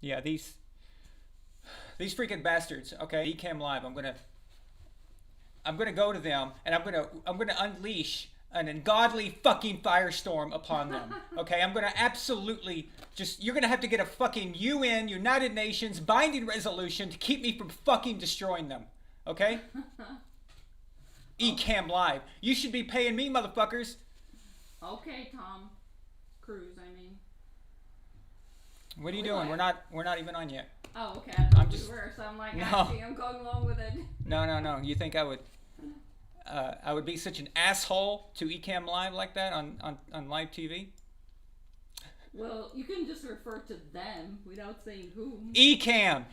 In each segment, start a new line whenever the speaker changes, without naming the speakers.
Yeah, these freaking bastards. Okay, Ecam Live. I'm gonna go to them and I'm gonna unleash an ungodly fucking firestorm upon them. Okay, I'm gonna absolutely just you're gonna have to get a fucking UN United Nations binding resolution to keep me from fucking destroying them. Okay? Ecam Live. You should be paying me, motherfuckers.
Okay, Tom Cruise. I mean,
What are you doing?
Live?
We're not even on yet.
Oh, okay. I thought
I'm
we
just
were, so I'm like,
no.
actually, I'm going along with it.
No. You think I would be such an asshole to Ecam Live like that on live TV?
Well, you can just refer to them without saying whom.
Ecam,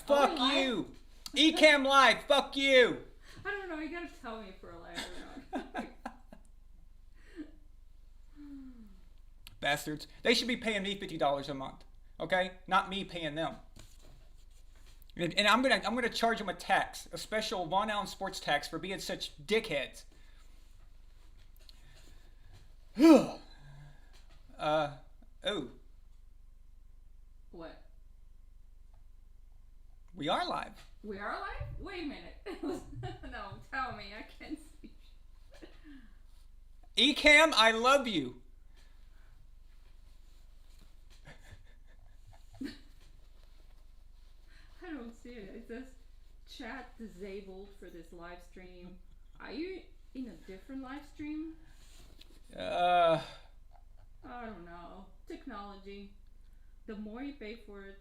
fuck
Oh,
you. Ecam Live, fuck you.
I don't know. You gotta tell me if we're alive or not.
Bastards. They should be paying me $50 a month. Okay? Not me paying them. And I'm gonna charge them a tax, a special Von Allen sports tax for being such dickheads. Oh,
What?
we are live.
We are alive? Wait a minute. No, tell me. I can't see.
Ecam, I love you.
I don't see it. It says chat disabled for this live stream. Are you in a different live stream? I don't know. Technology. The more you pay for it.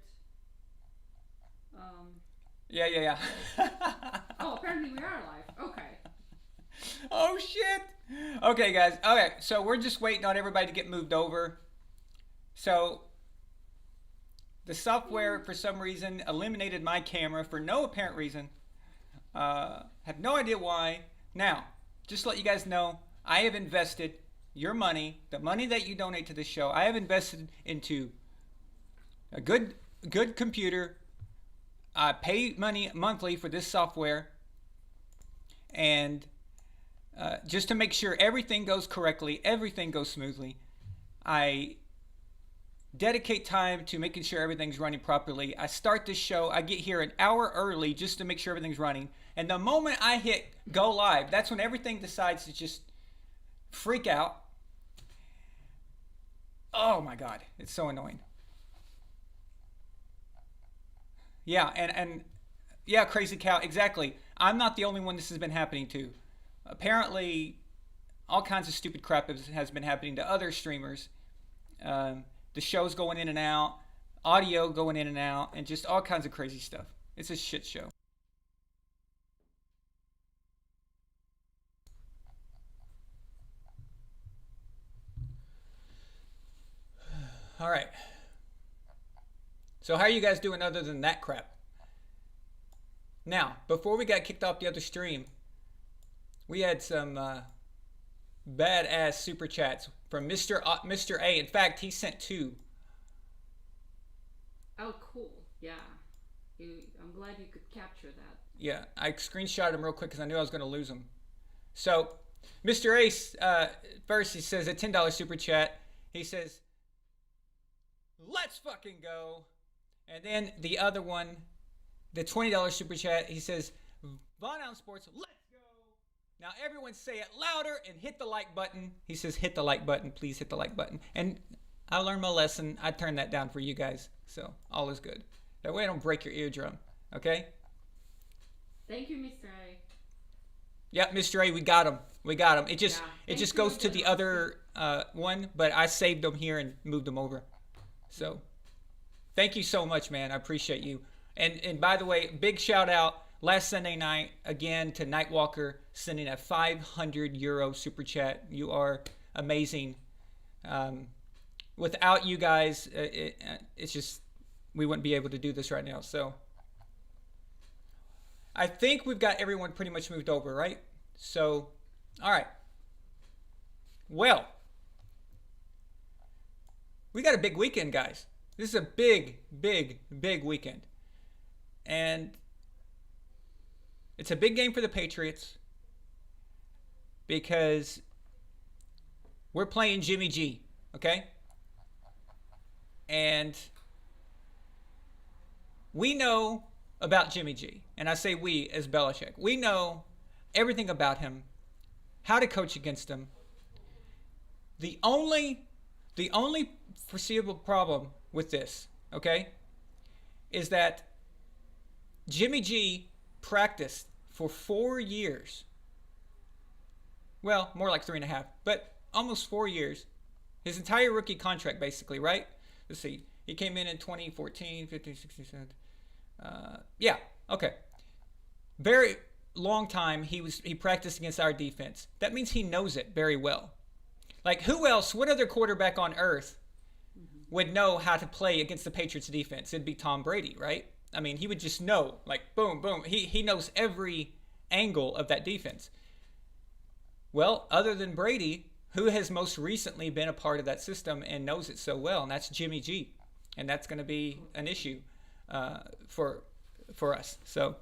Yeah.
Oh, apparently we are live. Okay.
Oh shit. Okay, guys. Okay, so we're just waiting on everybody to get moved over. So the software, for some reason, eliminated my camera for no apparent reason. Have no idea why. Now, just to let you guys know, I have invested your money, the money that you donate to the show, I have invested into a good computer. I pay money monthly for this software, and just to make sure everything goes correctly, everything goes smoothly, I dedicate time to making sure everything's running properly. I start this show, I get here an hour early just to make sure everything's running, and the moment I hit go live, that's when everything decides to just freak out. Oh my god, it's so annoying. Yeah, and yeah, crazy cow, exactly. I'm not the only one this has been happening to. Apparently, all kinds of stupid crap has been happening to other streamers. The show's going in and out, audio going in and out, and just all kinds of crazy stuff. It's a shit show. All right. So how are you guys doing other than that crap? Now, before we got kicked off the other stream, we had some badass super chats from Mr. A. In fact, he sent 2.
Oh, cool. Yeah. I'm glad you could capture that.
Yeah, I screenshot him real quick because I knew I was going to lose him. So, Mr. Ace, first he says a $10 super chat. He says, let's fucking go. And then the other one, the $20 super chat, he says, Von Allen Sports, let's go. Now everyone say it louder and hit the like button. He says, hit the like button. Please hit the like button. And I learned my lesson. I turned that down for you guys. So all is good. That way I don't break your eardrum. Okay?
Thank you, Mr. A.
Yeah, Mr. A, we got him. We got him. It just
Yeah.
it just goes to the other one, but I saved them here and moved them over. So thank you so much, man. I appreciate you. And by the way, big shout out last Sunday night again to Nightwalker sending a €500 super chat. You are amazing. Without you guys, it's just we wouldn't be able to do this right now. So I think we've got everyone pretty much moved over, right? So, all right. Well, we got a big weekend, guys. This is a big weekend. And it's a big game for the Patriots because we're playing Jimmy G, okay? And We know about Jimmy G, and I say we as Belichick. We know everything about him, how to coach against him. The only foreseeable problem with this, okay, is that Jimmy G practiced for 4 years. Well, more like 3.5, but almost 4 years. His entire rookie contract, basically, right? Let's see. He came in 2014, 15, 16, 17. Yeah, okay. Very long time he practiced against our defense. That means he knows it very well. Like, who else, what other quarterback on earth would know how to play against the Patriots defense? It'd be Tom Brady, right? I mean, he would just know, like, boom, boom. He knows every angle of that defense. Well, other than Brady, who has most recently been a part of that system and knows it so well? And that's Jimmy G. And that's going to be an issue for us. So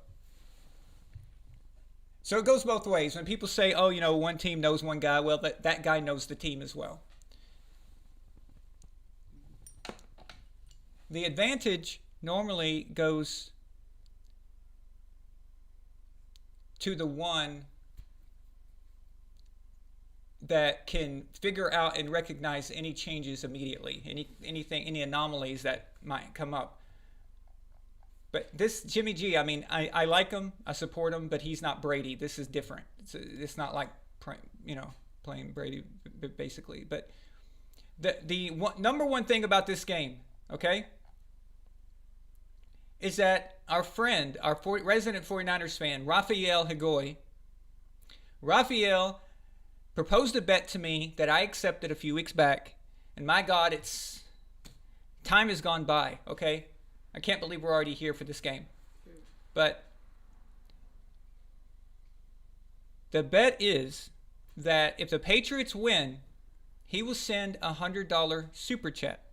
it goes both ways. When people say, oh, one team knows one guy, well, that guy knows the team as well. The advantage normally goes to the one that can figure out and recognize any changes immediately, any anomalies that might come up. But this Jimmy G, I mean, I like him, I support him, but he's not Brady. This is different. It's not like playing Brady basically. But the number one thing about this game, okay, is that our friend, our resident 49ers fan, Rafael Higoy, proposed a bet to me that I accepted a few weeks back, and my God, time has gone by, okay? I can't believe we're already here for this game. But the bet is that if the Patriots win, he will send a $100 super chat.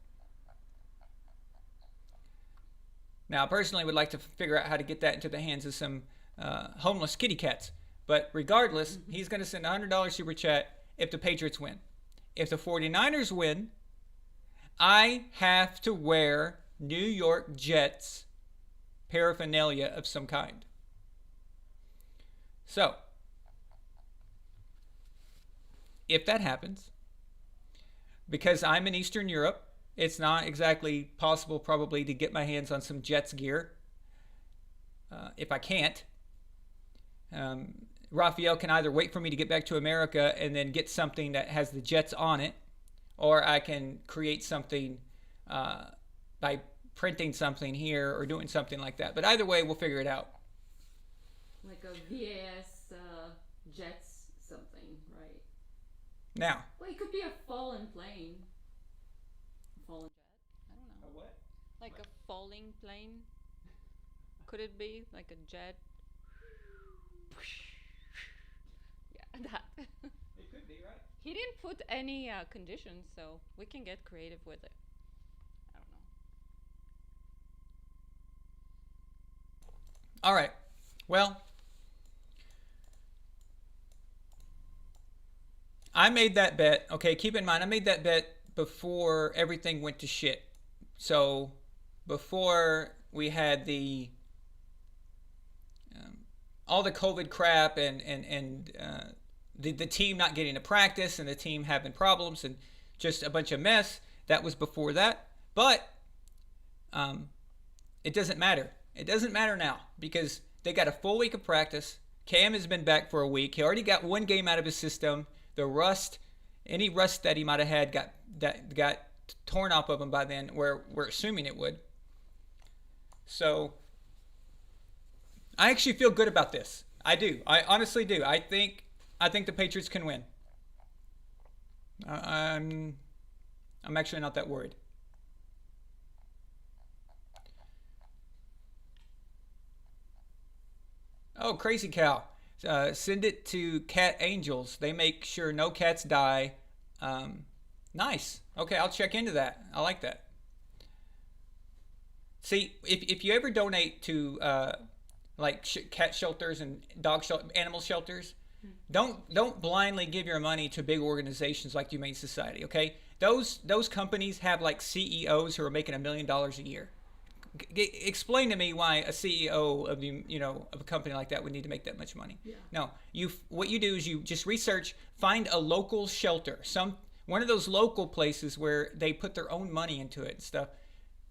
Now, I personally would like to figure out how to get that into the hands of some homeless kitty cats. But regardless, he's going to send a $100 super chat if the Patriots win. If the 49ers win, I have to wear New York Jets paraphernalia of some kind. So, if that happens, because I'm in Eastern Europe, it's not exactly possible probably to get my hands on some Jets gear. If I can't, Raphael can either wait for me to get back to America and then get something that has the Jets on it, or I can create something by printing something here or doing something like that. But either way, we'll figure it out.
Like a VAS Jets something, right?
Now.
Well, it could be a fallen plane. Fallen jet? I don't know.
A what?
Like a falling plane? Could it be like a jet? Yeah, that.
It could be, right?
He didn't put any conditions, so we can get creative with it. I don't know.
All right. Well, I made that bet. Okay, keep in mind, I made that bet before everything went to shit. So, before we had all the COVID crap and the team not getting to practice and the team having problems and just a bunch of mess. That was before that. But it doesn't matter. It doesn't matter now because they got a full week of practice. Cam has been back for a week. He already got one game out of his system. The rust, any rust that he might have had got torn off of him by then, where we're assuming it would. So I actually feel good about this. I do. I honestly do. I think the Patriots can win. I'm actually not that worried. Oh, Crazy Cow. Send it to Cat Angels. They make sure no cats die. Nice. Okay, I'll check into that. I like that. See, if you ever donate to cat shelters and animal shelters, don't blindly give your money to big organizations like Humane Society. Okay, those companies have like CEOs who are making $1 million a year. Explain to me why a CEO of of a company like that would need to make that much money.
Yeah.
No, what you do is you just research, find a local shelter, one of those local places where they put their own money into it and stuff,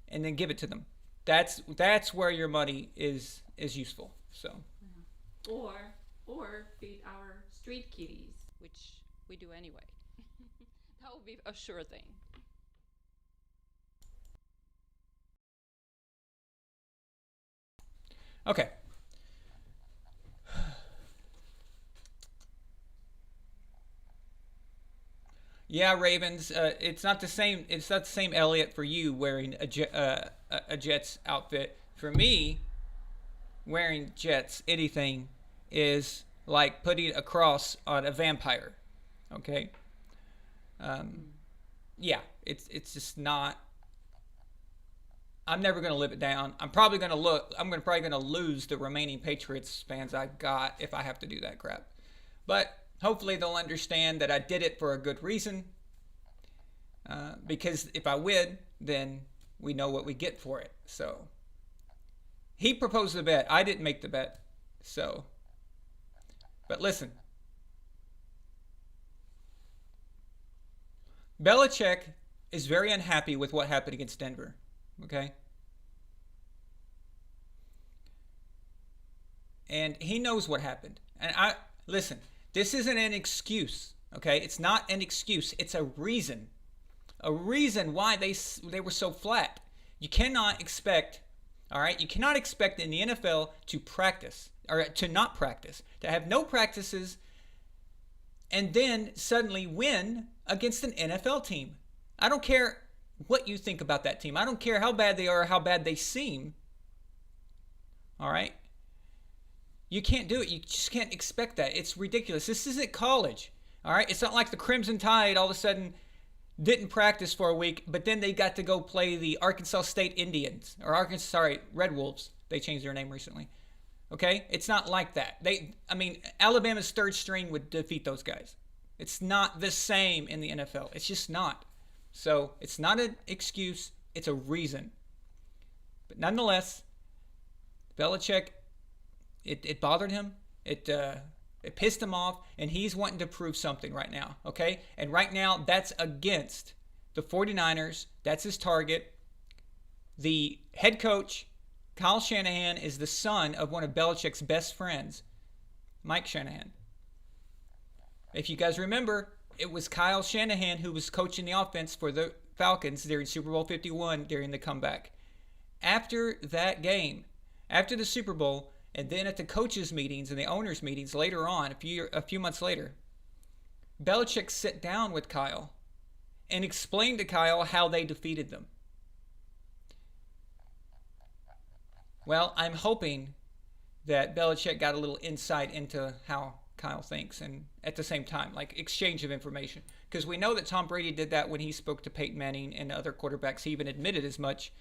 and then give it to them. That's where your money is useful. So.
Or feed our street kitties, which we do anyway. That would be a sure thing.
Okay. Yeah, Ravens. It's not the same. It's not the same Elliott for you wearing a Jets outfit. For me, wearing Jets anything is like putting a cross on a vampire. Okay. Yeah, it's just not. I'm never going to live it down. I'm probably going to lose the remaining Patriots fans I've got if I have to do that crap. But hopefully they'll understand that I did it for a good reason. Because if I win, then we know what we get for it. So he proposed the bet. I didn't make the bet. So, but listen. Belichick is very unhappy with what happened against Denver. Okay? And he knows what happened. And listen, this isn't an excuse. Okay? It's not an excuse. It's a reason. A reason why they were so flat. You cannot expect, all right? You cannot expect in the NFL to practice, or to not practice, to have no practices, and then suddenly win against an NFL team. I don't care what you think about that team. I don't care how bad they are or how bad they seem. All right? You can't do it. You just can't expect that. It's ridiculous. This isn't college. All right? It's not like the Crimson Tide all of a sudden didn't practice for a week, but then they got to go play the Arkansas State Indians, or Red Wolves. They changed their name recently. Okay? It's not like that. Alabama's third string would defeat those guys. It's not the same in the NFL. It's just not. So it's not an excuse. It's a reason. But nonetheless, Belichick, it bothered him. It pissed him off, and he's wanting to prove something right now, okay? And right now, that's against the 49ers. That's his target. The head coach, Kyle Shanahan, is the son of one of Belichick's best friends, Mike Shanahan. If you guys remember, it was Kyle Shanahan who was coaching the offense for the Falcons during Super Bowl 51 during the comeback. After that game, after the Super Bowl, and then at the coaches' meetings and the owners' meetings later on, a few months later, Belichick sat down with Kyle and explained to Kyle how they defeated them. Well, I'm hoping that Belichick got a little insight into how Kyle thinks, and at the same time, like exchange of information. Because we know that Tom Brady did that when he spoke to Peyton Manning and other quarterbacks. He even admitted as much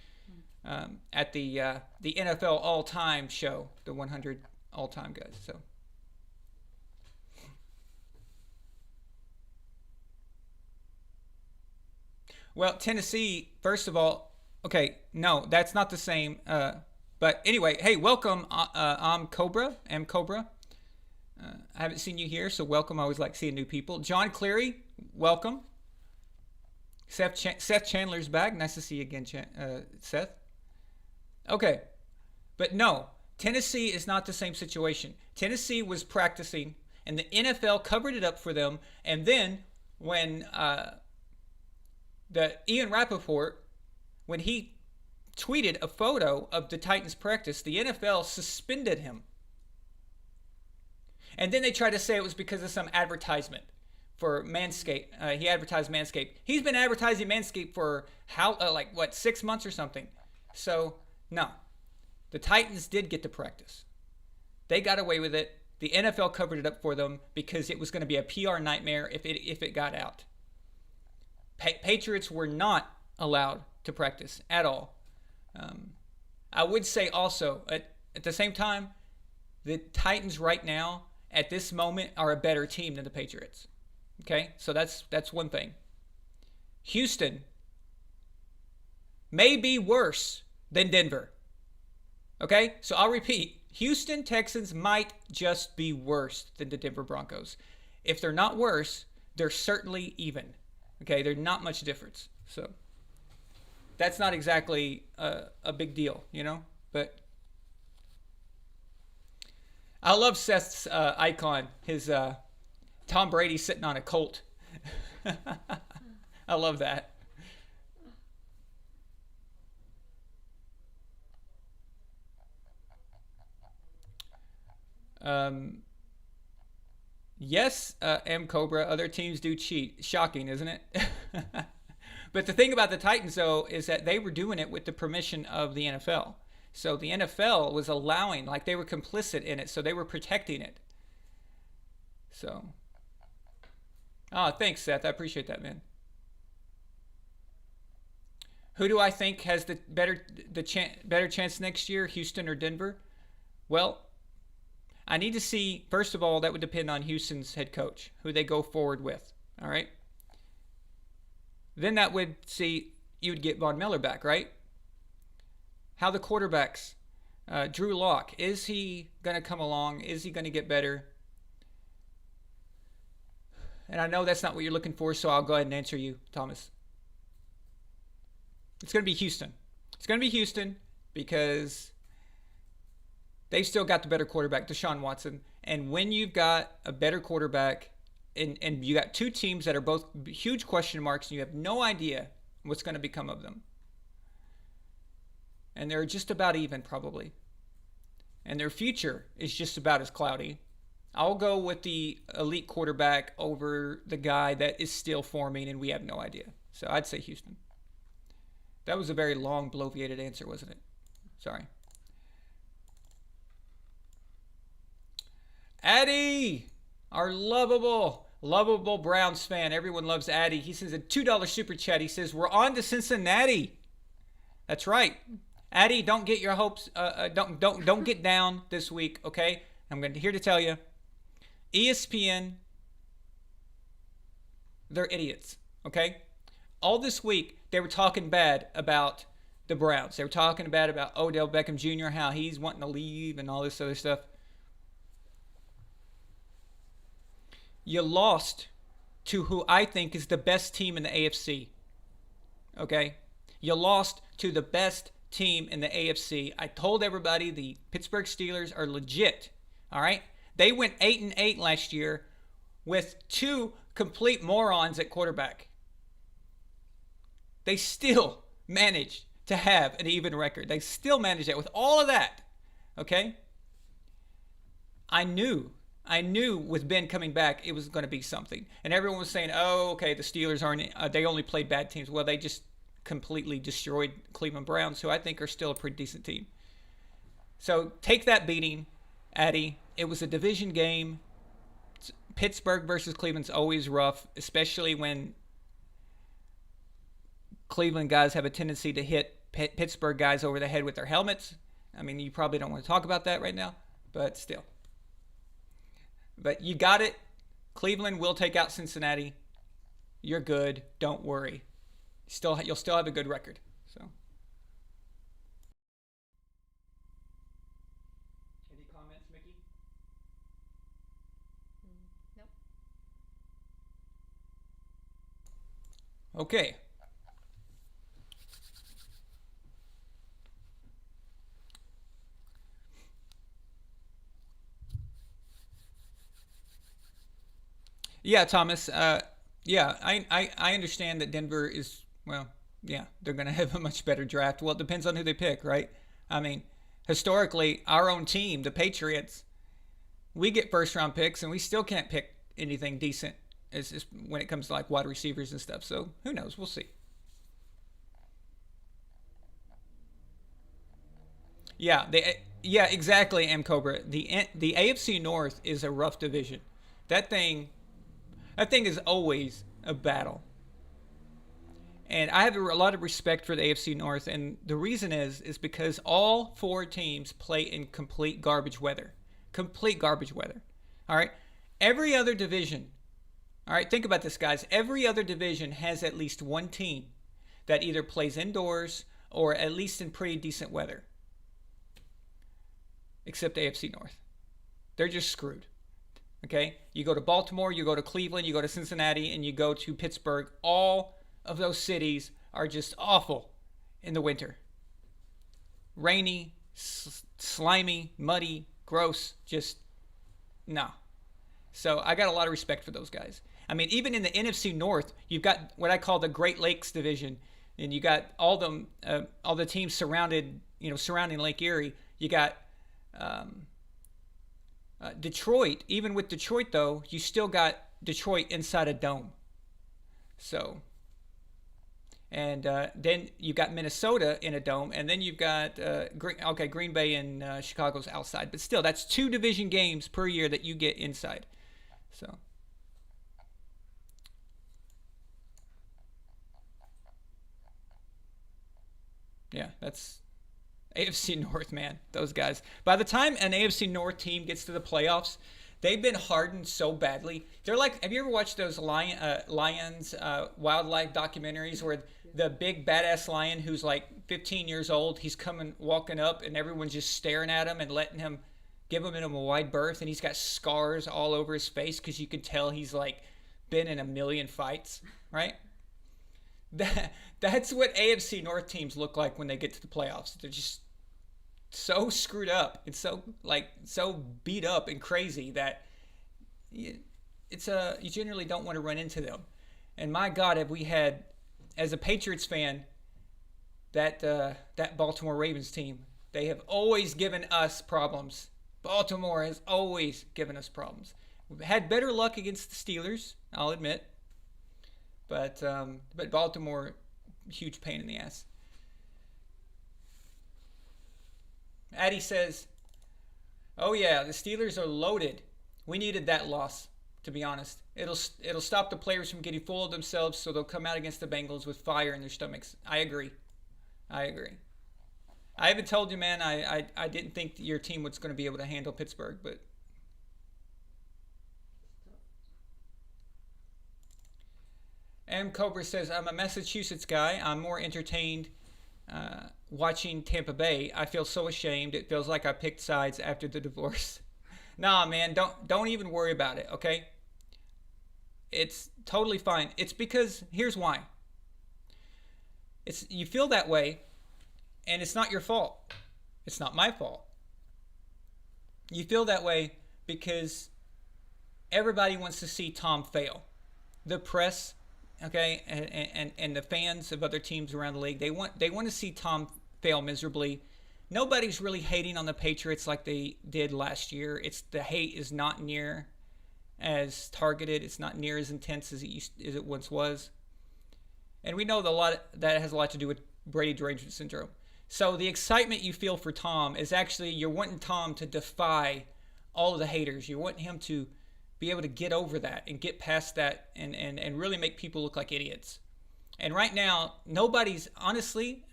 at the NFL all-time show, the 100 all-time guys. So, well, Tennessee, first of all, okay, no, that's not the same. But anyway, hey, welcome. I'm Cobra. I haven't seen you here, so welcome. I always like seeing new people. John Cleary, welcome. Seth Chandler's back. Nice to see you again, Seth. Okay, but no, Tennessee is not the same situation. Tennessee was practicing, and the NFL covered it up for them. And then when the Ian Rappaport, when he tweeted a photo of the Titans practice, the NFL suspended him. And then they tried to say it was because of some advertisement for Manscaped. He advertised Manscaped. He's been advertising Manscaped for 6 months or something. So, no. The Titans did get to practice. They got away with it. The NFL covered it up for them because it was going to be a PR nightmare if it got out. Patriots were not allowed to practice at all. I would say also, at the same time, the Titans right now, at this moment, are a better team than the Patriots. Okay? So that's one thing. Houston may be worse than Denver. Okay? So I'll repeat. Houston Texans might just be worse than the Denver Broncos. If they're not worse, they're certainly even. Okay? There's not much difference. So that's not exactly a big deal, you know? But I love Seth's icon, his Tom Brady sitting on a colt. I love that. Yes, M Cobra, other teams do cheat. Shocking, isn't it? But the thing about the Titans, though, is that they were doing it with the permission of the NFL. So the NFL was allowing, like they were complicit in it, so they were protecting it. So, thanks, Seth. I appreciate that, man. Who do I think has the better chance next year, Houston or Denver? Well, I need to see, first of all, that would depend on Houston's head coach, who they go forward with. All right. Then that would see you would get Von Miller back, right? How the quarterbacks, Drew Lock, is he going to come along? Is he going to get better? And I know that's not what you're looking for, so I'll go ahead and answer you, Thomas. It's going to be Houston. It's going to be Houston because they've still got the better quarterback, Deshaun Watson. And when you've got a better quarterback and you got two teams that are both huge question marks and you have no idea what's going to become of them. And they're just about even, probably. And their future is just about as cloudy. I'll go with the elite quarterback over the guy that is still forming and we have no idea. So I'd say Houston. That was a very long, bloviated answer, wasn't it? Sorry. Addy, our lovable Browns fan. Everyone loves Addy. He says a $2 super chat. He says, we're on to Cincinnati. That's right. Addy, don't get your hopes, don't get down this week, okay? I'm here to tell you, ESPN, they're idiots, okay? All this week, they were talking bad about the Browns. They were talking bad about Odell Beckham Jr., how he's wanting to leave and all this other stuff. You lost to who I think is the best team in the AFC, okay? You lost to the best team in the AFC. I told everybody the Pittsburgh Steelers are legit, all right? They went 8-8 last year with two complete morons at quarterback. They still managed to have an even record. They still managed that with all of that, okay? I knew with Ben coming back it was going to be something. And everyone was saying, oh, okay, the Steelers aren't, they only played bad teams. Well, they just completely destroyed Cleveland Browns, who I think are still a pretty decent team. So take that beating, Addy. It was a division game. Pittsburgh versus Cleveland's always rough, especially when Cleveland guys have a tendency to hit Pittsburgh guys over the head with their helmets. I mean, you probably don't want to talk about that right now, but still. But you got it. Cleveland will take out Cincinnati. You're good. Don't worry. You'll still have a good record. So. Any comments, Mickey?
Nope.
Okay. Yeah, Thomas. Yeah, I understand that Denver is, well, yeah, they're going to have a much better draft. Well, it depends on who they pick, right? I mean, historically, our own team, the Patriots, we get first-round picks, and we still can't pick anything decent when it comes to, like, wide receivers and stuff. So, who knows? We'll see. Yeah, exactly, M. Cobra. The AFC North is a rough division. That thing is always a battle. And I have a lot of respect for the AFC North, and the reason is because all four teams play in complete garbage weather. Complete garbage weather. All right? Every other division, all right, think about this, guys. Every other division has at least one team that either plays indoors or at least in pretty decent weather. Except AFC North. They're just screwed. Okay? You go to Baltimore, you go to Cleveland, you go to Cincinnati, and you go to Pittsburgh. All of those cities are just awful in the winter. Rainy, slimy, muddy, gross, just no. So I got a lot of respect for those guys. I mean, even in the NFC North, you've got what I call the Great Lakes division, and you got all the teams surrounding Lake Erie. You got Detroit. Even with Detroit, though, you still got Detroit inside a dome. So, and then you've got Minnesota in a dome, and then you've got Green Bay and Chicago's outside. But still, that's 2 division games per year that you get inside. So. Yeah, that's AFC North, man. Those guys. By the time an AFC North team gets to the playoffs, they've been hardened so badly. They're like, have you ever watched those lions wildlife documentaries where the big badass lion who's like 15 years old, he's walking up, and everyone's just staring at him and giving him a wide berth, and he's got scars all over his face because you can tell he's like been in a million fights, right? That's what AFC North teams look like when they get to the playoffs. They're just so screwed up and so beat up and crazy that you generally don't want to run into them. And my God, have we had, as a Patriots fan, that Baltimore Ravens team, they have always given us problems. Baltimore has always given us problems. We've had better luck against the Steelers, I'll admit. But Baltimore, huge pain in the ass. Addie says, "Oh yeah, the Steelers are loaded. We needed that loss, to be honest. It'll stop the players from getting full of themselves, so they'll come out against the Bengals with fire in their stomachs." I agree. I haven't told you, man. I didn't think that your team was going to be able to handle Pittsburgh, but. M. Cobra says, "I'm a Massachusetts guy. I'm more entertained watching Tampa Bay. I feel so ashamed. It feels like I picked sides after the divorce." Nah, man, don't even worry about it, okay? It's totally fine. It's because, here's why. You feel that way, and it's not your fault. It's not my fault. You feel that way because everybody wants to see Tom fail. The press, okay, and the fans of other teams around the league, they want to see Tom fail miserably. Nobody's really hating on the Patriots like they did last year. The hate is not near as targeted. It's not near as intense as it once was. And we know that has a lot to do with Brady derangement syndrome. So the excitement you feel for Tom is actually you're wanting Tom to defy all of the haters. You're wanting him to be able to get over that and get past that and really make people look like idiots. And right now, honestly,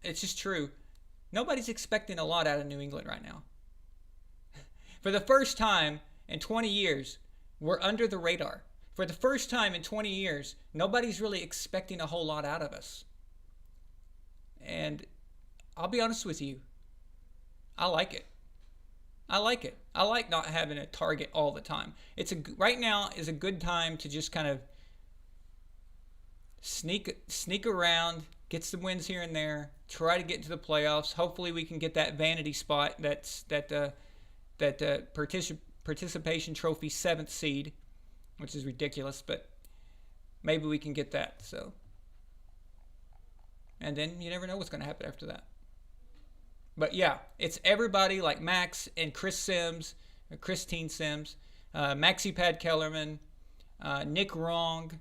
it's just true, nobody's expecting a lot out of New England right now. For the first time in 20 years, we're under the radar. For the first time in 20 years, nobody's really expecting a whole lot out of us. And I'll be honest with you, I like it. I like not having a target all the time. Right now is a good time to just kind of sneak around, get some wins here and there, try to get into the playoffs. Hopefully we can get that vanity spot, that participation trophy 7th seed, which is ridiculous, but maybe we can get that. So, and then you never know what's going to happen after that. But yeah, it's everybody like Max and Christine Sims, Maxie Pad Kellerman, Nick Wrong,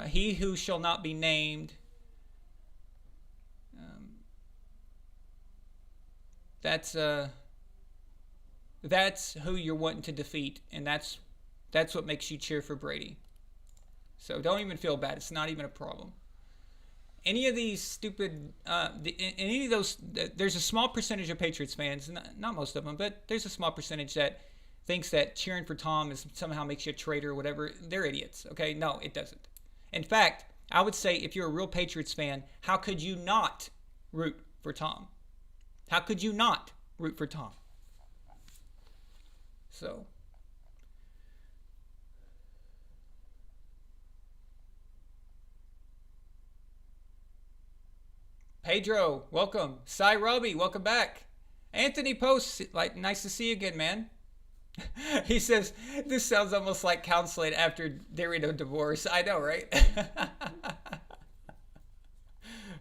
he who shall not be named. That's who you're wanting to defeat, and that's what makes you cheer for Brady. So don't even feel bad. It's not even a problem. Any of these stupid, any of those, there's a small percentage of Patriots fans, not most of them, but there's a small percentage that thinks that cheering for Tom somehow makes you a traitor or whatever. They're idiots, okay? No, it doesn't. In fact, I would say if you're a real Patriots fan, how could you not root for Tom? How could you not root for Tom? So, Pedro, welcome. Cy Robbie, welcome back. Anthony Post, like, nice to see you again, man. He says, this sounds almost like counseling after they're in a divorce. I know, right?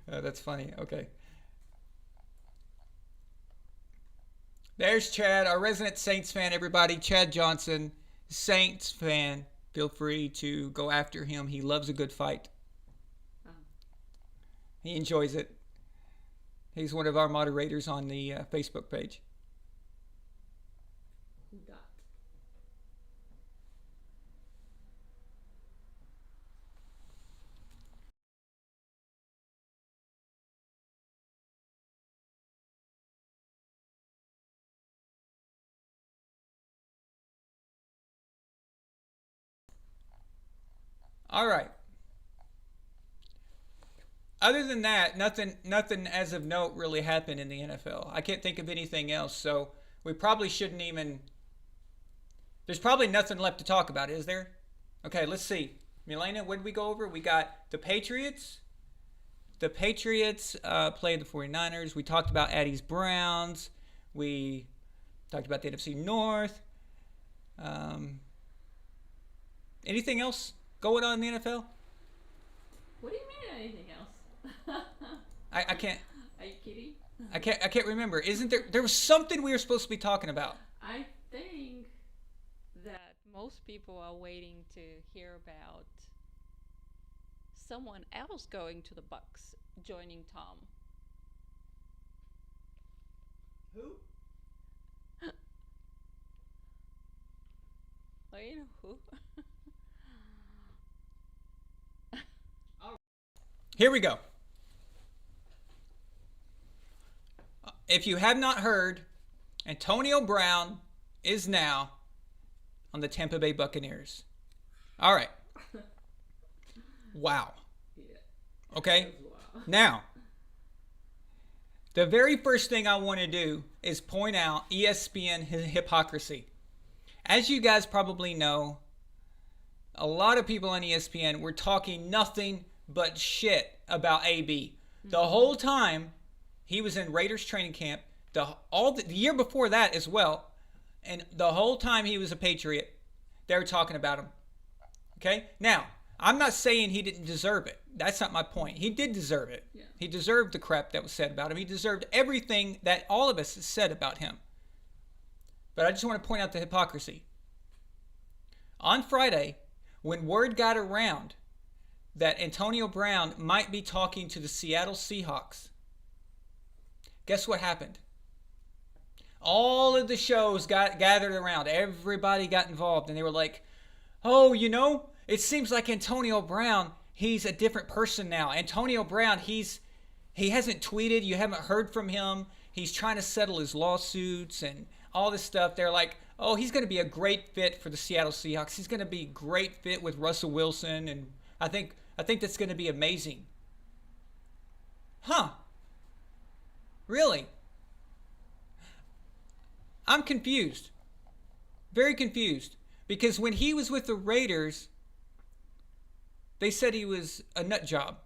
That's funny. Okay. There's Chad, our resident Saints fan, everybody. Chad Johnson, Saints fan. Feel free to go after him. He loves a good fight. He enjoys it. He's one of our moderators on the Facebook page. All right. Other than that, nothing as of note really happened in the NFL. I can't think of anything else, so we probably shouldn't even. There's probably nothing left to talk about, is there? Okay, let's see. Milena, what did we go over? We got the Patriots. The Patriots played the 49ers. We talked about Addie's Browns. We talked about the NFC North. Anything else going on in the NFL?
What do you mean anything else?
I can't.
Are you kidding?
I can't remember. Isn't there was something we were supposed to be talking about?
I think that most people are waiting to hear about someone else going to the Bucs, joining Tom.
Who?
Oh, you know who?
Here we go. If you have not heard, Antonio Brown is now on the Tampa Bay Buccaneers. All right. Wow.
Yeah.
Okay.
Wow.
Now, the very first thing I want to do is point out ESPN hypocrisy. As you guys probably know, a lot of people on ESPN were talking nothing but shit about AB. The whole time he was in Raiders training camp, the year before that as well, and the whole time he was a Patriot, they were talking about him. Okay? Now, I'm not saying he didn't deserve it. That's not my point. He did deserve it.
Yeah.
He deserved the crap that was said about him. He deserved everything that all of us said about him. But I just want to point out the hypocrisy. On Friday, when word got around that Antonio Brown might be talking to the Seattle Seahawks, guess what happened? All of the shows got gathered around. Everybody got involved, and they were like, oh, you know, it seems like Antonio Brown, he's a different person now. Antonio Brown, he hasn't tweeted. You haven't heard from him. He's trying to settle his lawsuits and all this stuff. They're like, oh, he's going to be a great fit for the Seattle Seahawks. He's going to be a great fit with Russell Wilson, and I think that's going to be amazing. Huh. Really? I'm confused. Very confused. Because when he was with the Raiders, they said he was a nut job.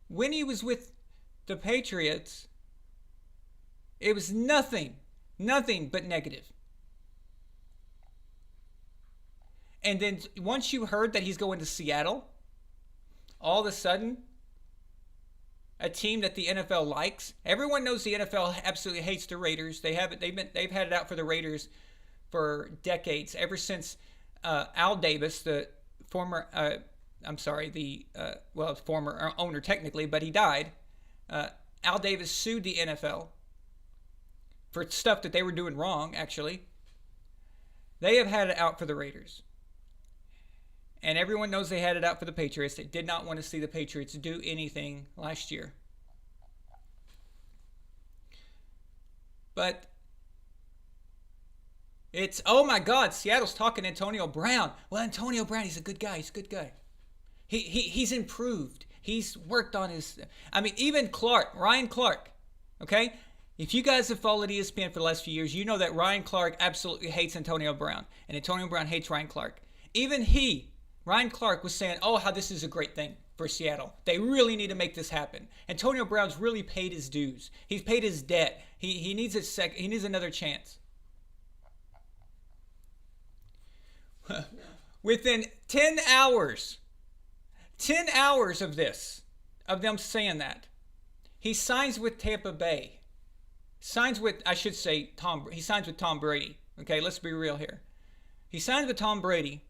When he was with the Patriots, it was nothing but negative. And then once you heard that he's going to Seattle, all of a sudden, a team that the NFL likes. Everyone knows the NFL absolutely hates the Raiders. They've had it out for the Raiders for decades, ever since Al Davis, the former former owner technically, but he died. Al Davis sued the NFL for stuff that they were doing wrong, actually. They have had it out for the Raiders. And everyone knows they had it out for the Patriots. They did not want to see the Patriots do anything last year. But it's, oh my God, Seattle's talking Antonio Brown. Well, Antonio Brown, he's a good guy. He's a good guy. He's improved. He's worked on his. I mean, even Ryan Clark. Okay, if you guys have followed ESPN for the last few years, you know that Ryan Clark absolutely hates Antonio Brown, and Antonio Brown hates Ryan Clark. Even Ryan Clark, was saying, "Oh, how this is a great thing for Seattle. They really need to make this happen." Antonio Brown's really paid his dues. He's paid his debt. He needs he needs another chance. Within 10 hours of this, of them saying that, he signs with Tampa Bay. He signs with Tom Brady. Okay, let's be real here. He signs with Tom Brady.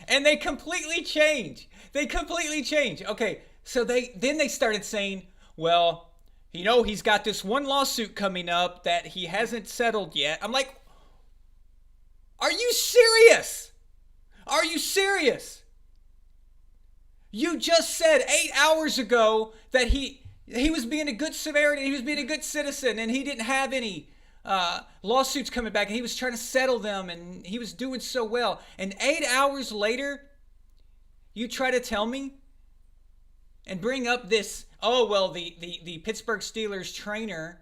And they completely change. Okay, so they started saying, well, he's got this one lawsuit coming up that he hasn't settled yet. I'm like, are you serious? Are you serious? You just said 8 hours ago that he was being a good Samaritan, he was being a good citizen, and he didn't have any lawsuits coming back, and he was trying to settle them, and he was doing so well. And 8 hours later, you try to tell me and bring up this, the Pittsburgh Steelers trainer,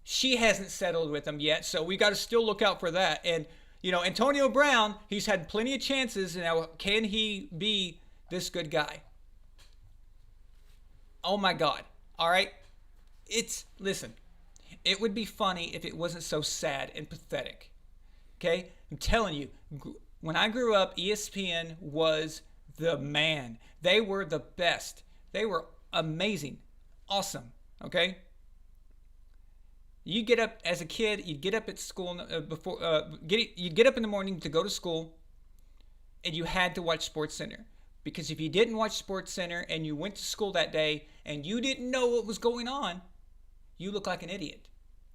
she hasn't settled with him yet, so we got to still look out for that. And, Antonio Brown, he's had plenty of chances. Now, can he be this good guy? Oh, my God. All right? Listen, it would be funny if it wasn't so sad and pathetic. Okay? I'm telling you, when I grew up, ESPN was the man. They were the best. They were amazing. Awesome. Okay? You get up as a kid, you'd get up at school you'd get up in the morning to go to school, and you had to watch SportsCenter. Because if you didn't watch SportsCenter and you went to school that day and you didn't know what was going on, you look like an idiot.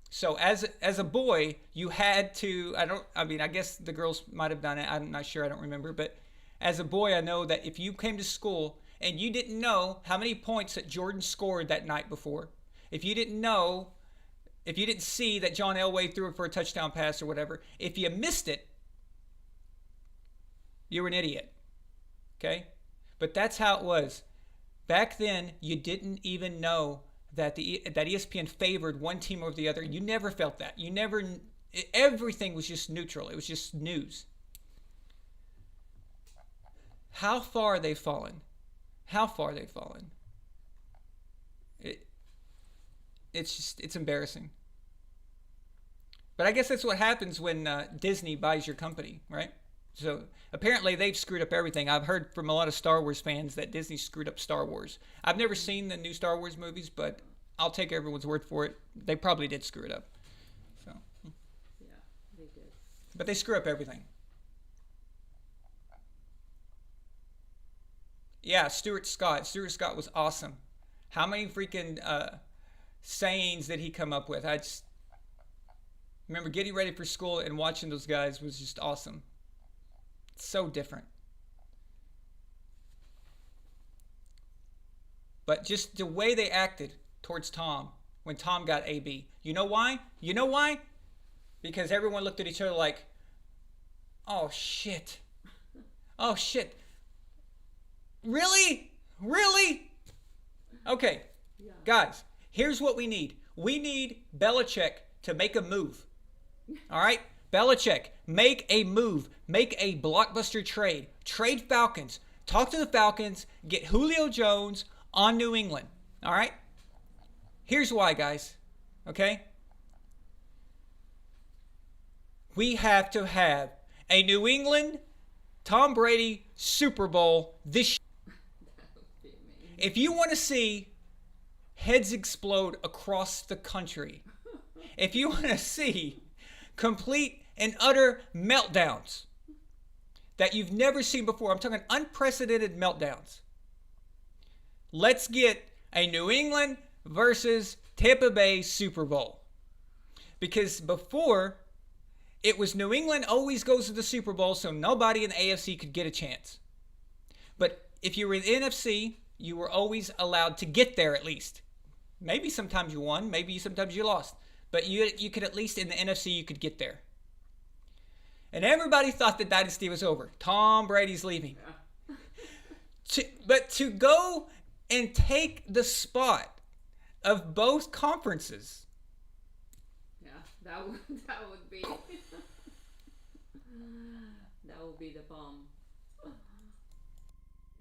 So as a boy, you had to, I guess the girls might have done it. I'm not sure. I don't remember. But as a boy, I know that if you came to school and you didn't know how many points that Jordan scored that night before, if you didn't see that John Elway threw it for a touchdown pass or whatever, if you missed it, you were an idiot. Okay? But that's how it was. Back then, you didn't even know that that ESPN favored one team over the other. You never felt that. Everything was just neutral. It was just news. How far they've fallen. It's embarrassing. But I guess that's what happens when Disney buys your company, right? So apparently they've screwed up everything. I've heard from a lot of Star Wars fans that Disney screwed up Star Wars. I've never seen the new Star Wars movies, but I'll take everyone's word for it. They probably did screw it up. So.
Yeah, they did.
But they screw up everything. Yeah, Stuart Scott. Stuart Scott was awesome. How many freaking sayings did he come up with? I just remember getting ready for school and watching those guys was just awesome. So different. But just the way they acted towards Tom when Tom got AB. You know why? Because everyone looked at each other like, oh shit. Really? Okay, yeah. Guys, here's what we need. We need Belichick to make a move. All right? Belichick, make a move. Make a blockbuster trade. Trade Falcons. Talk to the Falcons. Get Julio Jones on New England. All right? Here's why, guys. Okay? We have to have a New England Tom Brady Super Bowl this year. If you want to see heads explode across the country, if you want to see complete and utter meltdowns that you've never seen before, I'm talking unprecedented meltdowns, let's get a New England versus Tampa Bay Super Bowl. Because before, it was New England always goes to the Super Bowl, so nobody in the AFC could get a chance. But if you were in the NFC, you were always allowed to get there at least. Maybe sometimes you won, maybe sometimes you lost. But you could at least in the NFC, you could get there. And everybody thought the dynasty was over. Tom Brady's leaving. But to go and take the spot of both conferences.
Yeah, that would be that would be the bomb.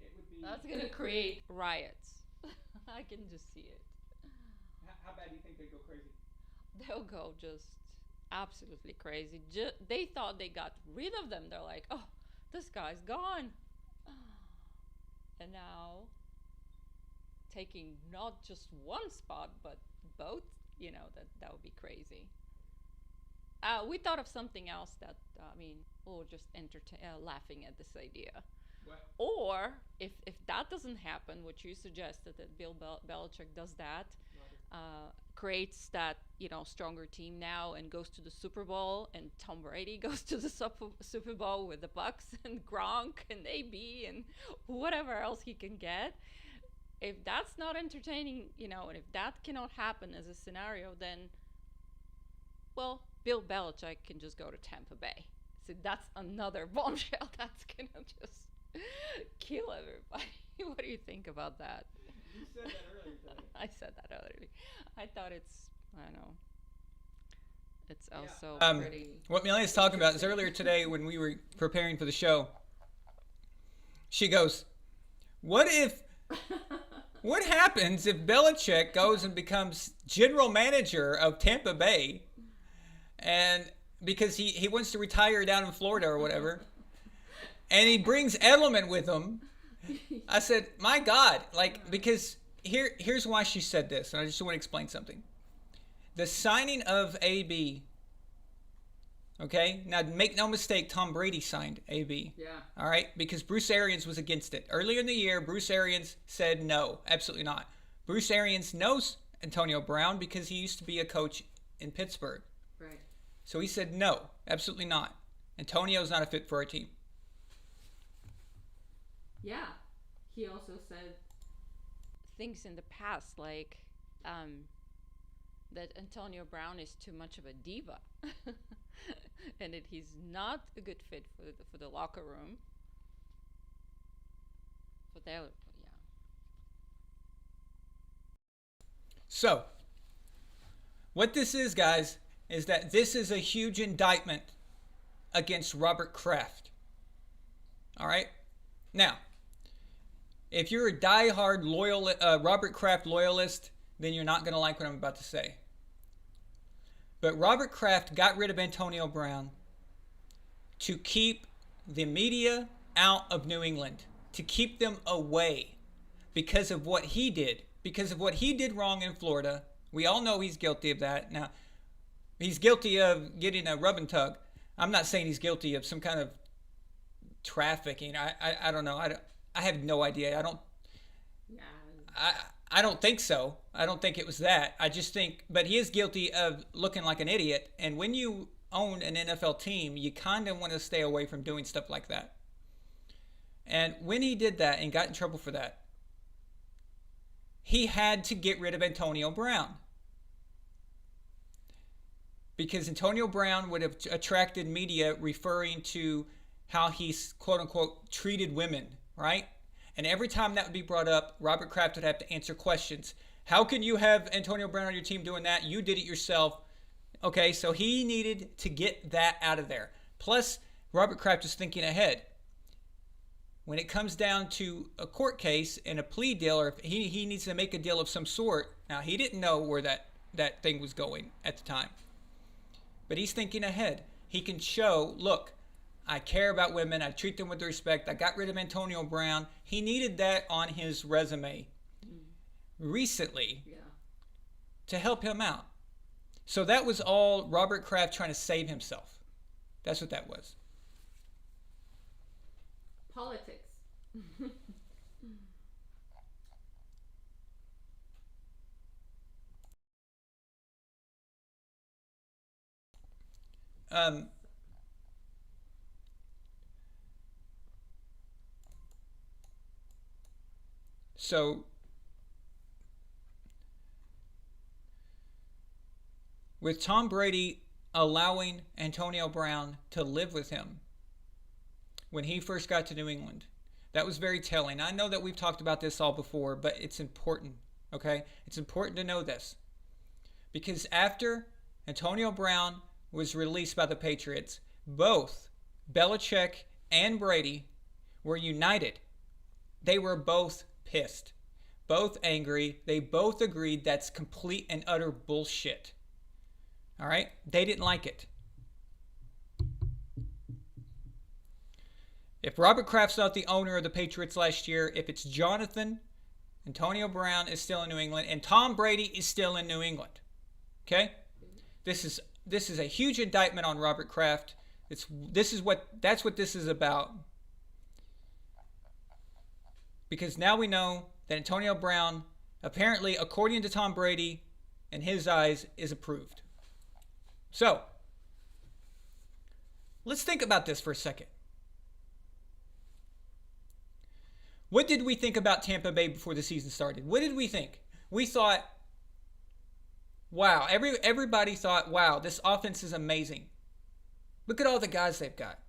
It would be.
That's gonna create riots. I can just see it.
How bad do you think they go crazy?
They'll go just absolutely crazy. They thought they got rid of them. They're like, oh, this guy's gone. And now, taking not just one spot, but both, that would be crazy. We thought of something else that, we were just laughing at this idea.
What?
Or, if that doesn't happen, what you suggested, that Bill Belichick does that, creates that, stronger team now and goes to the Super Bowl, and Tom Brady goes to the Super Bowl with the Bucs and Gronk and AB and whatever else he can get. If that's not entertaining, and if that cannot happen as a scenario, then, well, Bill Belichick can just go to Tampa Bay. So that's another bombshell that's going to just kill everybody. What do you think about that?
You said that earlier today.
I said that earlier. I thought I don't know. It's also pretty.
What Melia's talking about is earlier today when we were preparing for the show. She goes, what happens if Belichick goes and becomes general manager of Tampa Bay, and because he wants to retire down in Florida or whatever, and he brings Edelman with him? I said, my God, because here's why she said this, and I just want to explain something. The signing of AB, okay? Now, make no mistake, Tom Brady signed AB.
Yeah.
All right? Because Bruce Arians was against it. Earlier in the year, Bruce Arians said no, absolutely not. Bruce Arians knows Antonio Brown because he used to be a coach in Pittsburgh.
Right.
So he said no, absolutely not. Antonio's not a fit for our team.
Yeah. He also said things in the past like that Antonio Brown is too much of a diva and that he's not a good fit for the locker room. But yeah.
So, what this is, guys, is that this is a huge indictment against Robert Kraft. All right? Now, if you're a diehard loyal Robert Kraft loyalist, then you're not going to like what I'm about to say. But Robert Kraft got rid of Antonio Brown to keep the media out of New England, to keep them away because of what he did, because of what he did wrong in Florida. We all know he's guilty of that. Now, he's guilty of getting a rub and tug. I'm not saying he's guilty of some kind of trafficking. I don't know. I have no idea. I don't think so. I don't think it was that. I just think, but he is guilty of looking like an idiot. And when you own an NFL team, you kind of want to stay away from doing stuff like that. And when he did that and got in trouble for that, he had to get rid of Antonio Brown. Because Antonio Brown would have attracted media referring to how he's, quote unquote, treated women, right? And every time that would be brought up, Robert Kraft would have to answer questions. How can you have Antonio Brown on your team doing that? You did it yourself. Okay, so he needed to get that out of there. Plus, Robert Kraft is thinking ahead. When it comes down to a court case and a plea deal, or if he needs to make a deal of some sort, now he didn't know where that thing was going at the time. But he's thinking ahead. He can show, look, I care about women. I treat them with respect. I got rid of Antonio Brown. He needed that on his resume recently to help him out. So that was all Robert Kraft trying to save himself. That's what that was.
Politics.
So with Tom Brady allowing Antonio Brown to live with him when he first got to New England, That was very telling. I know that we've talked about this all before, but it's important, okay? It's important to know this. Because after Antonio Brown was released by the Patriots, both Belichick and Brady were united. They were both pissed, both angry. They both agreed that's complete and utter bullshit. All right? They didn't like it. If Robert Kraft's not the owner of the Patriots last year, if it's Jonathan, Antonio Brown is still in New England, and Tom Brady is still in New England. Okay? This is a huge indictment on Robert Kraft. That's what this is about. Because now we know that Antonio Brown, apparently, according to Tom Brady, in his eyes, is approved. So, let's think about this for a second. What did we think about Tampa Bay before the season started? What did we think? We thought, wow, everybody thought, wow, this offense is amazing. Look at all the guys they've got.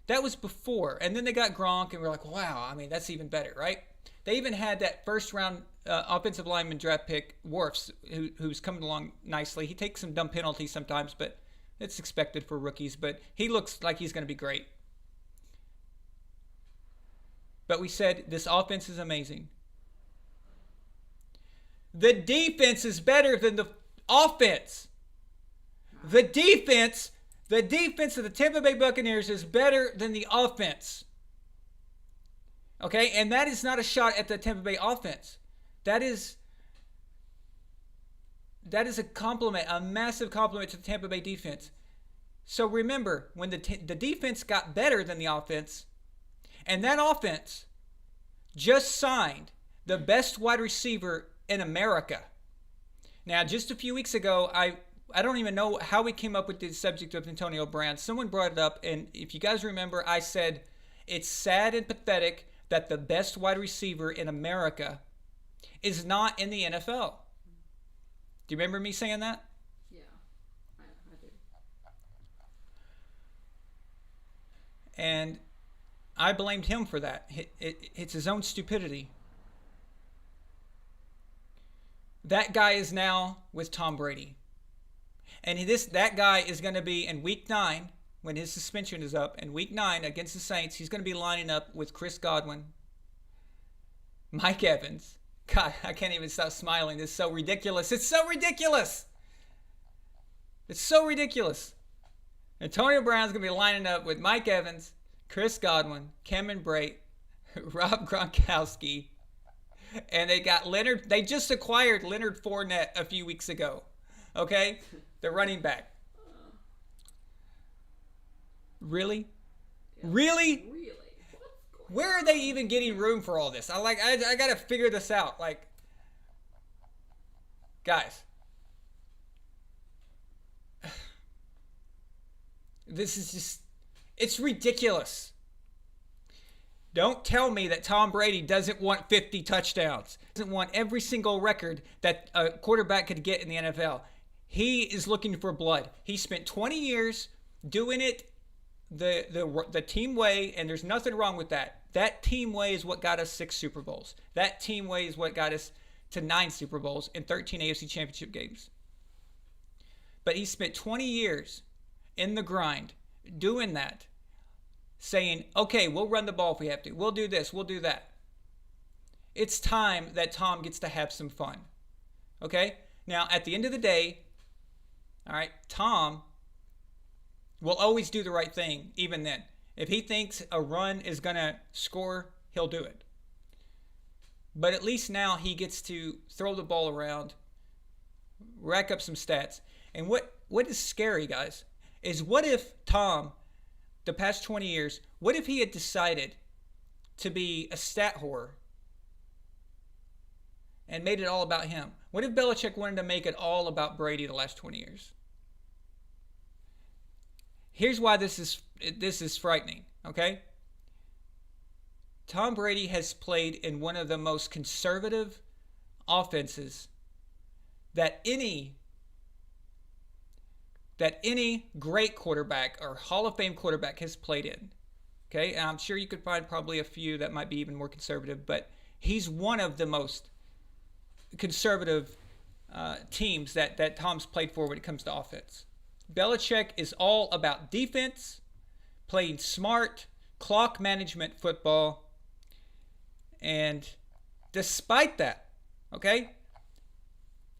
That was before. And then they got Gronk, and we're like, wow, I mean, that's even better, right? They even had that first-round offensive lineman draft pick, Wirfs, who's coming along nicely. He takes some dumb penalties sometimes, but it's expected for rookies. But he looks like he's going to be great. But we said this offense is amazing. The defense is better than the offense. The defense of the Tampa Bay Buccaneers is better than the offense. Okay? And that is not a shot at the Tampa Bay offense. That is a compliment, a massive compliment to the Tampa Bay defense. So remember, when the defense got better than the offense, and that offense just signed the best wide receiver in America. Now, just a few weeks ago, I don't even know how we came up with the subject of Antonio Brown. Someone brought it up, and if you guys remember, I said it's sad and pathetic that the best wide receiver in America is not in the NFL. Do you remember me saying that?
Yeah, I do.
And I blamed him for that. It's his own stupidity. That guy is now with Tom Brady. And that guy is going to be in week 9, when his suspension is up, in week 9 against the Saints, he's going to be lining up with Chris Godwin, Mike Evans. God, I can't even stop smiling. It's so ridiculous. It's so ridiculous. It's so ridiculous. Antonio Brown's going to be lining up with Mike Evans, Chris Godwin, Cameron Brate, Rob Gronkowski, and they got Leonard. They just acquired Leonard Fournette a few weeks ago. Okay? The running back. Really?
Yeah,
really?
Really?
Where are they even getting room for all this? I got to figure this out. Like, guys, this is just, it's ridiculous. Don't tell me that Tom Brady doesn't want 50 touchdowns. Doesn't want every single record that a quarterback could get in the NFL. He is looking for blood. He spent 20 years doing it the team way, and there's nothing wrong with that. That team way is what got us 6 Super Bowls. That team way is what got us to 9 Super Bowls and 13 AFC Championship games. But he spent 20 years in the grind doing that, saying, okay, we'll run the ball if we have to. We'll do this. We'll do that. It's time that Tom gets to have some fun. Okay? Now, at the end of the day, all right, Tom will always do the right thing, even then. If he thinks a run is going to score, he'll do it. But at least now he gets to throw the ball around, rack up some stats. And what is scary, guys, is what if Tom, the past 20 years, what if he had decided to be a stat whore and made it all about him? What if Belichick wanted to make it all about Brady the last 20 years? Here's why this is frightening, okay? Tom Brady has played in one of the most conservative offenses that any great quarterback or Hall of Fame quarterback has played in. Okay, and I'm sure you could find probably a few that might be even more conservative, but he's one of the most conservative teams that Tom's played for when it comes to offense. Belichick is all about defense, playing smart, clock management football, and despite that, okay,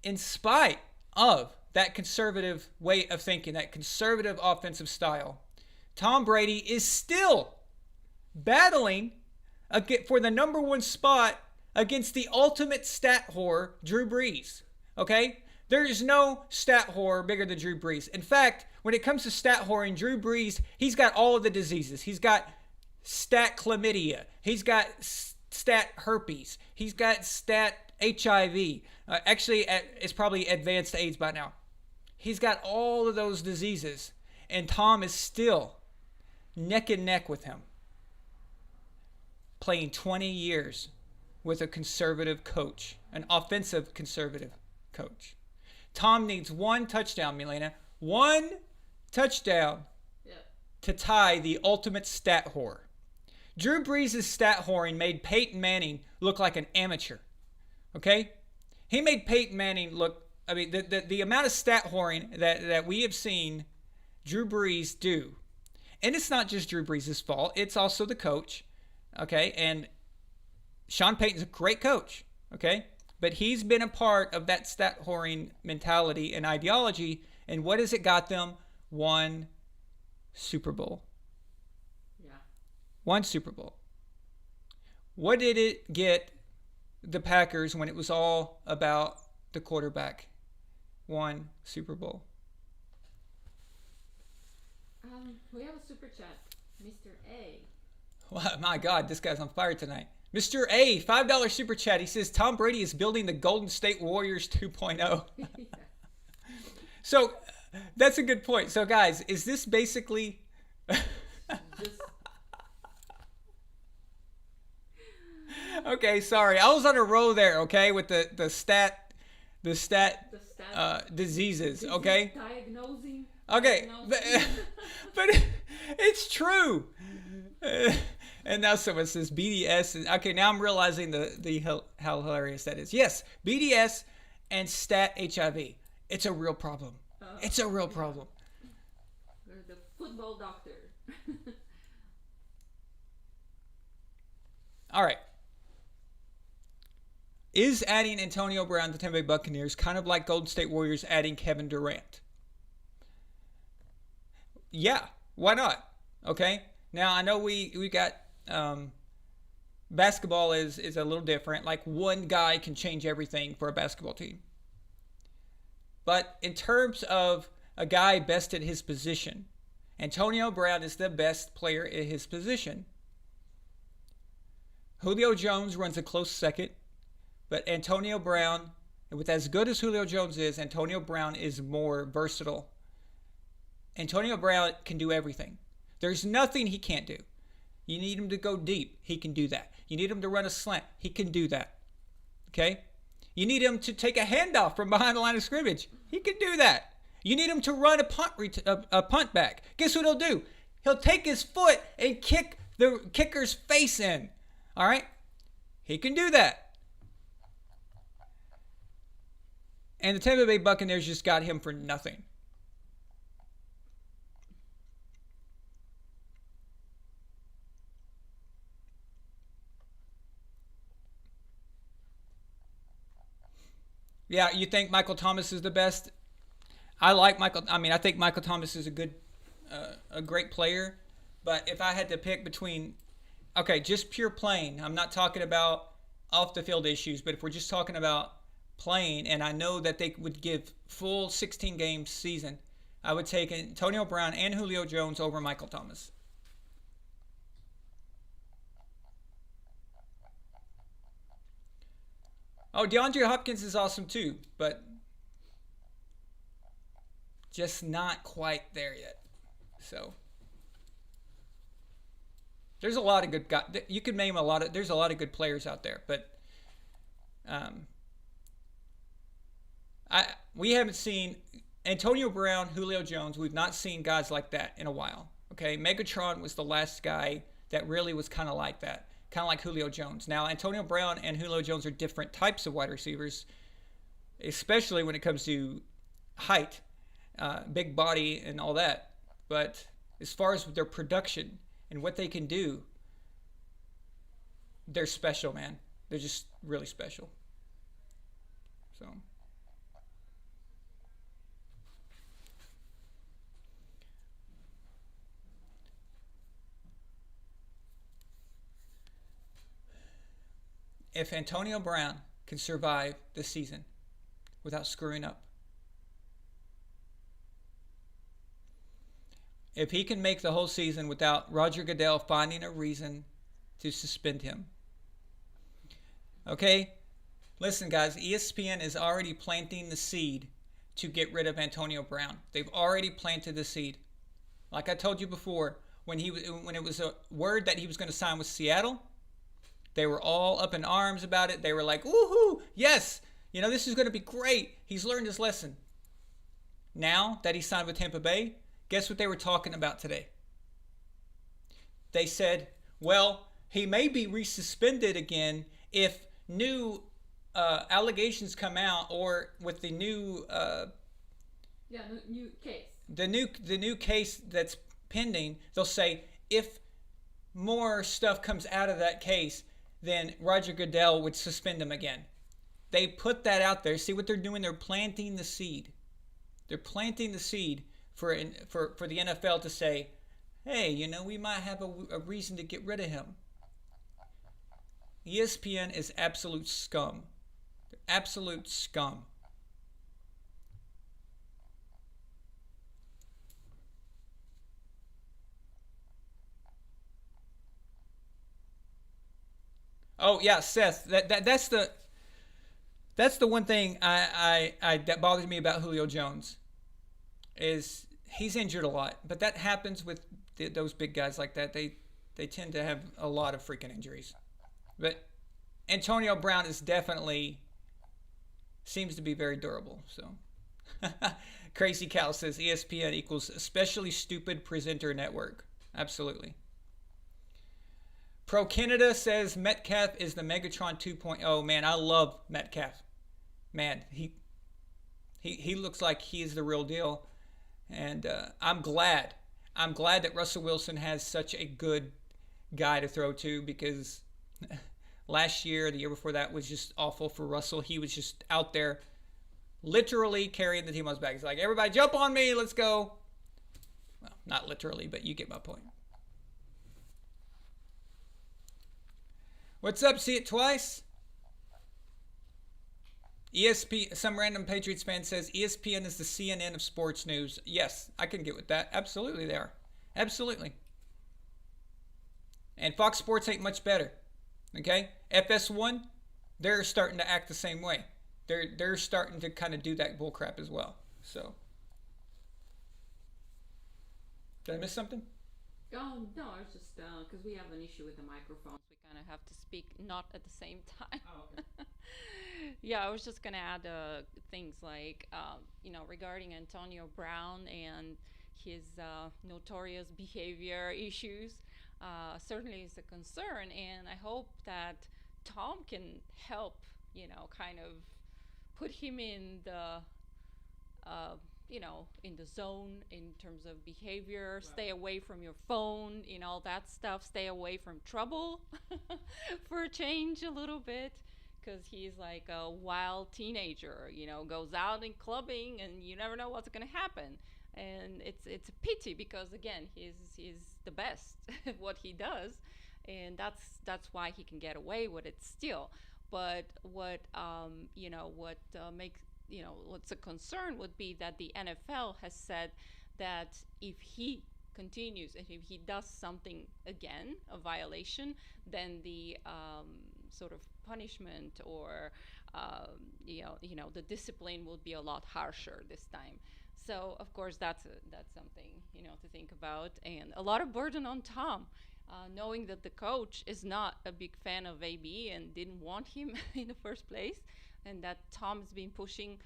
in spite of that conservative way of thinking, that conservative offensive style, Tom Brady is still battling for the number one spot against the ultimate stat whore, Drew Brees. Okay? There is no stat whore bigger than Drew Brees. In fact, when it comes to stat whoring, Drew Brees, he's got all of the diseases. He's got stat chlamydia. He's got stat herpes. He's got stat HIV. Actually, it's probably advanced AIDS by now. He's got all of those diseases. And Tom is still neck and neck with him, playing 20 years with a conservative coach, an offensive conservative coach. Tom needs one touchdown, Milena. One touchdown to tie the ultimate stat whore. Drew Brees' stat whoring made Peyton Manning look like an amateur. Okay? He made Peyton Manning look, I mean, the amount of stat whoring that we have seen Drew Brees do. And it's not just Drew Brees' fault. It's also the coach. Okay? And Sean Payton's a great coach. Okay? But he's been a part of that stat whoring mentality and ideology. And what has it got them? One Super Bowl.
Yeah.
One Super Bowl. What did it get the Packers when it was all about the quarterback? One Super Bowl.
We have a super chat. Mr. A.
Wow, my God, this guy's on fire tonight. Mr. A, $5 super chat. He says, Tom Brady is building the Golden State Warriors 2.0.
Yeah.
So, that's a good point. So, guys, is this basically... Okay, sorry. I was on a roll there, okay, with the stat diseases, okay?
Diagnosing.
Okay, but it's true. And now someone says BDS. Okay, now I'm realizing how hilarious that is. Yes, BDS and stat HIV. It's a real problem. It's a real problem.
We're the football doctor.
All right. Is adding Antonio Brown to the Tampa Bay Buccaneers kind of like Golden State Warriors adding Kevin Durant? Yeah, why not? Okay. Now I know we got basketball is a little different. Like one guy can change everything for a basketball team. But in terms of a guy best at his position, Antonio Brown is the best player at his position. Julio Jones runs a close second, but Antonio Brown, with as good as Julio Jones is, Antonio Brown is more versatile. Antonio Brown can do everything. There's nothing he can't do. You need him to go deep. He can do that. You need him to run a slant. He can do that. Okay? You need him to take a handoff from behind the line of scrimmage. He can do that. You need him to run a punt back. Guess what he'll do? He'll take his foot and kick the kicker's face in. All right? He can do that. And the Tampa Bay Buccaneers just got him for nothing. Yeah, you think Michael Thomas is the best? I think Michael Thomas is a great player. But if I had to pick between, okay, just pure playing. I'm not talking about off the field issues, but if we're just talking about playing, and I know that they would give full 16 game season, I would take Antonio Brown and Julio Jones over Michael Thomas. Oh, DeAndre Hopkins is awesome too, but just not quite there yet. So there's a lot of good guys. You could name there's a lot of good players out there, but we haven't seen Antonio Brown, Julio Jones. We've not seen guys like that in a while. Okay, Megatron was the last guy that really was kind of like that, kind of like Julio Jones. Now, Antonio Brown and Julio Jones are different types of wide receivers, especially when it comes to height, big body, and all that. But as far as their production and what they can do, they're special, man. They're just really special. So. If Antonio Brown can survive this season without screwing up, if he can make the whole season without Roger Goodell finding a reason to suspend him. Okay? Listen, guys, ESPN is already planting the seed to get rid of Antonio Brown. They've already planted the seed. Like I told you before, when it was a word that he was going to sign with Seattle, they were all up in arms about it. They were like, woohoo, yes, this is going to be great. He's learned his lesson. Now that he signed with Tampa Bay, guess what they were talking about today? They said, well, he may be resuspended again if new allegations come out, or with the new
new case.
The new case that's pending, they'll say if more stuff comes out of that case, then Roger Goodell would suspend him again. They put that out there. See what they're doing? They're planting the seed. They're planting the seed for the NFL to say, hey, we might have a reason to get rid of him. ESPN is absolute scum. They're absolute scum. Oh yeah, Seth. That's the one thing that bothers me about Julio Jones, is he's injured a lot, but that happens with those big guys like that. They tend to have a lot of freaking injuries. But Antonio Brown is definitely seems to be very durable. So Crazy Cal says ESPN equals especially stupid presenter network. Absolutely. Pro Canada says Metcalf is the Megatron 2.0. Man, I love Metcalf. Man, he looks like he's the real deal. And I'm glad that Russell Wilson has such a good guy to throw to, because last year, the year before that, was just awful for Russell. He was just out there literally carrying the team on his back. He's like, everybody jump on me, let's go. Well, not literally, but you get my point. What's up? See it twice? Some random Patriots fan says ESPN is the CNN of sports news. Yes, I can get with that. Absolutely they are. Absolutely. And Fox Sports ain't much better. Okay? FS1, they're starting to act the same way. They're starting to kind of do that bullcrap as well. So, did I miss something?
Oh, no, it's just because we have an issue with the microphones. We kind of have to speak not at the same time.
Oh, okay.
Yeah, I was just going to add things like, regarding Antonio Brown and his notorious behavior issues. Certainly is a concern, and I hope that Tom can help, kind of put him in the in the zone in terms of behavior. Right. Stay away from your phone, all that stuff. Stay away from trouble for a change a little bit, because he's like a wild teenager, goes out and clubbing, and you never know what's going to happen. And it's a pity, because again, he's the best at what he does, and that's why he can get away with it still. But what makes what's a concern would be that the NFL has said that if he continues and if he does something again, a violation, then the sort of punishment or the discipline will be a lot harsher this time. So of course that's something to think about, and a lot of burden on Tom, knowing that the coach is not a big fan of AB and didn't want him in the first place, and that Tom's been pushing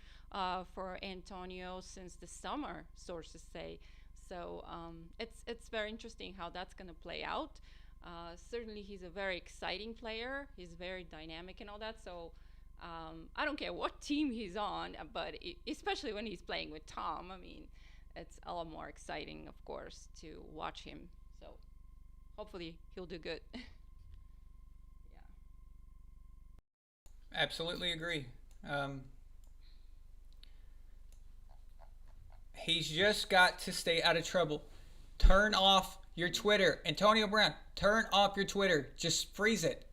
for Antonio since the summer, sources say. So it's very interesting how that's going to play out. Certainly, he's a very exciting player. He's very dynamic and all that. So I don't care what team he's on, but especially when he's playing with Tom, I mean, it's a lot more exciting, of course, to watch him. So hopefully he'll do good. Yeah.
Absolutely agree. He's just got to stay out of trouble. Turn off your Twitter. Antonio Brown, turn off your Twitter. Just freeze it.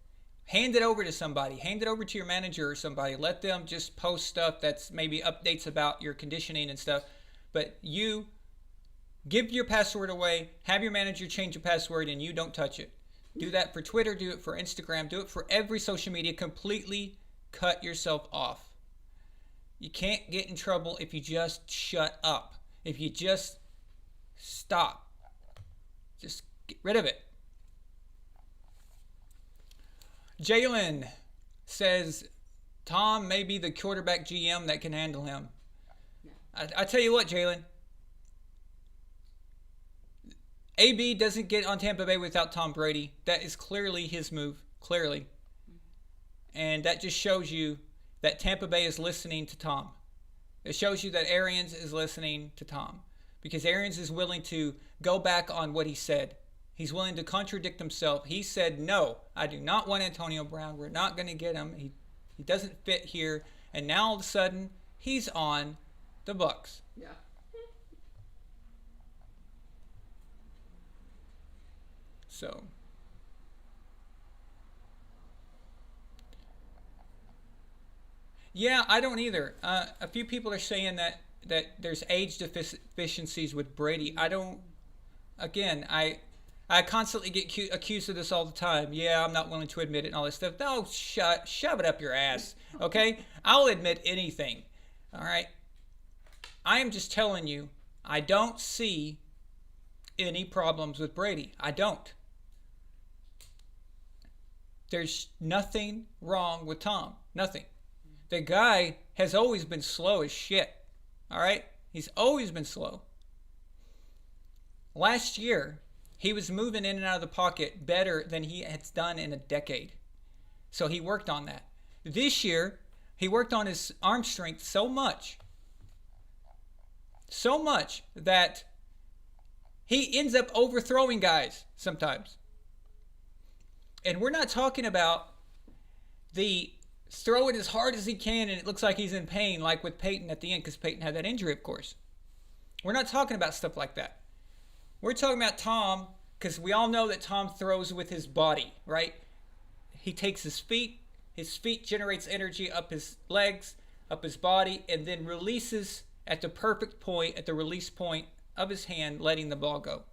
Hand it over to somebody. Hand it over to your manager or somebody. Let them just post stuff that's maybe updates about your conditioning and stuff. But you give your password away. Have your manager change your password and you don't touch it. Do that for Twitter. Do it for Instagram. Do it for every social media. Completely cut yourself off. You can't get in trouble if you just shut up. If you just stop. Just get rid of it. Jalen says Tom may be the quarterback GM that can handle him. Yeah. I tell you what, Jalen. AB doesn't get on Tampa Bay without Tom Brady. That is clearly his move. Clearly. And that just shows you that Tampa Bay is listening to Tom. It shows you that Arians is listening to Tom. Because Arians is willing to go back on what he said. He's willing to contradict himself. He said, no, I do not want Antonio Brown. We're not going to get him. He doesn't fit here. And now all of a sudden, he's on the Bucs.
Yeah.
So. Yeah, I don't either. A few people are saying that there's age deficiencies with Brady. I don't. Again, I constantly get accused of this all the time. Yeah, I'm not willing to admit it and all this stuff. No, shove it up your ass. Okay? I'll admit anything. All right? I am just telling you, I don't see any problems with Brady. I don't. There's nothing wrong with Tom. Nothing. The guy has always been slow as shit. All right? He's always been slow. Last year, he was moving in and out of the pocket better than he has done in a decade. So he worked on that. This year, he worked on his arm strength so much that he ends up overthrowing guys sometimes. And we're not talking about the throw it as hard as he can and it looks like he's in pain, like with Peyton at the end, because Peyton had that injury, of course. We're not talking about stuff like that. We're talking about Tom, because we all know that Tom throws with his body, right? He takes his feet generates energy up his legs, up his body, and then releases at the perfect point, at the release point of his hand, letting the ball go.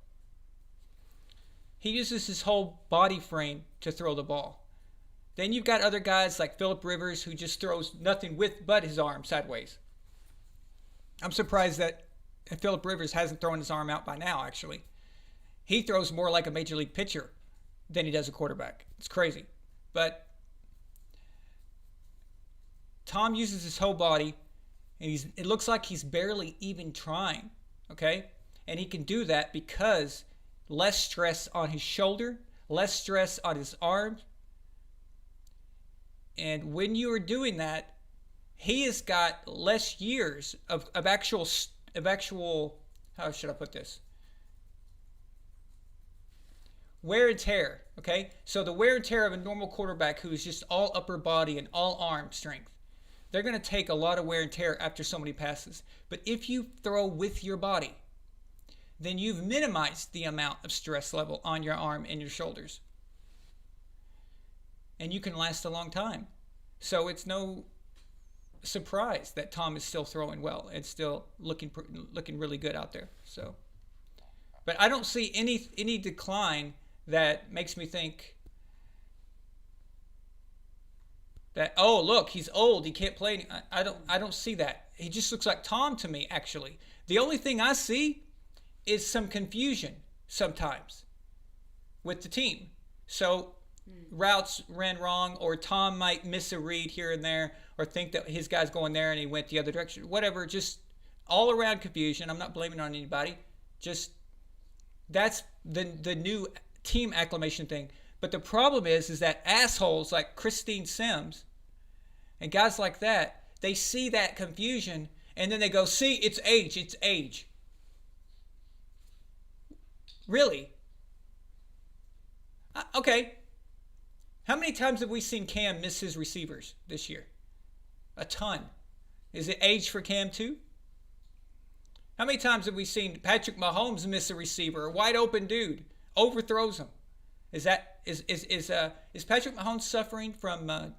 He uses his whole body frame to throw the ball. Then you've got other guys like Phillip Rivers who just throws nothing with but his arm sideways. I'm surprised that Phillip Rivers hasn't thrown his arm out by now, actually. He throws more like a major league pitcher than he does a quarterback. It's crazy. But Tom uses his whole body, and it looks like he's barely even trying, okay? And he can do that because less stress on his shoulder, less stress on his arms. And when you are doing that, he has got less years of actual, how should I put this? Wear and tear, okay? So the wear and tear of a normal quarterback who is just all upper body and all arm strength, they're going to take a lot of wear and tear after so many passes. But if you throw with your body, then you've minimized the amount of stress level on your arm and your shoulders. And you can last a long time. So it's no surprise that Tom is still throwing well and still looking really good out there. So, but I don't see any decline that makes me think that, oh, look, he's old, he can't play. I don't see that. He just looks like Tom to me, actually. The only thing I see is some confusion sometimes with the team. So routes ran wrong, or Tom might miss a read here and there, or think that his guy's going there and he went the other direction. Whatever, just all around confusion. I'm not blaming on anybody. Just that's the new team acclamation thing. But the problem is that assholes like Christine Sims and guys like that, they see that confusion and then they go, see, it's age. Really? Okay. How many times have we seen Cam miss his receivers this year? A ton. Is it age for Cam too? How many times have we seen Patrick Mahomes miss a receiver, a wide open dude, overthrows him? Is Patrick Mahomes suffering from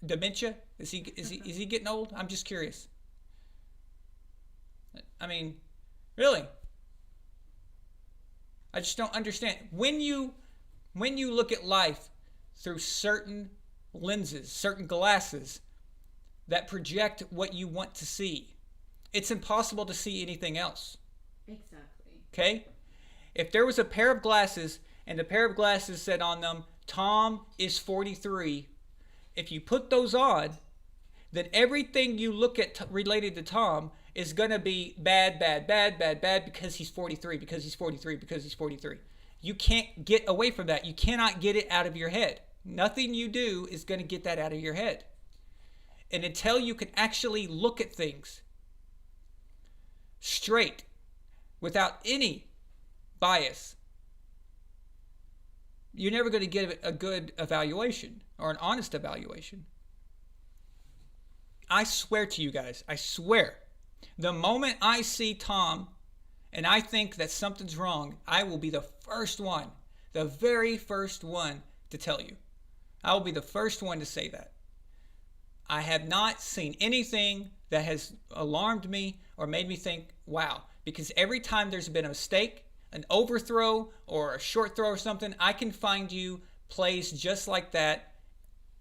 dementia? Is he getting old? I'm just curious. I mean, really? I just don't understand. When you look at life through certain lenses, certain glasses that project what you want to see, it's impossible to see anything else.
Exactly.
Okay? If there was a pair of glasses and the pair of glasses said on them, Tom is 43, if you put those on, then everything you look at related to Tom is going to be bad because he's 43, because he's 43, because he's 43. You can't get away from that. You cannot get it out of your head. Nothing you do is going to get that out of your head. And until you can actually look at things straight, without any bias, you're never going to get a good evaluation or an honest evaluation. I swear to you guys, I swear, the moment I see Tom and I think that something's wrong, I will be the first one, the very first one to tell you. I will be the first one to say that. I have not seen anything that has alarmed me or made me think, wow, because every time there's been a mistake, an overthrow or a short throw or something, I can find you plays just like that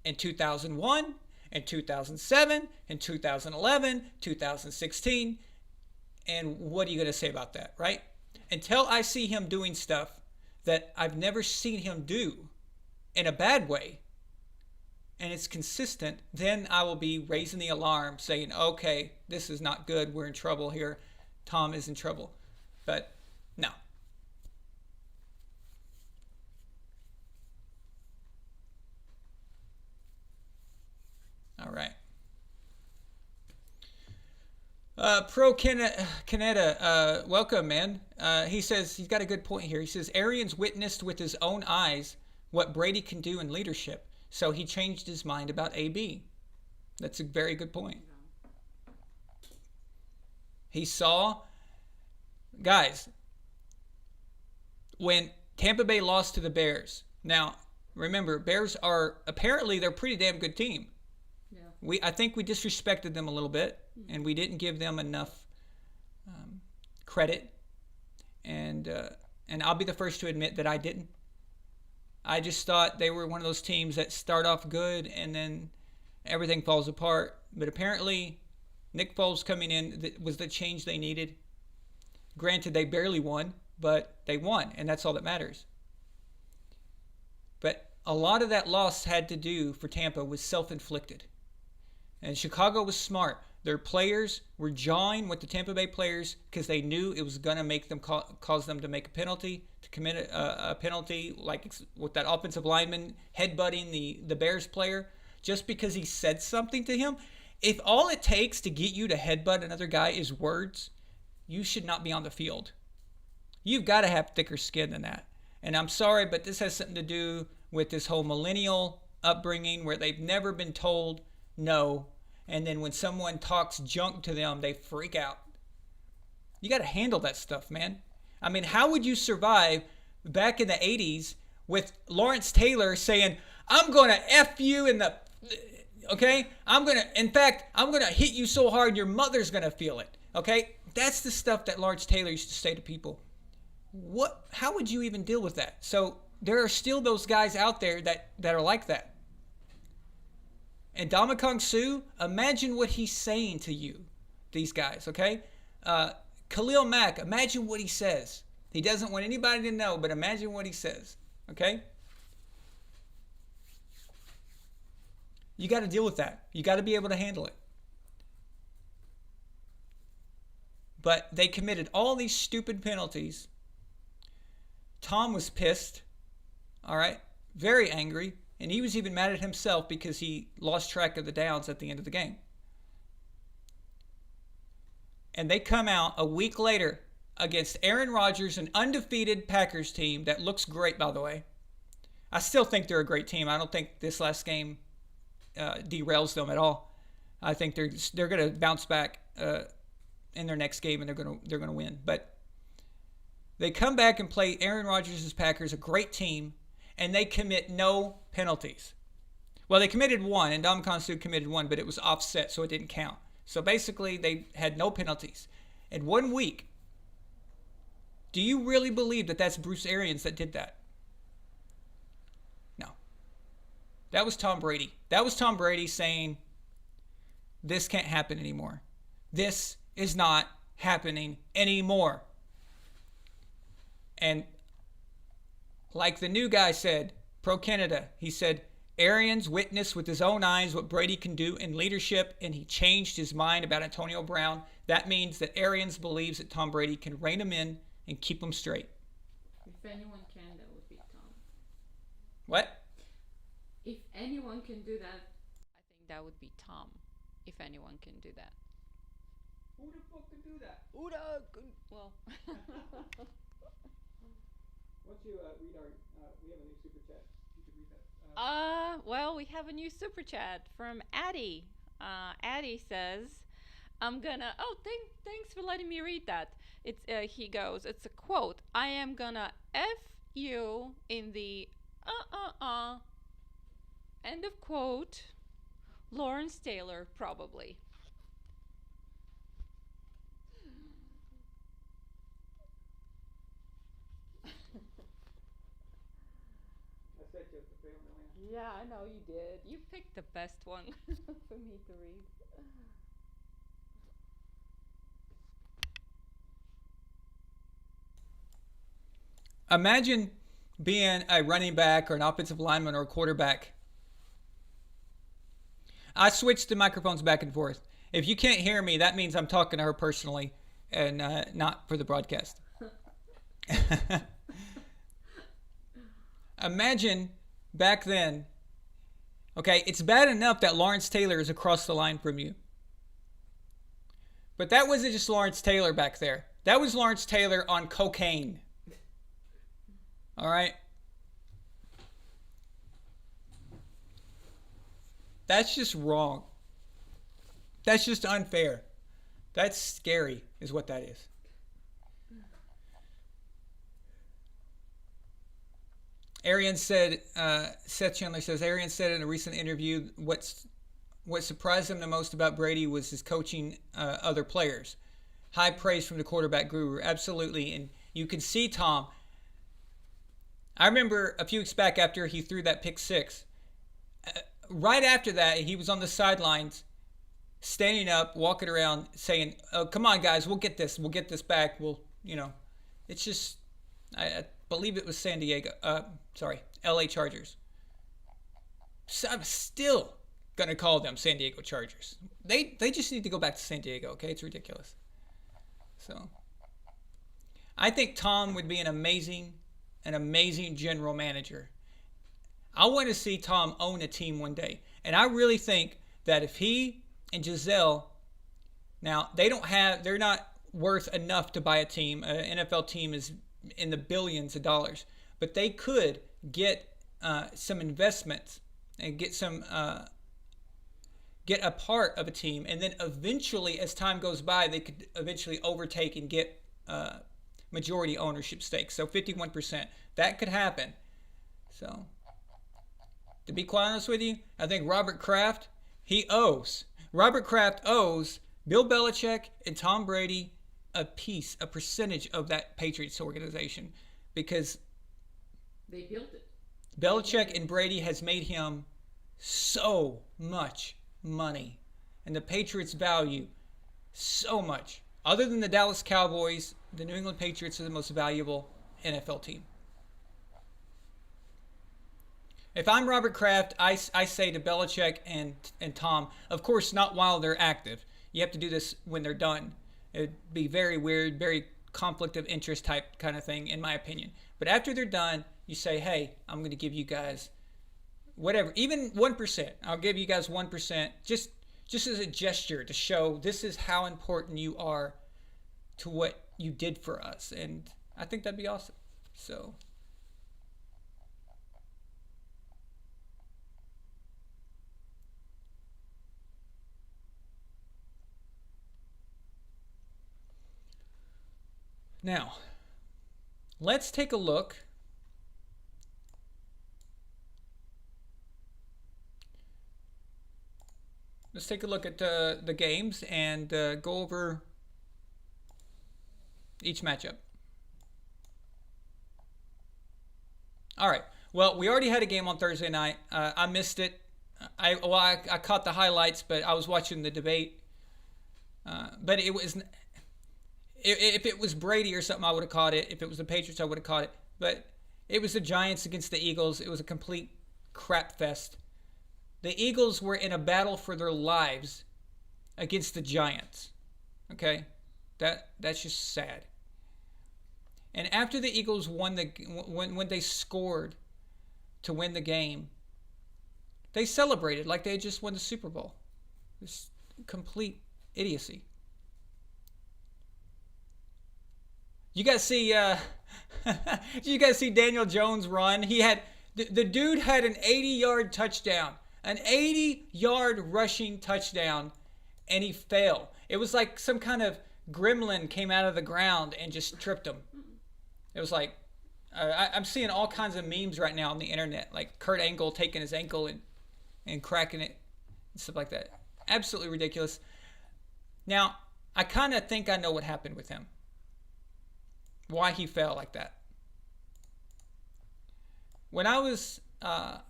in 2001, in 2007, in 2011, 2016. And what are you going to say about that, right? Until I see him doing stuff that I've never seen him do in a bad way, and it's consistent, then I will be raising the alarm saying, okay, this is not good. We're in trouble here. Tom is in trouble. But no. All right. Pro Canada, welcome, man. He says he's got a good point here. He says Arians witnessed with his own eyes what Brady can do in leadership, so he changed his mind about AB. That's a very good point. He saw, guys, when Tampa Bay lost to the Bears. Now, remember, Bears are apparently they're a pretty damn good team. Yeah. I think we disrespected them a little bit, and we didn't give them enough credit. And I'll be the first to admit that I didn't. I just thought they were one of those teams that start off good and then everything falls apart. But apparently, Nick Foles coming in was the change they needed. Granted, they barely won, but they won, and that's all that matters. But a lot of that loss had to do for Tampa was self-inflicted. And Chicago was smart. Their players were jawing with the Tampa Bay players because they knew it was going to make them cause them to make a penalty, to commit a penalty, like with that offensive lineman headbutting the Bears player, just because he said something to him. If all it takes to get you to headbutt another guy is words, you should not be on the field. You've got to have thicker skin than that. And I'm sorry, but this has something to do with this whole millennial upbringing where they've never been told no. And then when someone talks junk to them, they freak out. You got to handle that stuff, man. I mean, how would you survive back in the 80s with Lawrence Taylor saying, I'm going to F you in the... Okay? In fact, I'm going to hit you so hard your mother's going to feel it. Okay? That's the stuff that Lawrence Taylor used to say to people. How would you even deal with that? So there are still those guys out there that are like that. And Ndamukong Suh, imagine what he's saying to you, these guys, okay? Khalil Mack, imagine what he says. He doesn't want anybody to know, but imagine what he says, okay? You got to deal with that. You got to be able to handle it. But they committed all these stupid penalties. Tom was pissed. All right. Very angry. And he was even mad at himself because he lost track of the downs at the end of the game. And they come out a week later against Aaron Rodgers, an undefeated Packers team that looks great, by the way. I still think they're a great team. I don't think this last game derails them at all. I think they're going to bounce back in their next game, and they're going to win. But they come back and play Aaron Rodgers' Packers, a great team, and they commit no penalties. Well, they committed one, and Ndamukong Suh committed one, but it was offset, so it didn't count. So basically, they had no penalties. In 1 week, do you really believe that that's Bruce Arians that did that? No. That was Tom Brady. That was Tom Brady saying, this can't happen anymore. This is not happening anymore. And like the new guy said, pro-Canada, he said, Arians witnessed with his own eyes what Brady can do in leadership, and he changed his mind about Antonio Brown. That means that Arians believes that Tom Brady can rein him in and keep him straight.
If anyone can, that would be Tom.
What?
If anyone can do that, I think that would be Tom. If anyone can do that.
Who the fuck can do that?
Well.
Why don't you read our, we have a new super chat. You could read that.
Well, we have a new super chat from Addie. Addie says, thanks for letting me read that. He goes, it's a quote, I am gonna F you in the end of quote, Lawrence Taylor, probably. Yeah, I know you did. You picked the best one for me to read.
Imagine being a running back or an offensive lineman or a quarterback. I switched the microphones back and forth. If you can't hear me, that means I'm talking to her personally and not for the broadcast. Imagine back then, okay, it's bad enough that Lawrence Taylor is across the line from you. But that wasn't just Lawrence Taylor back there. That was Lawrence Taylor on cocaine. All right? That's just wrong. That's just unfair. That's scary, is what that is. Arians said, Seth Chandler says, Arians said in a recent interview, what surprised him the most about Brady was his coaching other players. High praise from the quarterback guru. Absolutely. And you can see Tom. I remember a few weeks back after he threw that pick six. Right after that, he was on the sidelines, standing up, walking around, saying, "Oh, come on, guys, we'll get this. We'll get this back. It's just, I believe it was LA Chargers. So I'm still going to call them San Diego Chargers. They just need to go back to San Diego, okay? It's ridiculous. So I think Tom would be an amazing general manager. I want to see Tom own a team one day. And I really think that if he and Giselle, now they're not worth enough to buy a team. An NFL team is in the billions of dollars. But they could get some investments and get a part of a team. And then eventually, as time goes by, they could eventually overtake and get majority ownership stakes. So 51%. That could happen. So to be quite honest with you, I think Robert Kraft owes Bill Belichick and Tom Brady a percentage of that Patriots organization, because
they built it.
Belichick and Brady has made him so much money, and the Patriots value so much. Other than the Dallas Cowboys, the New England Patriots are the most valuable NFL team. If I'm Robert Kraft, I say to Belichick and Tom, of course not while they're active. You have to do this when they're done. It'd be very weird, very conflict of interest type kind of thing, in my opinion. But after they're done, You say, hey, I'm going to give you guys whatever, even 1%. I'll give you guys 1%, just as a gesture to show this is how important you are to what you did for us. And I think that'd be awesome. So now let's take a look at the games and go over each matchup. All right. Well, we already had a game on Thursday night. I missed it. I caught the highlights, but I was watching the debate. But it was, if it was Brady or something, I would have caught it. If it was the Patriots, I would have caught it. But it was the Giants against the Eagles. It was a complete crap fest. The Eagles were in a battle for their lives against the Giants. Okay? That's just sad. And after the Eagles won when they scored to win the game, they celebrated like they had just won the Super Bowl. This complete idiocy. You guys see you guys see Daniel Jones run? He had the dude had an 80-yard touchdown. An 80-yard rushing touchdown, and he fell. It was like some kind of gremlin came out of the ground and just tripped him. It was like, I'm seeing all kinds of memes right now on the internet, like Kurt Angle taking his ankle and cracking it, and stuff like that. Absolutely ridiculous. Now, I kind of think I know what happened with him. Why he fell like that. When I was a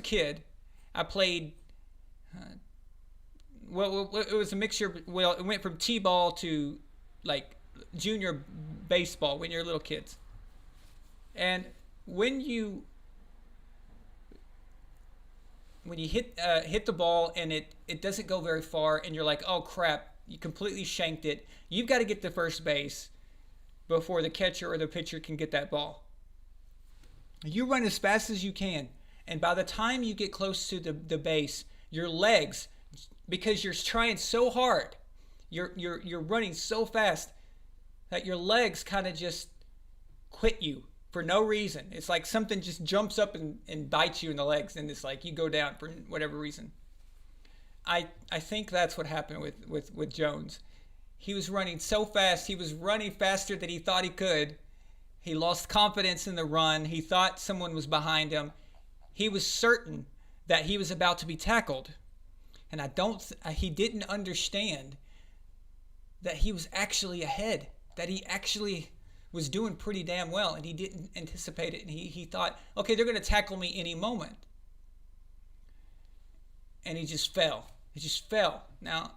kid, I played, it was a mixture. Well, it went from t-ball to like junior baseball when you're little kids. And when you hit the ball and it doesn't go very far and you're like, oh crap, you completely shanked it. You've got to get to first base before the catcher or the pitcher can get that ball. You run as fast as you can. And by the time you get close to the base, your legs, because you're trying so hard, you're running so fast that your legs kind of just quit you for no reason. It's like something just jumps up and bites you in the legs, and it's like you go down for whatever reason. I think that's what happened with Jones. He was running so fast. He was running faster than he thought he could. He lost confidence in the run. He thought someone was behind him. He was certain that he was about to be tackled. And he didn't understand that he was actually ahead, that he actually was doing pretty damn well, and he didn't anticipate it. And he thought, okay, they're going to tackle me any moment. And he just fell. He just fell. Now,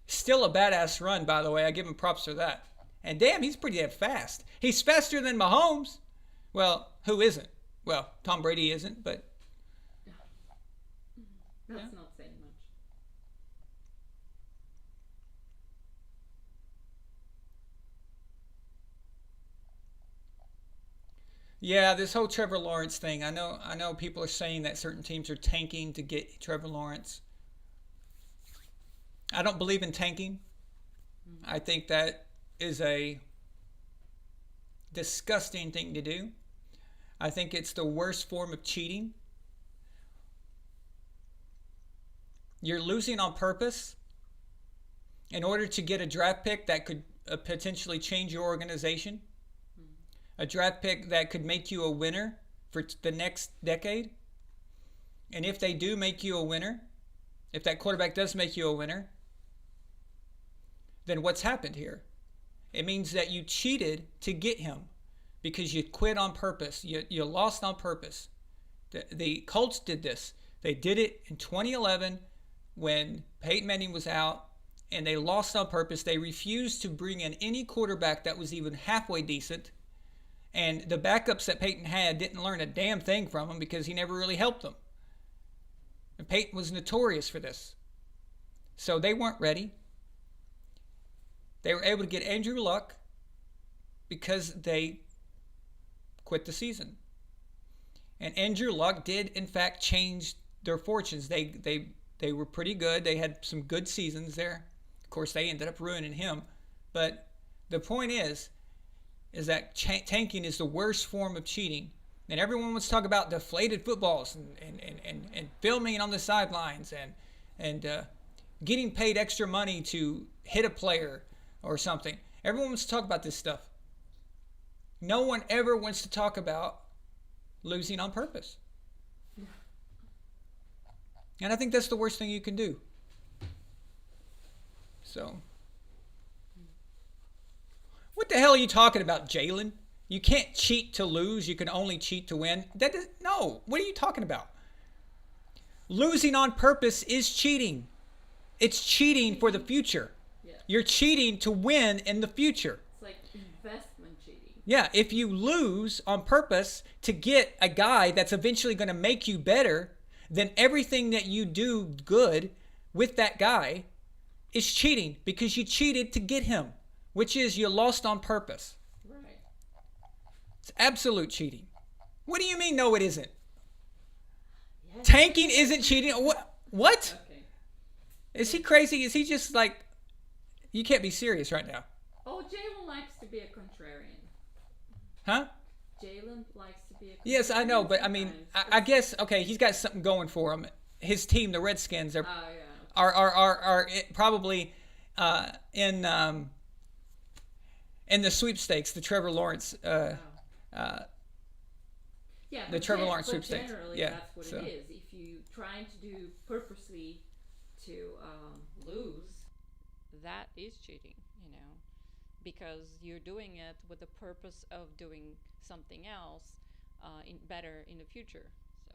still a badass run, by the way. I give him props for that. And damn, he's pretty damn fast. He's faster than Mahomes. Well, who isn't? Well, Tom Brady isn't, but...
That's not saying much.
Yeah, this whole Trevor Lawrence thing. I know people are saying that certain teams are tanking to get Trevor Lawrence. I don't believe in tanking. I think that is a disgusting thing to do. I think it's the worst form of cheating. You're losing on purpose in order to get a draft pick that could potentially change your organization. A draft pick that could make you a winner for the next decade. And if they do make you a winner, if that quarterback does make you a winner, then what's happened here? It means that you cheated to get him because you quit on purpose. You lost on purpose. The Colts did this. They did it in 2011 when Peyton Manning was out, and they lost on purpose. They refused to bring in any quarterback that was even halfway decent. And the backups that Peyton had didn't learn a damn thing from him because he never really helped them. And Peyton was notorious for this. So they weren't ready. They were able to get Andrew Luck because they quit the season. And Andrew Luck did, in fact, change their fortunes. They were pretty good. They had some good seasons there. Of course, they ended up ruining him. But the point is that tanking is the worst form of cheating. And everyone wants to talk about deflated footballs and filming on the sidelines and getting paid extra money to hit a player or something. Everyone wants to talk about this stuff. No one ever wants to talk about losing on purpose. And I think that's the worst thing you can do. So, what the hell are you talking about, Jalen? You can't cheat to lose. You can only cheat to win. No. What are you talking about? Losing on purpose is cheating. It's cheating for the future.
Yeah.
You're cheating to win in the future.
It's like investment cheating.
Yeah, if you lose on purpose to get a guy that's eventually going to make you better, then everything that you do good with that guy is cheating because you cheated to get him, which is you lost on purpose.
Right.
It's absolute cheating. What do you mean, no, it isn't?
Yes.
Tanking isn't cheating? What?
Okay.
Is he crazy? Is he just like... You can't be serious right now.
Oh, Jalen likes to be a contrarian.
Huh?
Jalen likes to be a contrarian.
Yes, I know, but I mean, I guess, okay, he's got something going for him. His team, the Redskins, are probably in the sweepstakes, the Trevor Lawrence... the Trevor Lawrence sweepstakes.
Generally,
yeah,
that's what it is. If you trying to do purposely to lose, that is cheating, because you're doing it with the purpose of doing something else better in the future. So,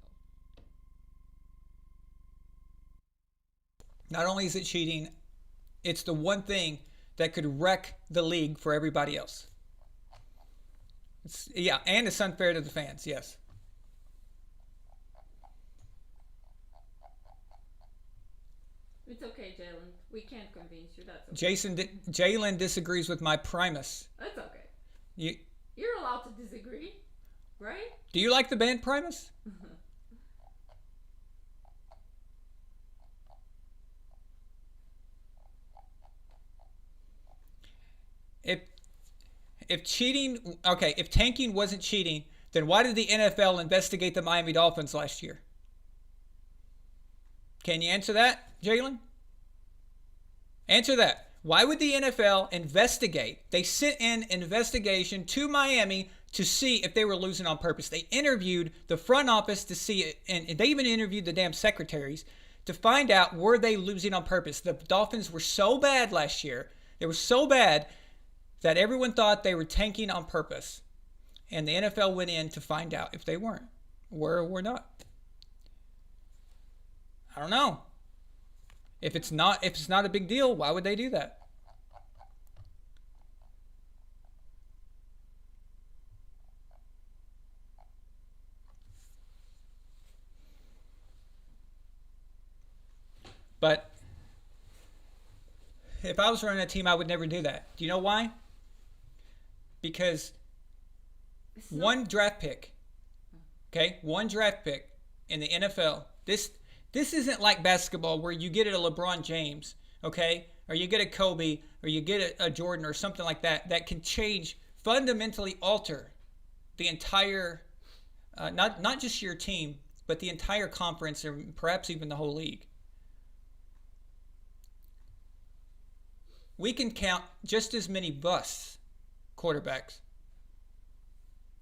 not only is it cheating, it's the one thing that could wreck the league for everybody else. And it's unfair to the fans, yes.
it's okay, Jalen. We can't convince you. That's okay.
Jalen disagrees with my premise.
That's okay.
You're
allowed to disagree, right?
Do you like the band Primus? If tanking wasn't cheating, then why did the NFL investigate the Miami Dolphins last year? Can you answer that, Jalen? Answer that. Why would the NFL investigate? They sent in an investigation to Miami to see if they were losing on purpose. They interviewed the front office to see it, and they even interviewed the damn secretaries to find out, were they losing on purpose? The Dolphins were so bad last year. They were so bad that everyone thought they were tanking on purpose. And the NFL went in to find out if they were or not. I don't know. If it's not a big deal, why would they do that? But if I was running a team, I would never do that. Do you know why? Because one draft pick in the NFL, this isn't like basketball where you get a LeBron James, okay? Or you get a Kobe, or you get a Jordan or something like that can fundamentally alter the entire, not just your team, but the entire conference or perhaps even the whole league. We can count just as many busts quarterbacks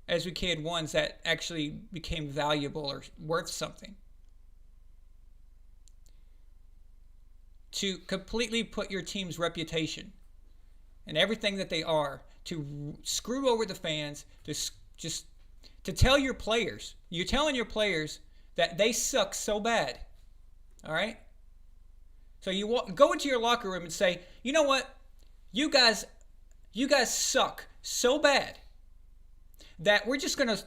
as we can ones that actually became valuable or worth something. To completely put your team's reputation and everything that they are, to screw over the fans, to tell your players, you're telling your players that they suck so bad, all right? So you go into your locker room and say, you know what, you guys suck so bad that we're just gonna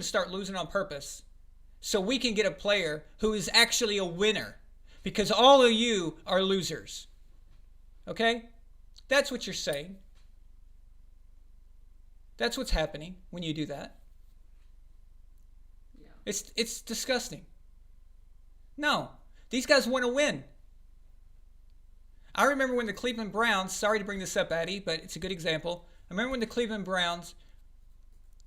start losing on purpose, so we can get a player who is actually a winner. Because all of you are losers. Okay? That's what you're saying. That's what's happening when you do that.
Yeah.
It's disgusting. No, these guys want to win. I remember when the Cleveland Browns, sorry to bring this up, Addie, but it's a good example. I remember when the Cleveland Browns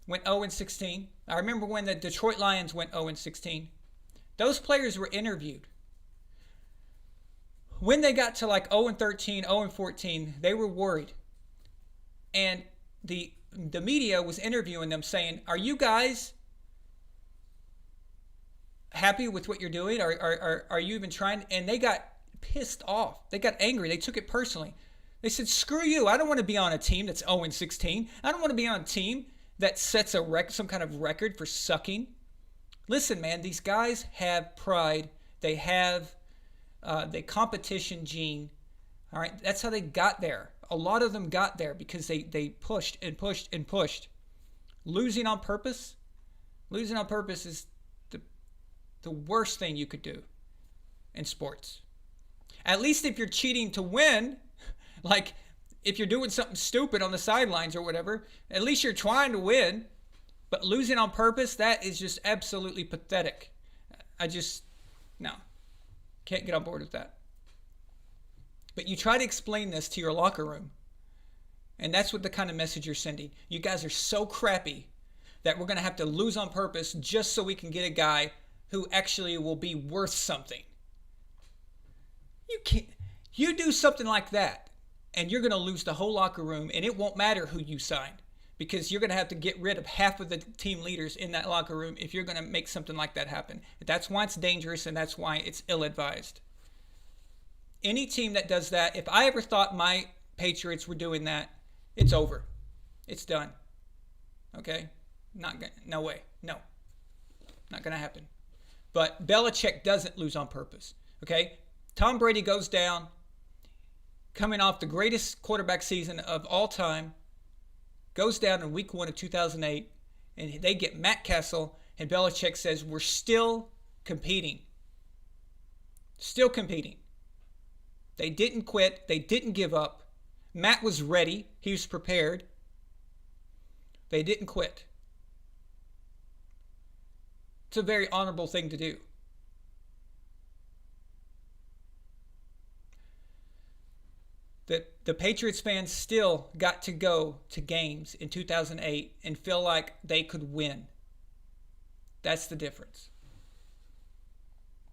went 0-16. I remember when the Detroit Lions went 0-16. Those players were interviewed. When they got to like 0-13, 0-14, they were worried. And the media was interviewing them saying, are you guys happy with what you're doing? Are you even trying? And they got pissed off. They got angry. They took it personally. They said, screw you. I don't want to be on a team that's 0-16. I don't want to be on a team that sets some kind of record for sucking. Listen, man, these guys have pride. They have the competition gene. All right, that's how they got there. A lot of them got there because they pushed and pushed and pushed. Losing on purpose is the worst thing you could do in sports. At least if you're cheating to win, like if you're doing something stupid on the sidelines or whatever, at least you're trying to win. But losing on purpose, that is just absolutely pathetic. No, can't get on board with that. But you try to explain this to your locker room, and that's what the kind of message you're sending. You guys are so crappy that we're going to have to lose on purpose just so we can get a guy who actually will be worth something. You do something like that, and you're going to lose the whole locker room, and it won't matter who you sign, because you're going to have to get rid of half of the team leaders in that locker room if you're going to make something like that happen. That's why it's dangerous, and that's why it's ill-advised. Any team that does that, if I ever thought my Patriots were doing that, it's over. It's done. Okay? No way. No. Not going to happen. But Belichick doesn't lose on purpose. Okay? Tom Brady goes down, coming off the greatest quarterback season of all time, goes down in week 1 of 2008, and they get Matt Castle, and Belichick says, we're still competing. Still competing. They didn't quit. They didn't give up. Matt was ready. He was prepared. They didn't quit. It's a very honorable thing to do. The Patriots fans still got to go to games in 2008 and feel like they could win. That's the difference.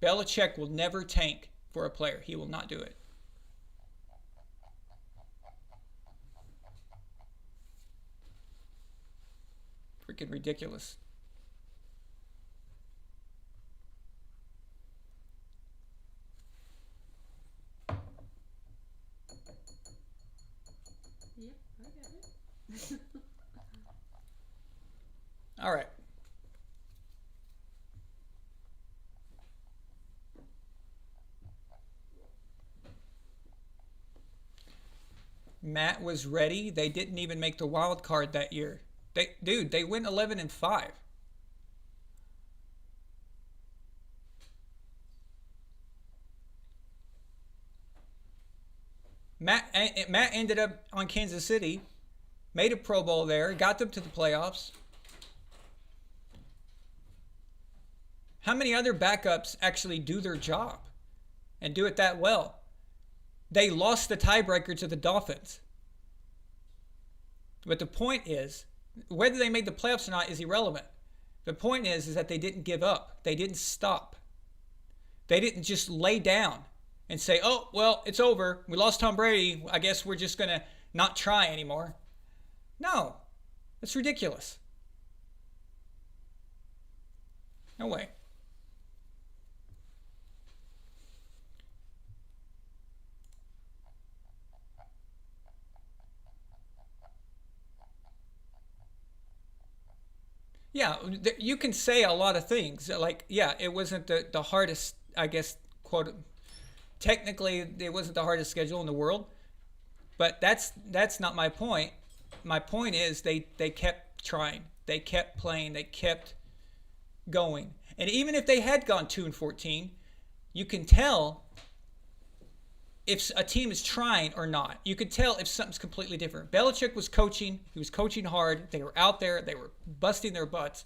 Belichick will never tank for a player. He will not do it. Freaking ridiculous.
Yep, I got it.
All right. Matt was ready. They didn't even make the wild card that year. They went 11-5. Matt ended up on Kansas City, made a Pro Bowl there, got them to the playoffs. How many other backups actually do their job and do it that well? They lost the tiebreaker to the Dolphins. But the point is, whether they made the playoffs or not is irrelevant. The point is that they didn't give up. They didn't stop. They didn't just lay down and say, oh, well, it's over. We lost Tom Brady. I guess we're just going to not try anymore. No, that's ridiculous. No way. Yeah, you can say a lot of things. Like, yeah, it wasn't the hardest, I guess, quote. Technically, it wasn't the hardest schedule in the world. But that's not my point. My point is they kept trying. They kept playing. They kept going. And even if they had gone 2-14, you can tell if a team is trying or not. You could tell if something's completely different. Belichick was coaching. He was coaching hard. They were out there. They were busting their butts.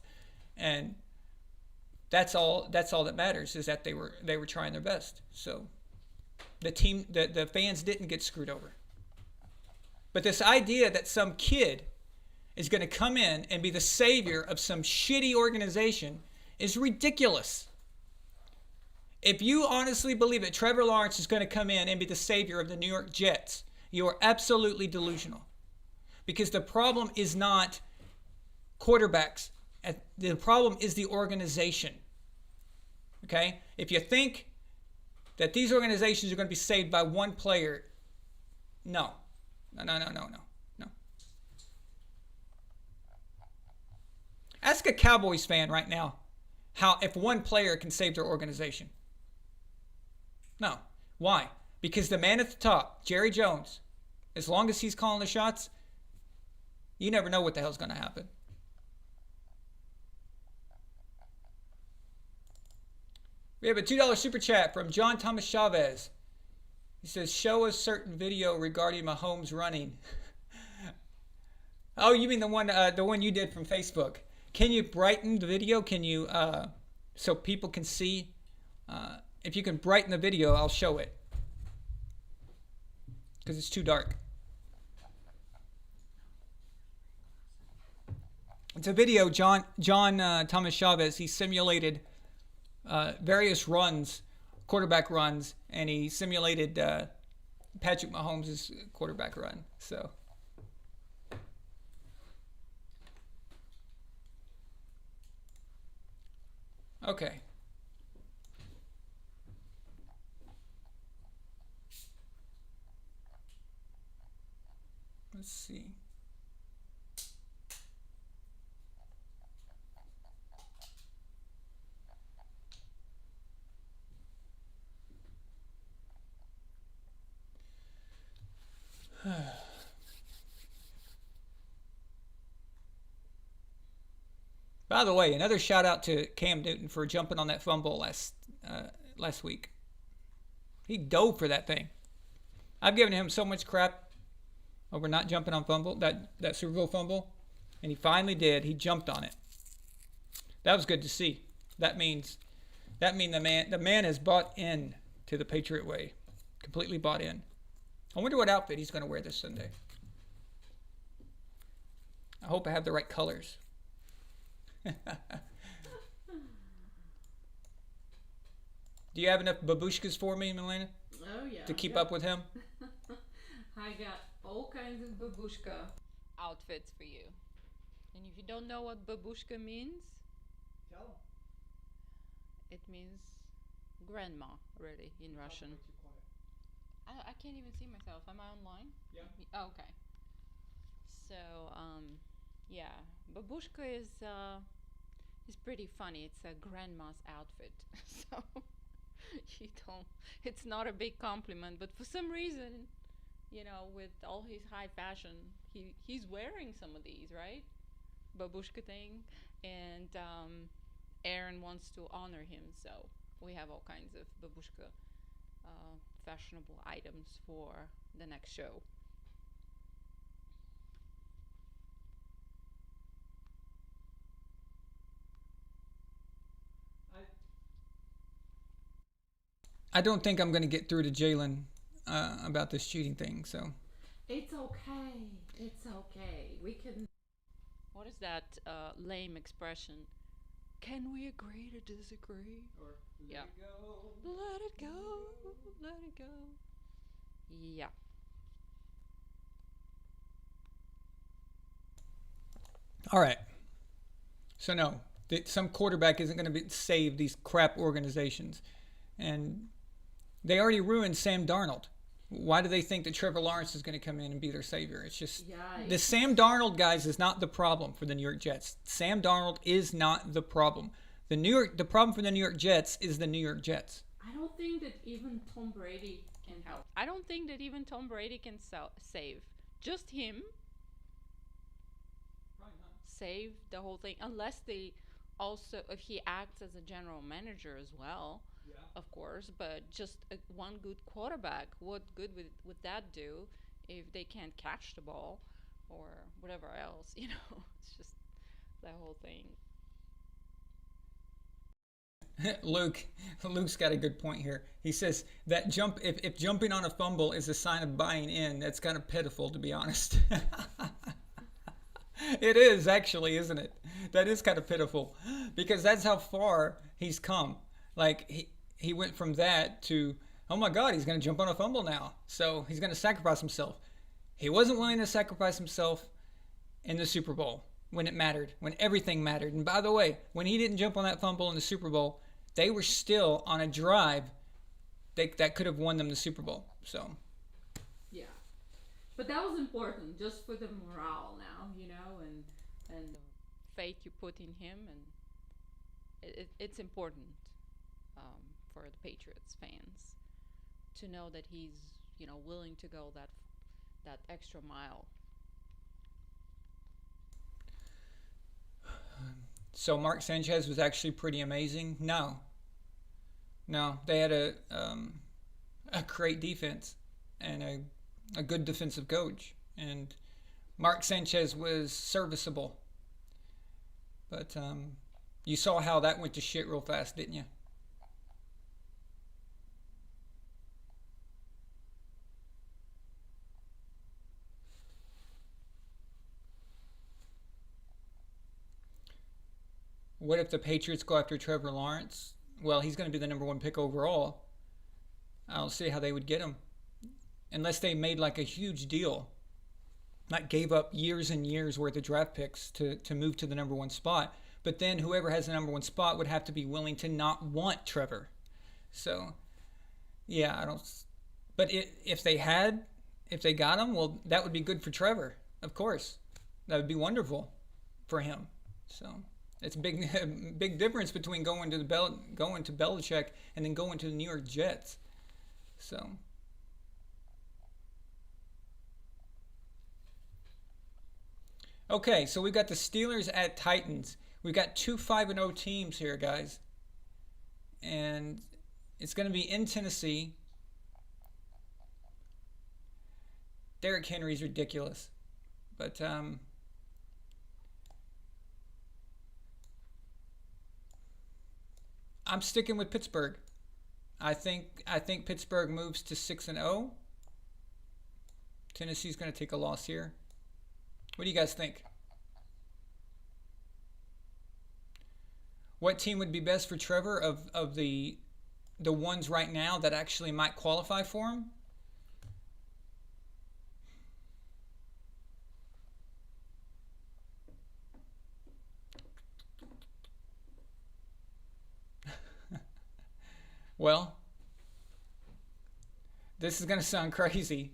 And That's all that matters, is that they were trying their best. So the fans didn't get screwed over. But this idea that some kid is going to come in and be the savior of some shitty organization is ridiculous. If you honestly believe that Trevor Lawrence is going to come in and be the savior of the New York Jets, you are absolutely delusional. Because the problem is not quarterbacks. The problem is the organization. Okay? If you think that these organizations are going to be saved by one player, no. No. Ask a Cowboys fan right now how if one player can save their organization. No. Why? Because the man at the top, Jerry Jones, as long as he's calling the shots, you never know what the hell's going to happen. We have a $2 super chat from John Thomas Chavez. He says, show us certain video regarding Mahomes running. Oh, you mean the one you did from Facebook. Can you brighten the video? Can you, so people can see? If you can brighten the video, I'll show it. Because it's too dark. It's a video, John Thomas Chavez, he simulated various runs, quarterback runs, and he simulated Patrick Mahomes' quarterback run. So, okay. Let's see. By the way, another shout out to Cam Newton for jumping on that fumble last week. He dove for that thing. I've given him so much crap over not jumping on fumble, that Super Bowl fumble, and he finally did. He jumped on it. That was good to see. That means the man has bought in to the Patriot way, completely bought in. I wonder what outfit he's going to wear this Sunday. I hope I have the right colors. Do you have enough babushkas for me, Milena?
Oh, yeah.
To keep up with him?
I got all kinds of babushka outfits for you. And if you don't know what babushka means,
Tell him.
It means grandma, really, in Russian. I can't even see myself. Am I online?
Yeah.
Oh, okay. So, yeah, babushka is pretty funny. It's a grandma's outfit. So, it's not a big compliment, but for some reason, with all his high fashion, he's wearing some of these, right? Babushka thing. And Aaron wants to honor him, so we have all kinds of babushka fashionable items for the next show.
I don't think I'm going to get through to Jalen about this cheating thing, so.
It's okay. It's okay. We can. What is that lame expression? Can we agree to disagree?
Or let
Yeah.
it go.
Let it go. Let it go. Yeah.
All right. So no, some quarterback isn't going to save these crap organizations, and they already ruined Sam Darnold. Why do they think that Trevor Lawrence is going to come in and be their savior? It's just the Sam Darnold guys is not the problem for the New York Jets. Sam Darnold is not the problem. The problem for the New York Jets is the New York Jets.
I don't think that even Tom Brady can help. I don't think that even Tom Brady can save. Just him save the whole thing, unless if he acts as a general manager as well.
Yeah.
Of course, but just one good quarterback, what good would that do if they can't catch the ball or whatever else? It's just that whole thing.
Luke's got a good point here. He says that if jumping on a fumble is a sign of buying in, that's kind of pitiful, to be honest. It is actually, isn't it? That is kind of pitiful because that's how far he's come. Like he went from that to, oh my God, he's going to jump on a fumble now. So he's going to sacrifice himself. He wasn't willing to sacrifice himself in the Super Bowl when it mattered, when everything mattered. And by the way, when he didn't jump on that fumble in the Super Bowl, they were still on a drive that could have won them the Super Bowl. So,
yeah, but that was important just for the morale now, and the faith you put in him, and it's important for the Patriots fans to know that he's willing to go that extra mile.
So Mark Sanchez was actually pretty amazing. No, they had a great defense and a good defensive coach, and Mark Sanchez was serviceable. But you saw how that went to shit real fast, didn't you? What if the Patriots go after Trevor Lawrence? Well, he's going to be the number one pick overall. I don't see how they would get him. Unless they made like a huge deal. Not gave up years and years worth of draft picks to move to the number one spot. But then whoever has the number one spot would have to be willing to not want Trevor. So, yeah, I don't. But if they got him, well, that would be good for Trevor, of course. That would be wonderful for him. So. It's a big difference between going to Belichick and then going to the New York Jets. So, okay, so we've got the Steelers at Titans. We've got two 5-0 teams here, guys, and it's going to be in Tennessee. Derrick Henry's ridiculous, but I'm sticking with Pittsburgh. I think Pittsburgh moves to 6-0. Tennessee's going to take a loss here. What do you guys think? What team would be best for Trevor of the ones right now that actually might qualify for him? Well, this is going to sound crazy.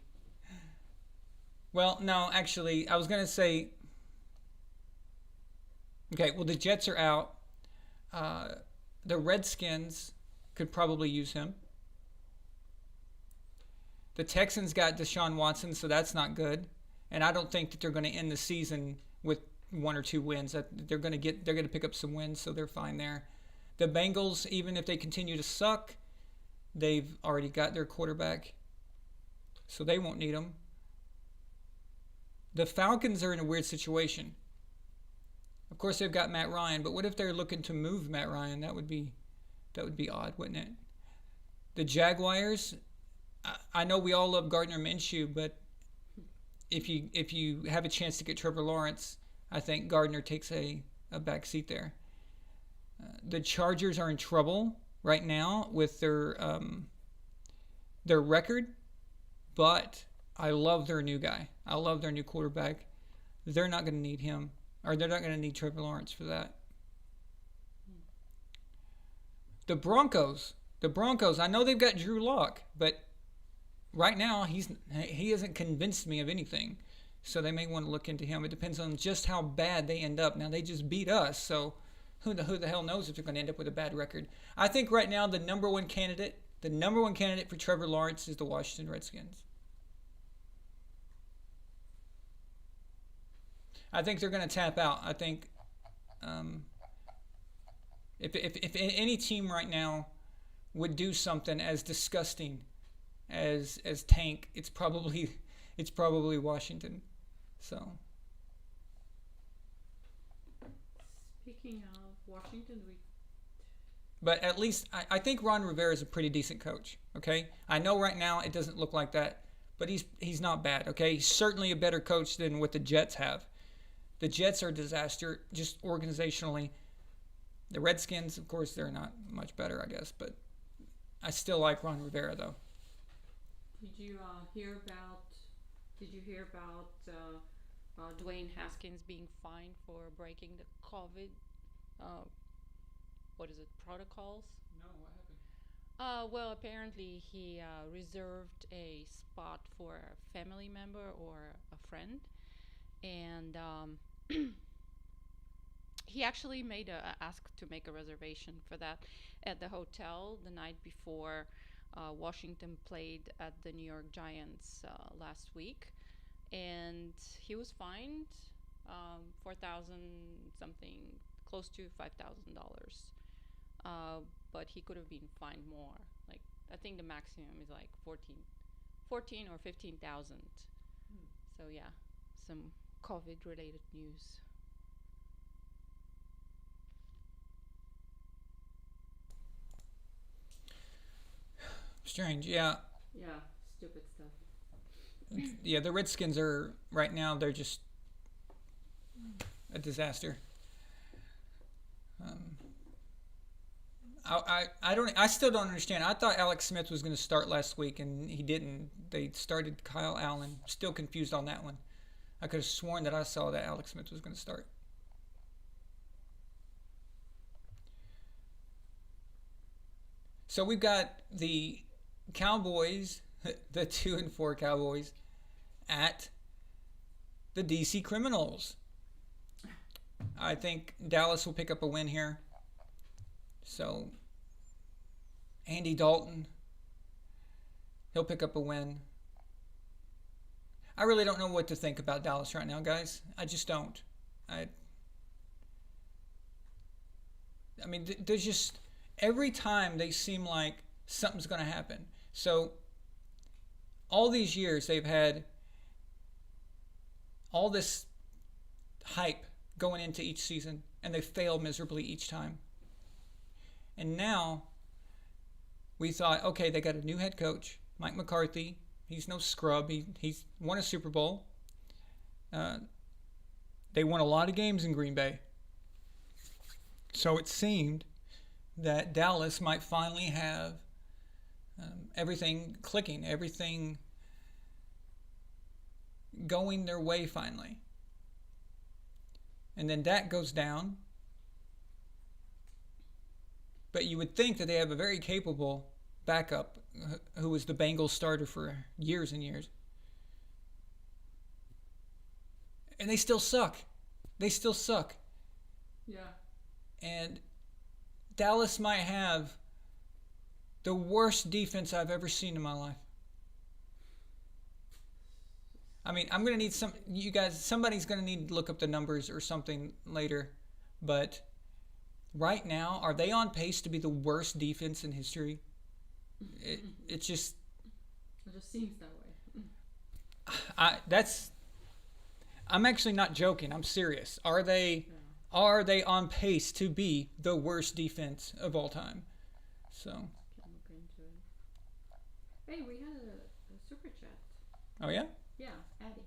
Well, no, actually, I was going to say, okay, well, the Jets are out. The Redskins could probably use him. The Texans got Deshaun Watson, so that's not good. And I don't think that they're going to end the season with 1 or 2 wins. They're going to pick up some wins, so they're fine there. The Bengals, even if they continue to suck, they've already got their quarterback, so they won't need him. The Falcons are in a weird situation. Of course, they've got Matt Ryan, but what if they're looking to move Matt Ryan? That would be odd, wouldn't it? The Jaguars, I know we all love Gardner Minshew, but if you have a chance to get Trevor Lawrence, I think Gardner takes a back seat there. The Chargers are in trouble right now with their record, but I love their new guy. I love their new quarterback. They're not going to need him, or they're not going to need Trevor Lawrence for that. The Broncos, I know they've got Drew Lock, but right now he hasn't convinced me of anything. So they may want to look into him. It depends on just how bad they end up. Now they just beat us, so who the hell knows if they're going to end up with a bad record. I think right now the number one candidate for Trevor Lawrence is the Washington Redskins. I think they're going to tap out. I think if any team right now would do something as disgusting as tank, it's probably Washington. So.
Speaking of Washington,
But at least I think Ron Rivera is a pretty decent coach. Okay, I know right now it doesn't look like that, but he's not bad. Okay, he's certainly a better coach than what the Jets have. The Jets are a disaster just organizationally. The Redskins, of course, they're not much better, I guess, but I still like Ron Rivera though.
Did you hear about? Did you hear about Dwayne Haskins being fined for breaking the COVID? Uh, what is it? Protocols?
No, what happened?
Well, apparently he reserved a spot for a family member or a friend, and he actually made asked to make a reservation for that at the hotel the night before Washington played at the New York Giants last week, and he was fined 4,000 something, close to $5,000. But he could have been fined more. Like I think the maximum is like 14 or 15,000. So yeah, some COVID related news.
Strange, yeah.
Yeah, stupid stuff.
Yeah, the Redskins are right now. They're just a disaster. I still don't understand. I thought Alex Smith was going to start last week, and he didn't. They started Kyle Allen. Still confused on that one. I could have sworn that I saw that Alex Smith was going to start. So we've got the Cowboys, the 2-4 Cowboys, at the DC Criminals. I think Dallas will pick up a win here. So Andy Dalton, he'll pick up a win. I really don't know what to think about Dallas right now, guys. I just don't. I mean, there's just every time they seem like something's going to happen. So all these years they've had all this hype going into each season, and they fail miserably each time. And now we thought, okay, they got a new head coach, Mike McCarthy. He's no scrub. He's won a Super Bowl. They won a lot of games in Green Bay. So it seemed that Dallas might finally have everything clicking, everything going their way finally. And then that goes down. But you would think that they have a very capable backup who was the Bengals starter for years and years. And they still suck. They still suck.
Yeah.
And Dallas might have the worst defense I've ever seen in my life. I mean, I'm going to need somebody's going to need to look up the numbers or something later. But right now, are they on pace to be the worst defense in history? It just
seems that way.
I'm actually not joking. I'm serious. Are they on pace to be the worst defense of all time? So.
Can look into it. Hey, we had a super chat.
Oh yeah?
Yeah, Addie.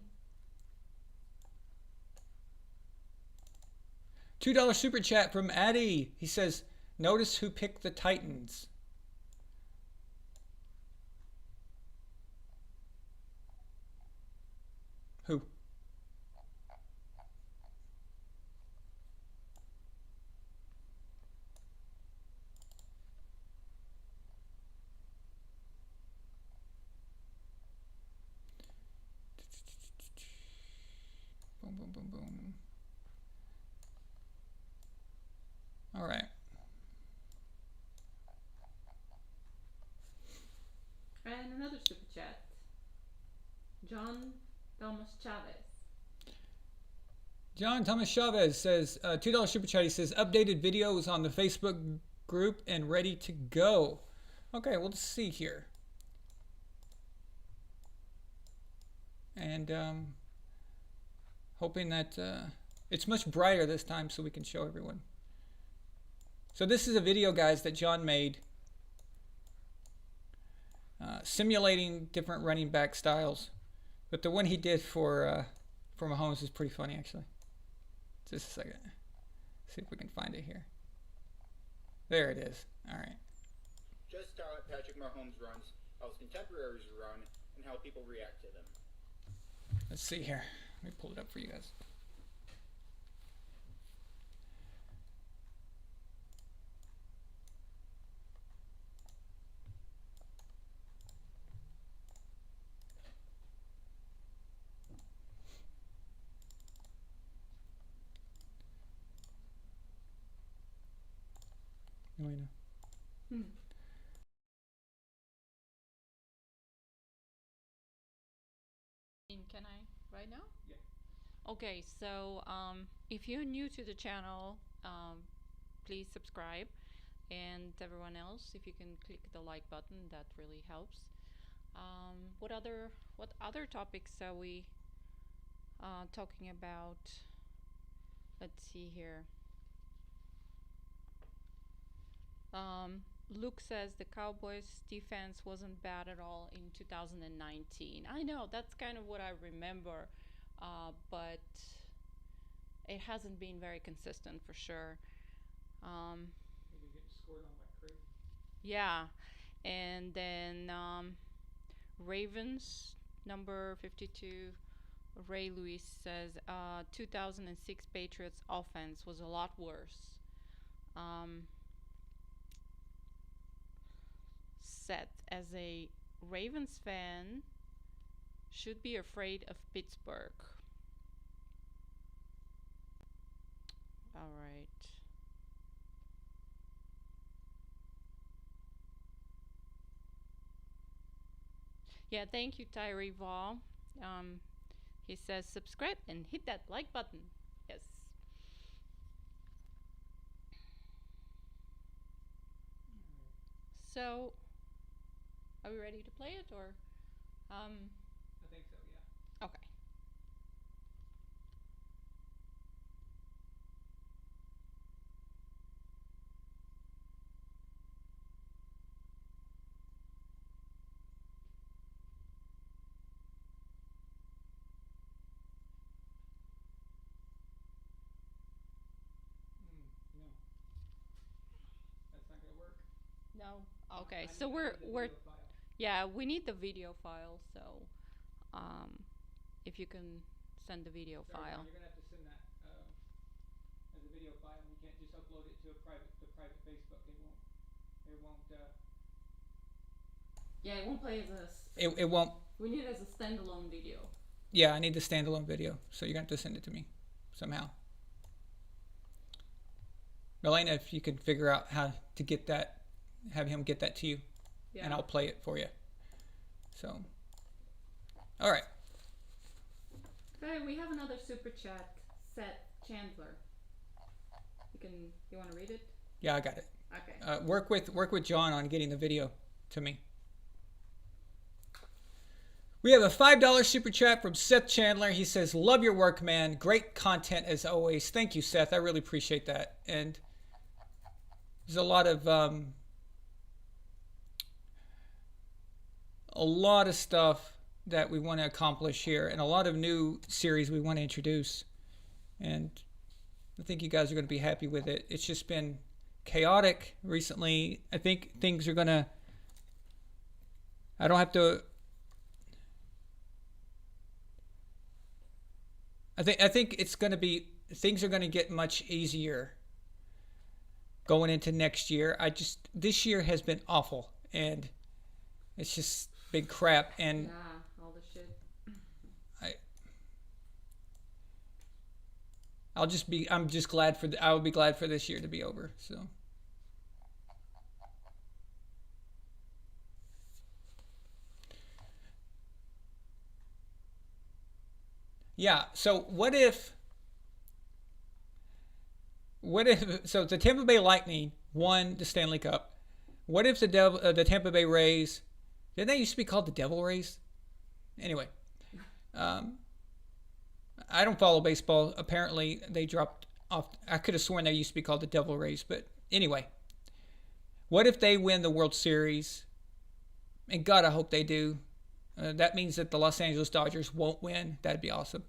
$2 super chat from Addy. He says, "Notice who picked the Titans." Who? Boom, boom, boom, boom. All right.
And another super chat. John Thomas Chavez.
John Thomas Chavez says, $2 super chat. He says, updated videos on the Facebook group and ready to go. Okay, well, let's see here. And hoping that it's much brighter this time so we can show everyone. So this is a video, guys, that John made simulating different running back styles. But the one he did for Mahomes is pretty funny, actually. Just a second. See if we can find it here. There it is. All right.
Just how Patrick Mahomes runs, how his contemporaries run, and how people react to them.
Let's see here. Let me pull it up for you guys.
Can I right now?
Yeah.
Okay, so if you're new to the channel, please subscribe, and everyone else, if you can click the like button, that really helps. What other topics are we talking about? Let's see here. Luke says the Cowboys defense wasn't bad at all in 2019. I know, that's kind of what I remember, but it hasn't been very consistent for sure.
Maybe get scored on like crazy.
Yeah, and then Ravens, number 52, Ray Lewis says 2006 Patriots offense was a lot worse. Seth, as a Ravens fan, should be afraid of Pittsburgh. All right. Yeah, thank you, Tyree Vaughn. He says subscribe and hit that like button. Yes. So, are we ready to play it, or?
I think so, yeah.
Okay.
No. That's not gonna work.
No. Okay.
I
So
need
we're
the video file.
yeah, we need the video file. So, if you can send the video
Sorry,
file.
John, you're gonna have to send that as a video file. You can't just upload it to the private Facebook. It won't.
Yeah, it won't play as a.
It won't.
We need it as a standalone video.
Yeah, I need the standalone video, so you're gonna have to send it to me somehow. Melena, if you could figure out how to get that, have him get that to you,
Yeah.
and I'll play it for you. So, all right.
Okay, we have another super chat. Seth Chandler. You want to read it?
Yeah, I got it.
Okay.
Work with John on getting the video to me. We have a $5 super chat from Seth Chandler. He says, "Love your work, man. Great content as always." Thank you, Seth. I really appreciate that. And there's a lot of stuff that we want to accomplish here, and a lot of new series we want to introduce. And I think you guys are going to be happy with it. It's just been chaotic recently. I think things are going to... I don't have to... I think it's going to be... Things are going to get much easier going into next year. This year has been awful, and it's just been crap. And
Yeah, all the shit.
I'm just glad I will be glad for this year to be over. So. Yeah. So what if so the Tampa Bay Lightning won the Stanley Cup? What if the Tampa Bay Rays, didn't they used to be called the Devil Rays? Anyway, I don't follow baseball. Apparently, they dropped off. I could have sworn they used to be called the Devil Rays, but anyway, what if they win the World Series? And God, I hope they do. That means that the Los Angeles Dodgers won't win. That'd be awesome.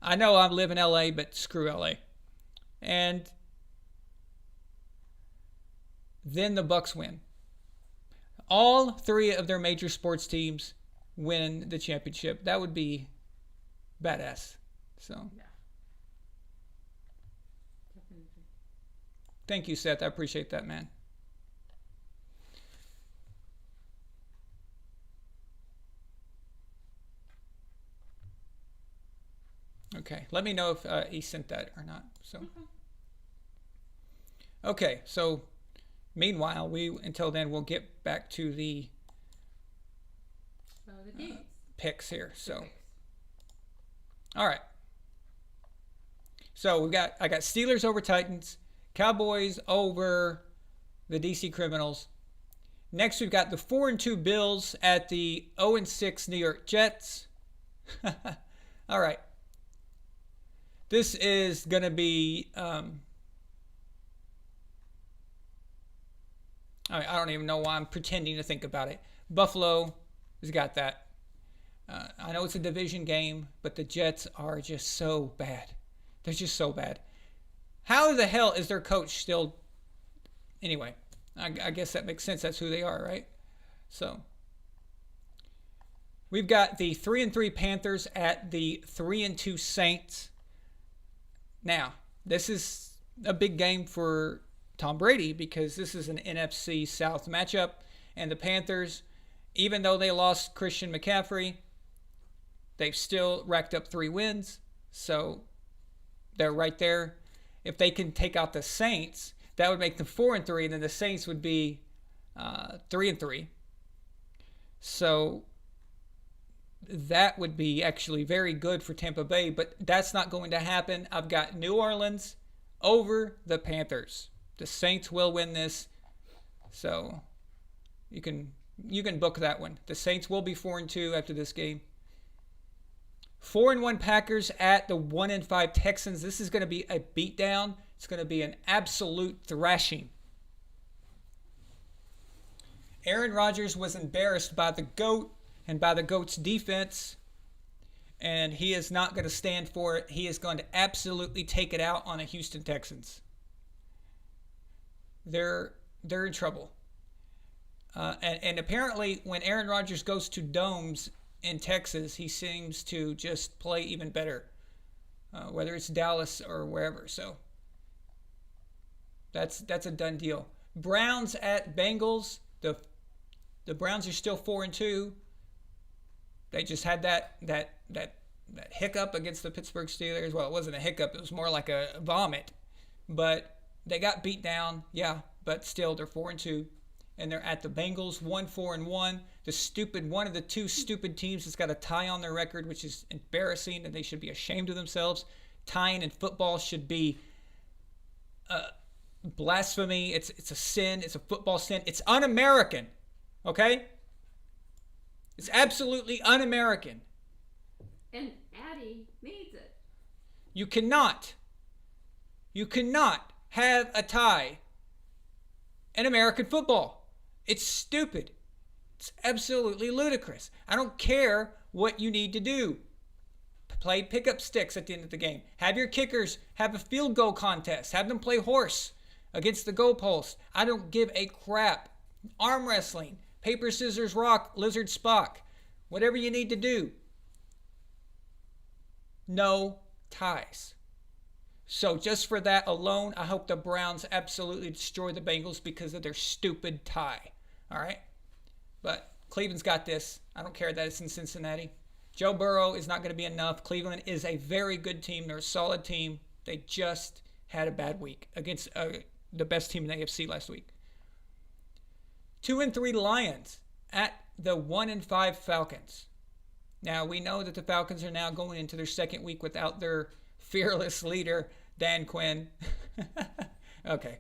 I know I live in LA, but screw LA. And then the Bucs win. All three of their major sports teams win the championship. That would be badass. So,
Yeah. Definitely.
thank you, Seth. I appreciate that, man. Okay, let me know if he sent that or not. So, okay. So, meanwhile, until then we'll get back to the
The games.
picks here. So,
Picks.
all right. So I got Steelers over Titans, Cowboys over the DC Criminals. Next, we've got the 4-2 Bills at the 0-6 New York Jets. All right. This is going to be, I don't even know why I'm pretending to think about it. Buffalo has got that. I know it's a division game, but the Jets are just so bad. They're just so bad. How the hell is their coach still? Anyway, I guess that makes sense. That's who they are, right? So we've got the 3-3 Panthers at the 3-2 Saints. Now, this is a big game for Tom Brady because this is an NFC South matchup. And the Panthers, even though they lost Christian McCaffrey, they've still racked up 3 wins. So they're right there. If they can take out the Saints, that would make them 4-3, and then the Saints would be 3-3. So that would be actually very good for Tampa Bay, but that's not going to happen. I've got New Orleans over the Panthers. The Saints will win this, so you can book that one. The Saints will be 4-2 after this game. 4-1 Packers at the 1-5 Texans. This is going to be a beatdown. It's going to be an absolute thrashing. Aaron Rodgers was embarrassed by the GOAT and by the GOAT's defense, and he is not going to stand for it. He is going to absolutely take it out on the Houston Texans. They're in trouble. And apparently when Aaron Rodgers goes to domes in Texas, he seems to just play even better, whether it's Dallas or wherever. So that's a done deal. Browns at Bengals. The Browns are still 4-2. They just had that hiccup against the Pittsburgh Steelers. Well, it wasn't a hiccup. It was more like a vomit. But they got beat down. Yeah, but still they're 4-2. And they're at the Bengals, 1-4-1. One of the two stupid teams that's got a tie on their record, which is embarrassing, and they should be ashamed of themselves. Tying in football should be blasphemy. It's a sin. It's a football sin. It's un-American. Okay? It's absolutely un-American.
And Addie needs it.
You cannot have a tie in American football. It's stupid. It's absolutely ludicrous. I don't care what you need to do. Play pickup sticks at the end of the game. Have your kickers have a field goal contest. Have them play horse against the goalpost. I don't give a crap. Arm wrestling, paper, scissors, rock, lizard, Spock. Whatever you need to do. No ties. So just for that alone, I hope the Browns absolutely destroy the Bengals because of their stupid tie. All right? But Cleveland's got this. I don't care that it's in Cincinnati. Joe Burrow is not going to be enough. Cleveland is a very good team. They're a solid team. They just had a bad week against the best team in the AFC last week. 2-3 Lions at the 1-5 Falcons. Now, we know that the Falcons are now going into their second week without their fearless leader, Dan Quinn. Okay.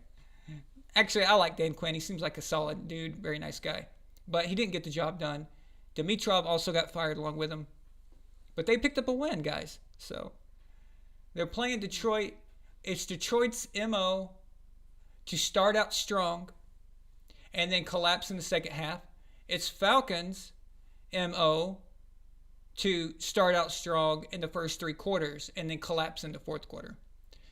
Actually, I like Dan Quinn. He seems like a solid dude. Very nice guy. But he didn't get the job done. Dimitrov also got fired along with him. But they picked up a win, guys. So they're playing Detroit. It's Detroit's MO to start out strong and then collapse in the second half. It's Falcons' MO to start out strong in the first 3 quarters and then collapse in the fourth quarter.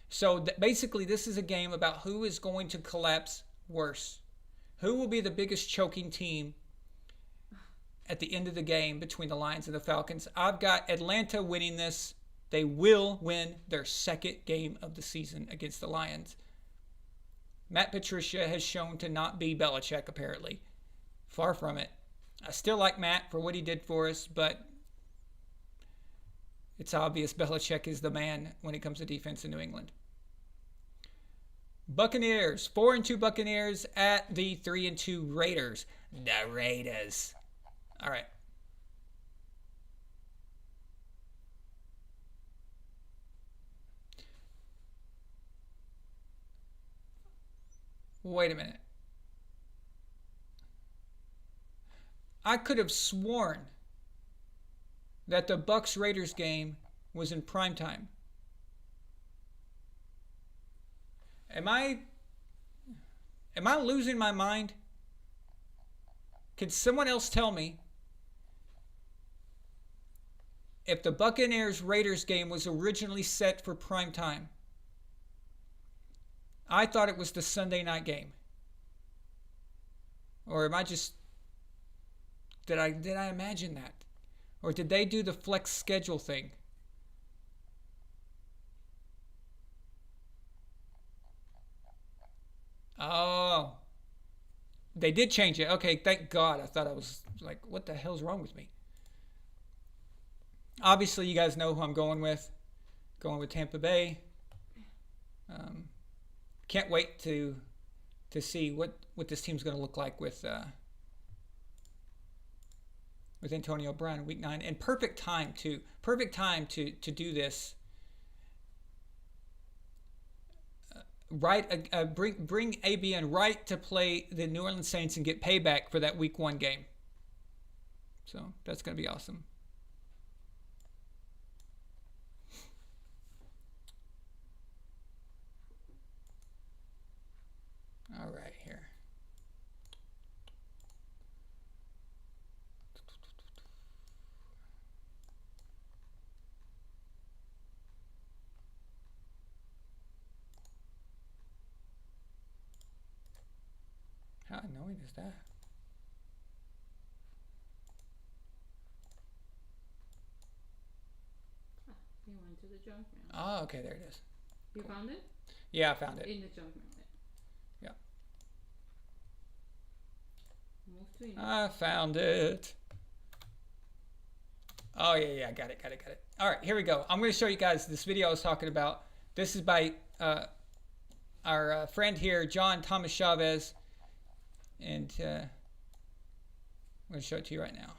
So basically, this is a game about who is going to collapse worse. Who will be the biggest choking team at the end of the game between the Lions and the Falcons? I've got Atlanta winning this. They will win their second game of the season against the Lions. Matt Patricia has shown to not be Belichick, apparently. Far from it. I still like Matt for what he did for us, but it's obvious Belichick is the man when it comes to defense in New England. Buccaneers, 4-2 Buccaneers at the 3-2 Raiders. The Raiders. All right. Wait a minute. I could have sworn that the Bucs Raiders game was in prime time. Am I losing my mind? Can someone else tell me if the Buccaneers Raiders game was originally set for prime time? I thought it was the Sunday night game. Or am I just did I imagine that? Or did they do the flex schedule thing? Oh. They did change it. Okay, thank God. I thought I was like, what the hell's wrong with me? Obviously, you guys know who I'm going with. Going with Tampa Bay. Can't wait to see what this team's going to look like with Antonio Brown in Week 9. And perfect time too. Perfect time to do this. Bring AB in right to play the New Orleans Saints and get payback for that Week 1 game. So that's going to be awesome. All right, here. How annoying is that?
You went to the junk mail.
Oh, okay, there it is.
You
Cool.
found it?
Yeah, I found it.
In the junk mail.
Yeah.
Move to email.
I found it. Oh, yeah, I got it. All right, here we go. I'm going to show you guys this video I was talking about. This is by our friend here, John Thomas Chavez. And I'm going to show it to you right now.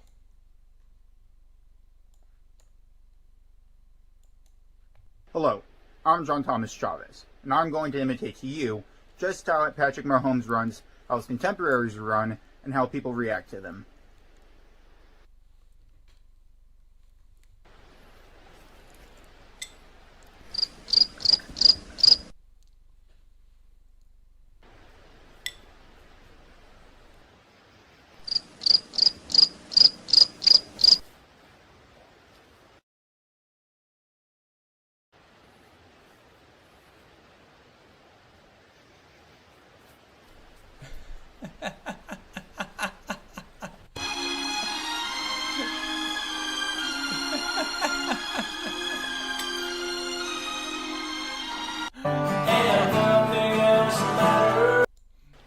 Hello, I'm John Thomas Chavez, and I'm going to imitate to you just how Patrick Mahomes runs, how his contemporaries run, and how people react to them.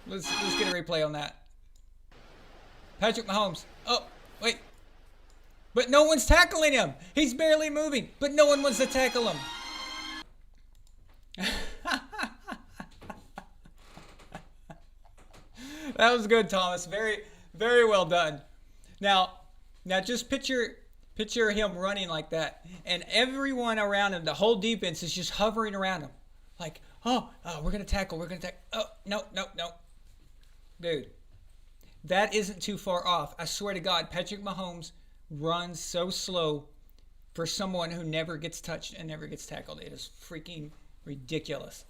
Let's get a replay on that. Patrick Mahomes. Oh, wait. But no one's tackling him. He's barely moving, but no one wants to tackle him. That was good, Thomas. Very, very well done. Now just picture him running like that, and everyone around him, the whole defense is just hovering around him, like, oh, we're gonna tackle. Oh, no. Dude, that isn't too far off. I swear to God, Patrick Mahomes runs so slow for someone who never gets touched and never gets tackled. It is freaking ridiculous.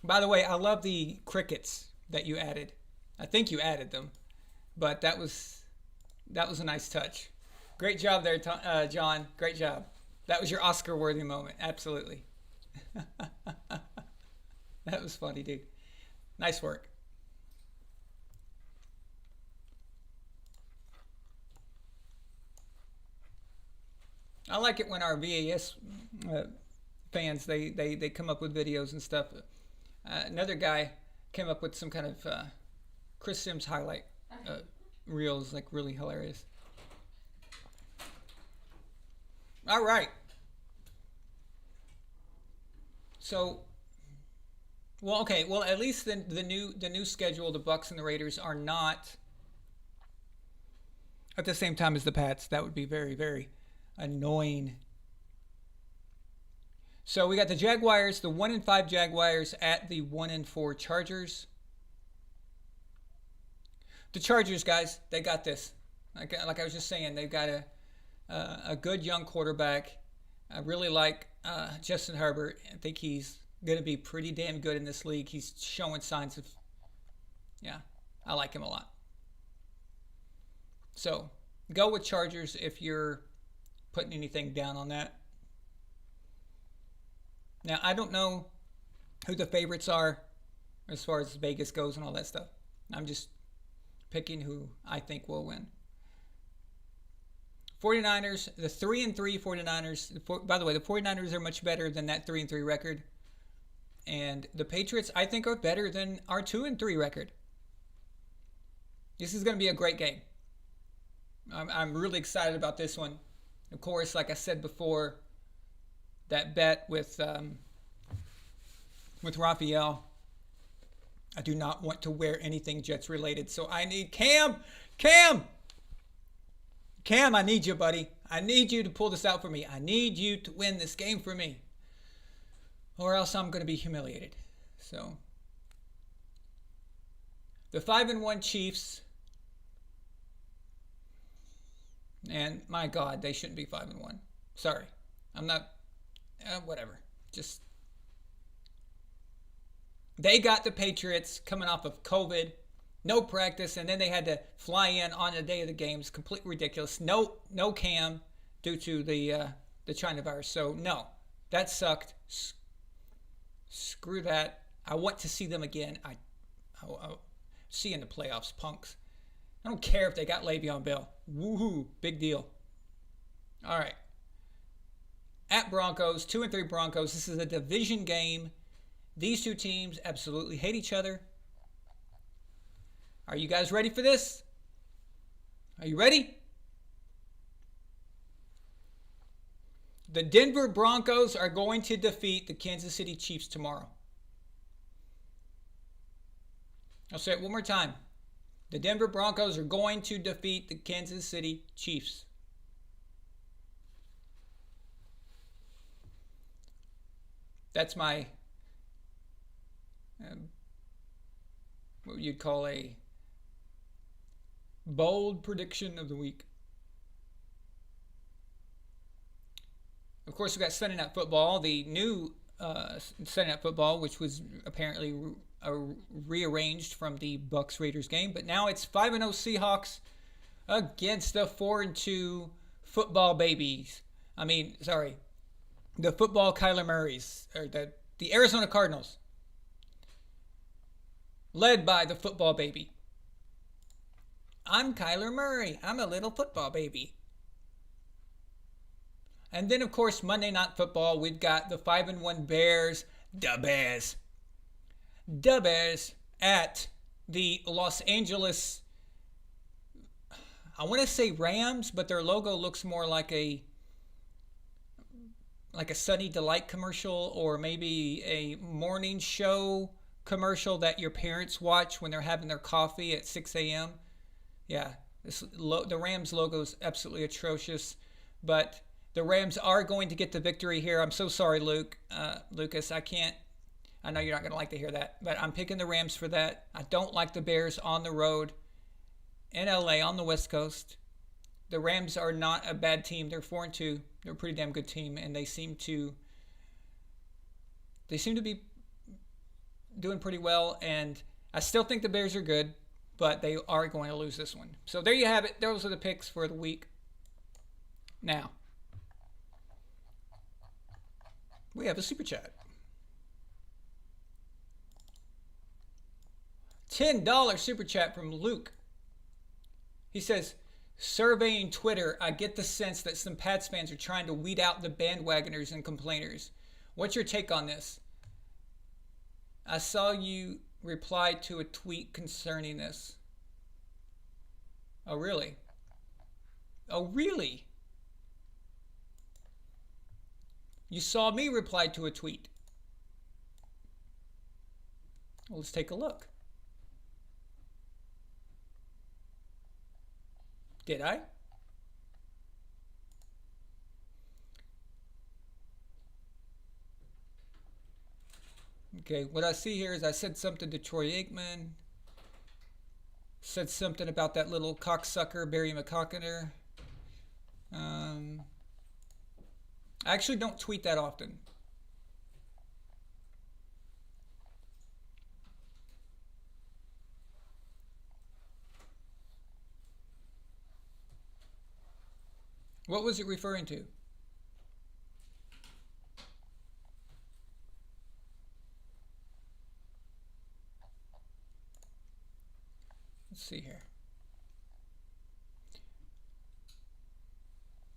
By the way, I love the crickets that you added. I think you added them, but that was a nice touch. Great job there, John. Great job. That was your Oscar-worthy moment. Absolutely. That was funny, dude. Nice work. I like it when our VAS fans they come up with videos and stuff. Another guy came up with some kind of Chris Sims highlight reels, like really hilarious. All right. So, well, okay. Well, at least the new schedule, the Bucs and the Raiders are not at the same time as the Pats. That would be very, very annoying. So we got the Jaguars, the 1-5 Jaguars at the 1-4 Chargers. The Chargers, guys, they got this. Like I was just saying, they've got a good young quarterback. I really like Justin Herbert. I think he's going to be pretty damn good in this league. He's showing signs of, yeah, I like him a lot. So go with Chargers if you're putting anything down on that. Now, I don't know who the favorites are as far as Vegas goes and all that stuff. I'm just picking who I think will win. 49ers, the 3-3 49ers. By the way, the 49ers are much better than that 3-3 record. And the Patriots, I think, are better than our 2-3 record. This is going to be a great game. I'm really excited about this one. Of course, like I said before, that bet with Raphael, I do not want to wear anything Jets related. So I need Cam, I need you, buddy. I need you to pull this out for me. I need you to win this game for me, or else I'm going to be humiliated. So the 5-1 Chiefs, and my God, they shouldn't be 5-1. Sorry, I'm not. Whatever. Just they got the Patriots coming off of COVID, no practice, and then they had to fly in on the day of the games. Completely ridiculous. No Cam due to the China virus. So no, that sucked. Screw that. I want to see them again. I'll see you in the playoffs, punks. I don't care if they got Le'Veon Bell. Woohoo! Big deal. All right. At Broncos, 2-3 Broncos. This is a division game. These two teams absolutely hate each other. Are you guys ready for this? Are you ready? The Denver Broncos are going to defeat the Kansas City Chiefs tomorrow. I'll say it one more time. The Denver Broncos are going to defeat the Kansas City Chiefs. That's my, what you'd call a bold prediction of the week. Of course, we've got Sunday Night Football, the new Sunday Night Football, which was apparently rearranged from the Bucs Raiders game. But now it's 5-0 Seahawks against the 4-2 football babies. The football Kyler Murrays, or the Arizona Cardinals, led by the football baby. I'm Kyler Murray. I'm a little football baby. And then, of course, Monday Night Football, we've got the 5-1 Bears, the Bears at the Los Angeles, I want to say Rams, but their logo looks more like a Sunny Delight commercial, or maybe a morning show commercial that your parents watch when they're having their coffee at 6 a.m. Yeah, the Rams logo is absolutely atrocious, but the Rams are going to get the victory here. I'm so sorry, Lucas. I know you're not going to like to hear that, but I'm picking the Rams for that. I don't like the Bears on the road in LA on the West Coast. The Rams are not a bad team. They're 4-2. They're a pretty damn good team, and they seem to be doing pretty well, and I still think the Bears are good, but they are going to lose this one. So there you have it. Those are the picks for the week. Now, we have a super chat. $10 super chat from Luke. He says, surveying Twitter, I get the sense that some Pats fans are trying to weed out the bandwagoners and complainers. What's your take on this? I saw you reply to a tweet concerning this. Oh, really? Oh, really? You saw me reply to a tweet. Well, let's take a look. Did I? Okay, what I see here is I said something to Troy Aikman. Said something about that little cocksucker, Barry McCockiner. I actually don't tweet that often. What was it referring to? Let's see here.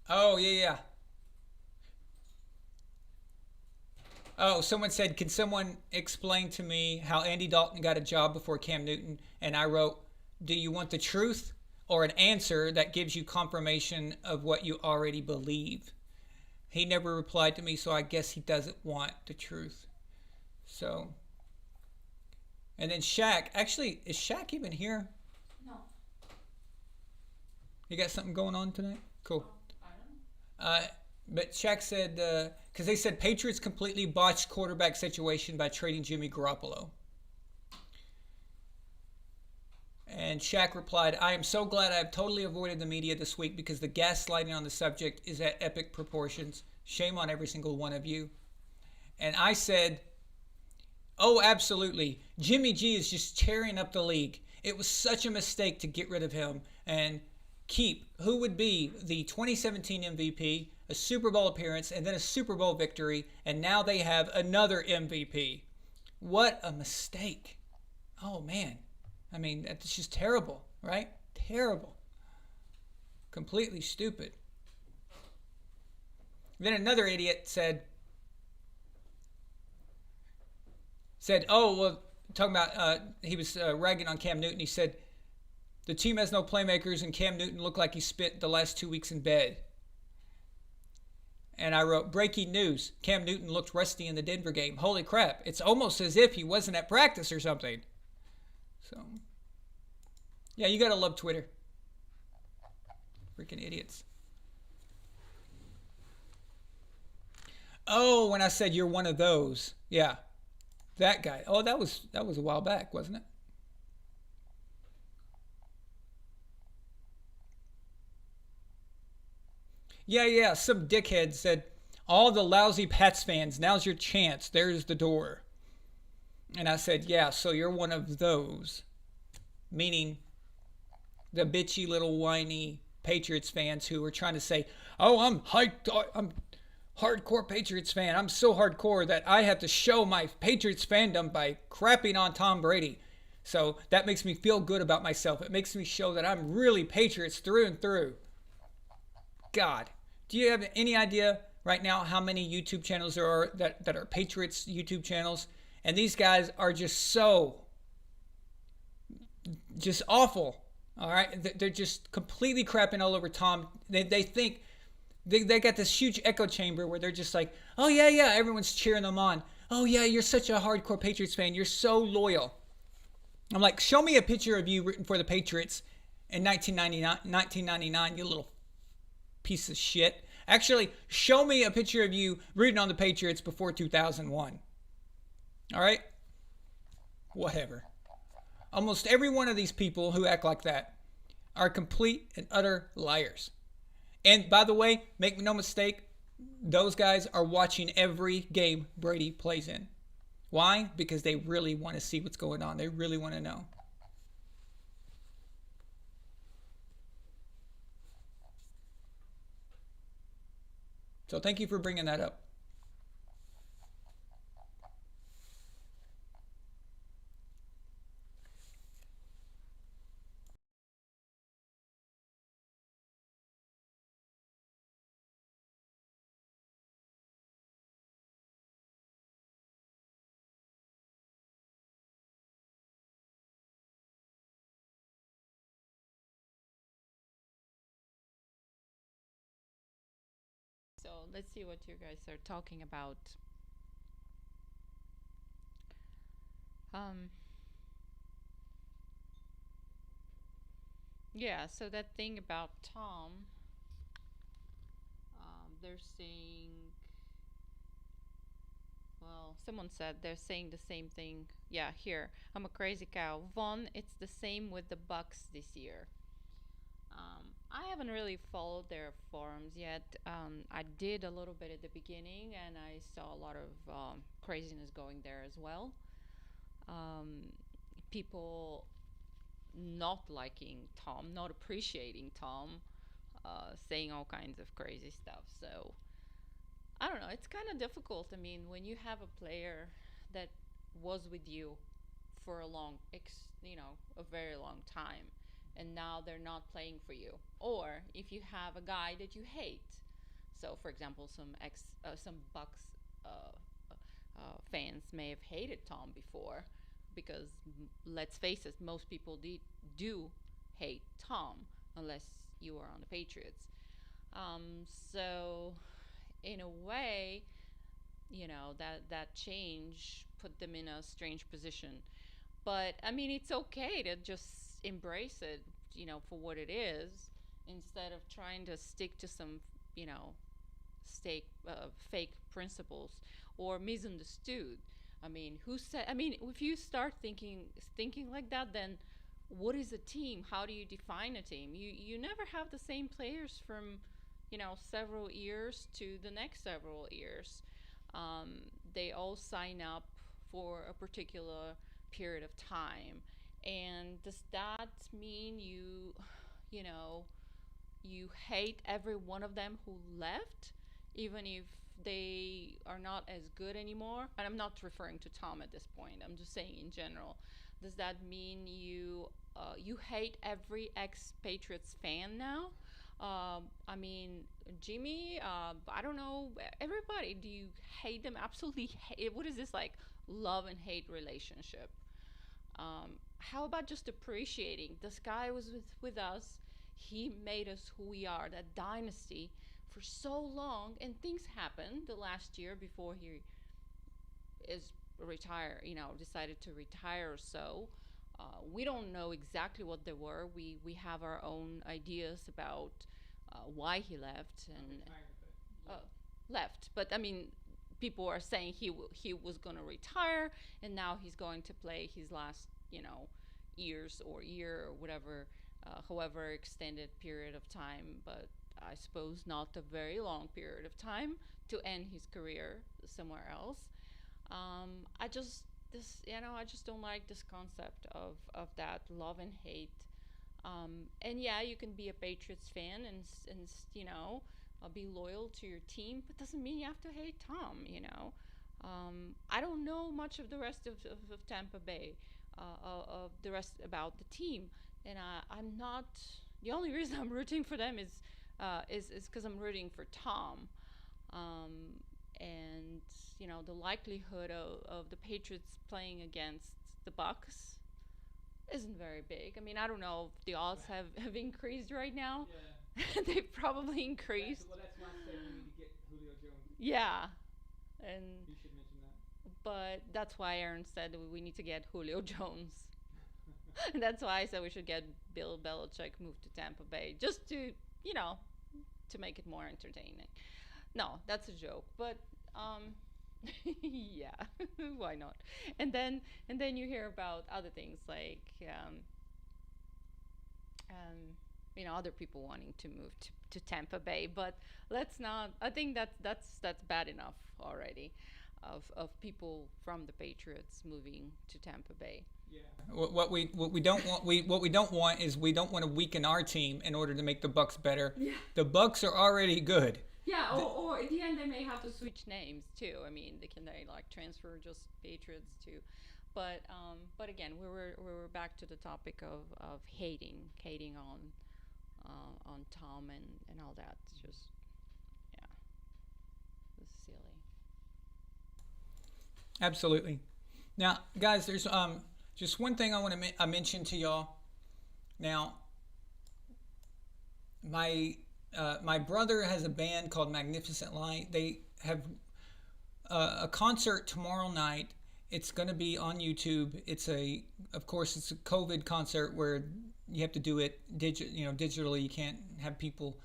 Oh, yeah. Oh, someone said, can someone explain to me how Andy Dalton got a job before Cam Newton? And I wrote, do you want the truth or an answer that gives you confirmation of what you already believe? He never replied to me, so I guess he doesn't want the truth. So, and then Shaq. Actually, is Shaq even here?
No.
You got something going on tonight? Cool.
I don't.
But Shaq said, because they said Patriots completely botched quarterback situation by trading Jimmy Garoppolo. And Shaq replied, I am so glad I have totally avoided the media this week because the gaslighting on the subject is at epic proportions. Shame on every single one of you. And I said, oh, absolutely. Jimmy G is just tearing up the league. It was such a mistake to get rid of him and keep who would be the 2017 MVP, a Super Bowl appearance, and then a Super Bowl victory, and now they have another MVP. What a mistake. Oh, man. I mean, that's just terrible, right? Terrible. Completely stupid. Then another idiot said, oh, well, talking about, he was ragging on Cam Newton. He said, the team has no playmakers, and Cam Newton looked like he spent the last 2 weeks in bed. And I wrote, breaking news, Cam Newton looked rusty in the Denver game. Holy crap, it's almost as if he wasn't at practice or something. So, yeah, you gotta love Twitter. Freaking idiots. Oh, when I said you're one of those. Yeah, that guy. Oh, that was a while back, wasn't it? Yeah, some dickhead said, all the lousy Pats fans, now's your chance. There's the door. And I said, yeah, so you're one of those. Meaning the bitchy little whiny Patriots fans who are trying to say, oh, I'm hardcore Patriots fan. I'm so hardcore that I have to show my Patriots fandom by crapping on Tom Brady. So that makes me feel good about myself. It makes me show that I'm really Patriots through and through. God, do you have any idea right now how many YouTube channels there are that are Patriots YouTube channels? And these guys are just awful. All right, they're just completely crapping all over Tom. They think they got this huge echo chamber where they're just like, oh yeah, everyone's cheering them on. Oh yeah, you're such a hardcore Patriots fan. You're so loyal. I'm like, show me a picture of you rooting for the Patriots in 1999, you little piece of shit. Actually, show me a picture of you rooting on the Patriots before 2001. All right? Whatever. Almost every one of these people who act like that are complete and utter liars. And by the way, make no mistake, those guys are watching every game Brady plays in. Why? Because they really want to see what's going on. They really want to know. So thank you for bringing that up.
So let's see what you guys are talking about. Um, yeah, so that thing about Tom, they're saying, well, someone said they're saying the same thing. Yeah, here, I'm a crazy cow. Vaughn, it's the same with the Bucs this year. I haven't really followed their forums yet. I did a little bit at the beginning, and I saw a lot of craziness going there as well. Um, People not liking Tom, not appreciating Tom, saying all kinds of crazy stuff. So I don't know. It's kind of difficult. I mean, when you have a player that was with you for a a very long time, and now they're not playing for you, or if you have a guy that you hate. So, for example, some Bucks fans may have hated Tom before, because let's face it, most people do hate Tom unless you are on the Patriots. So in a way, that change put them in a strange position. But I mean, it's okay to just embrace it, for what it is, instead of trying to stick to some, you know, fake principles or misunderstood. I mean, who said? I mean, if you start thinking like that, then what is a team? How do you define a team? You never have the same players from, several years to the next several years. Um, they all sign up for a particular period of time, and does that mean you know, you hate every one of them who left, even if they are not as good anymore? And I'm not referring to Tom at this point. I'm just saying in general. Does that mean you hate every ex-Patriots fan now? I mean, Jimmy. I don't know. Everybody. Do you hate them? Absolutely. What is this, like, love and hate relationship? How about just appreciating this guy was with us? He made us who we are, that dynasty, for so long, and things happened the last year before he is retire. Decided to retire. Or so we don't know exactly what they were. We have our own ideas about why he left and left. But I mean, people are saying he was going to retire, and now he's going to play his last, years or year or whatever, however extended period of time. But I suppose not a very long period of time to end his career somewhere else. I just this I just don't like this concept of that love and hate. And yeah, you can be a Patriots fan and be loyal to your team, but doesn't mean you have to hate Tom. I don't know much of the rest of Tampa Bay, of the rest about the team, and I'm not. The only reason I'm rooting for them is because I'm rooting for Tom. Um, and the likelihood of the Patriots playing against the Bucs isn't very big. I mean, I don't know if the odds have increased right now. Yeah. They've probably increased.
That's why I said we need to get Julio Jones.
Yeah, and
You should mention that.
but that's why Aaron said we need to get Julio Jones. And that's why I said we should get Bill Belichick moved to Tampa Bay, just to make it more entertaining. No, that's a joke, but yeah, why not? And then you hear about other things like other people wanting to move to Tampa Bay, but let's not. I think that's bad enough already. of people from the Patriots moving to Tampa Bay.
Yeah. What we don't want is we don't want to weaken our team in order to make the Bucs better.
Yeah.
The Bucs are already good.
Yeah, or at the end they may have to switch names too. I mean, they like transfer just Patriots to, but again, we were back to the topic of hating on Tom and all that. It's just, yeah, it's silly.
Absolutely. Now, guys, there's just one thing I want to mention to y'all. Now, my brother has a band called Magnificent Light. They have a concert tomorrow night. It's going to be on YouTube. Of course, it's a COVID concert where you have to do it digitally. You can't have people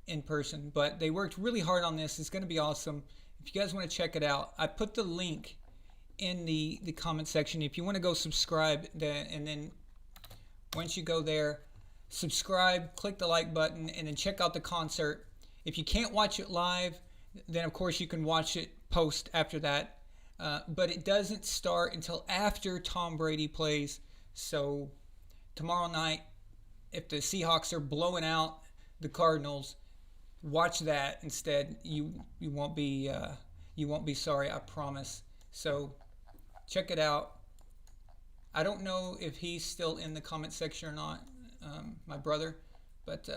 in person. But they worked really hard on this. It's going to be awesome. If you guys want to check it out, I put the link in the comment section. If you want to go subscribe, and then once you go there, subscribe, click the like button, and then check out the concert. If you can't watch it live, then of course you can watch it post after that. But it doesn't start until after Tom Brady plays. So tomorrow night, if the Seahawks are blowing out the Cardinals, watch that instead. You won't be sorry, I promise. So check it out. I don't know if he's still in the comment section or not, my brother, but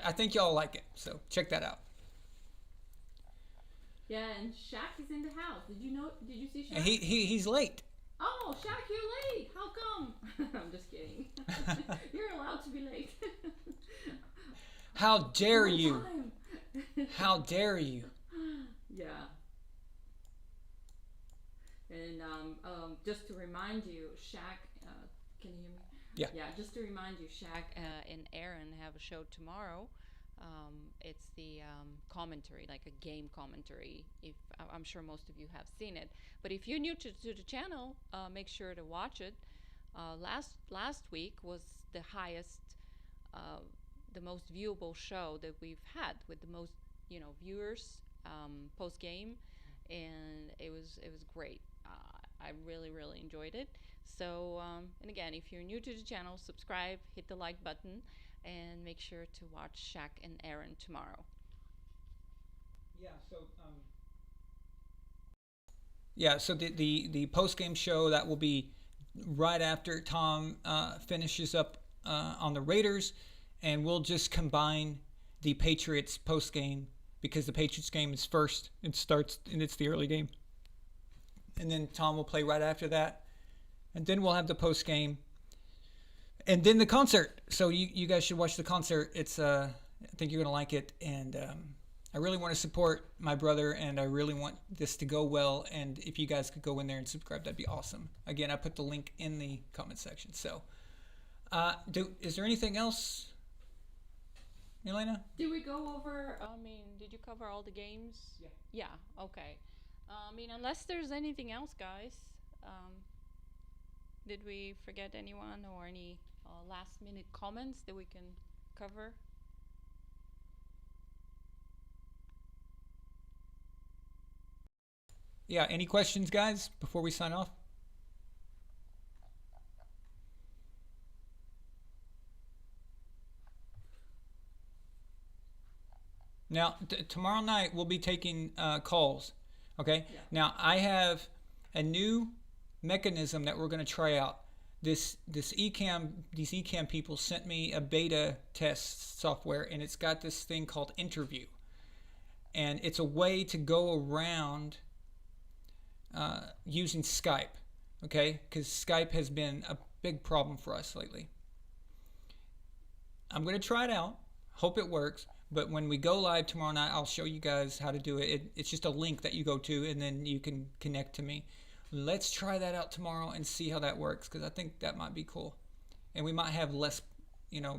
I think y'all like it. So check that out.
Yeah, and Shaq is in the house. Did you see Shaq?
And he's late.
Oh, Shaq, you're late. How come? I'm just kidding. You're allowed to be late.
How dare you? How dare you?
Yeah. And just to remind you, Shaq, can you hear me?
Yeah.
Yeah, just to remind you, Shaq and Aaron have a show tomorrow. It's the commentary, like a game commentary. I'm sure most of you have seen it, but if you're new to the channel, make sure to watch it. Last week was the highest, the most viewable show that we've had, with the most viewers post game, and it was great. I really enjoyed it. So and again, if you're new to the channel, subscribe, hit the like button, and make sure to watch Shaq and Aaron tomorrow.
So the post game show, that will be right after Tom finishes up on the Raiders, and we'll just combine the Patriots post game, because the Patriots game is first. It starts, and it's the early game, and then Tom will play right after that, and then we'll have the post game, and then the concert. So you guys should watch the concert. It's I think you're gonna like it, and I really want to support my brother, and I really want this to go well. And if you guys could go in there and subscribe, that'd be awesome. Again, I put the link in the comment section. So, is there anything else, Elena?
Did we go over? Did you cover all the games?
Yeah.
Yeah. Okay. Unless there's anything else, guys. Did we forget anyone, or any last minute comments that we can cover?
Yeah, any questions, guys, before we sign off? Now, tomorrow night we'll be taking calls, okay?
Yeah.
Now, I have a new mechanism that we're going to try out. These eCam people sent me a beta test software, and it's got this thing called Interview. And it's a way to go around using Skype, okay? Because Skype has been a big problem for us lately. I'm going to try it out. Hope it works. But when we go live tomorrow night, I'll show you guys how to do it. It's just a link that you go to, and then you can connect to me. Let's try that out tomorrow and see how that works, because I think that might be cool. And we might have less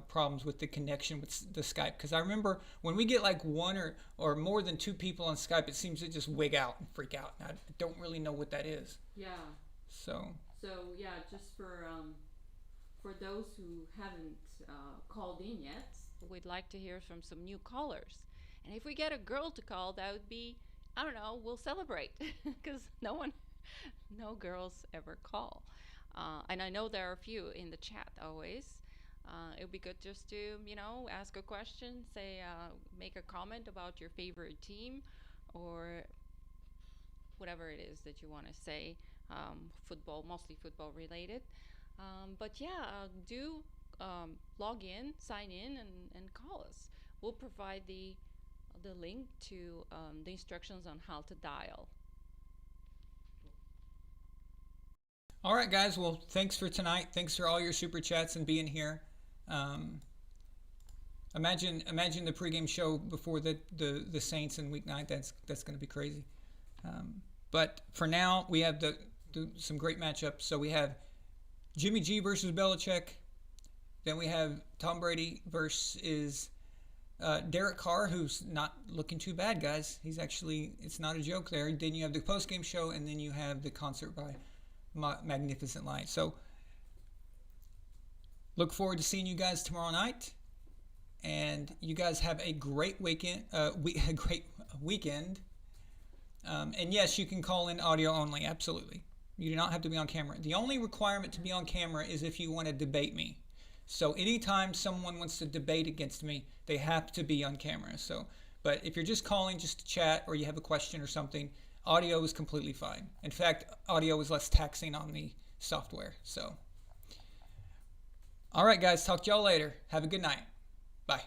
problems with the connection with the Skype, because I remember when we get like one or more than two people on Skype, it seems to just wig out and freak out. I don't really know what that is.
Yeah.
So
yeah, just for those who haven't called in yet, we'd like to hear from some new callers. And if we get a girl to call, that would be, I don't know, we'll celebrate because no girls ever call. And I know there are a few in the chat always. It would be good just to, ask a question, say, make a comment about your favorite team or whatever it is that you want to say. Football, mostly football related. But yeah, do log in, sign in, and call us. We'll provide the link to the instructions on how to dial.
All right, guys. Well, thanks for tonight. Thanks for all your super chats and being here. Imagine the pregame show before the Saints in Week 9. That's going to be crazy. But for now, we have some great matchups. So we have Jimmy G versus Belichick. Then we have Tom Brady versus Derek Carr, who's not looking too bad, guys. He's actually, it's not a joke there. Then you have the postgame show, and then you have the concert by Magnificent Light. So look forward to seeing you guys tomorrow night. And you guys have a great weekend. A great weekend. And yes, you can call in audio only. Absolutely. You do not have to be on camera. The only requirement to be on camera is if you want to debate me. So anytime someone wants to debate against me, they have to be on camera. So, but if you're just calling just to chat or you have a question or something, audio is completely fine. In fact, audio is less taxing on the software. So, all right, guys, talk to y'all later. Have a good night. Bye.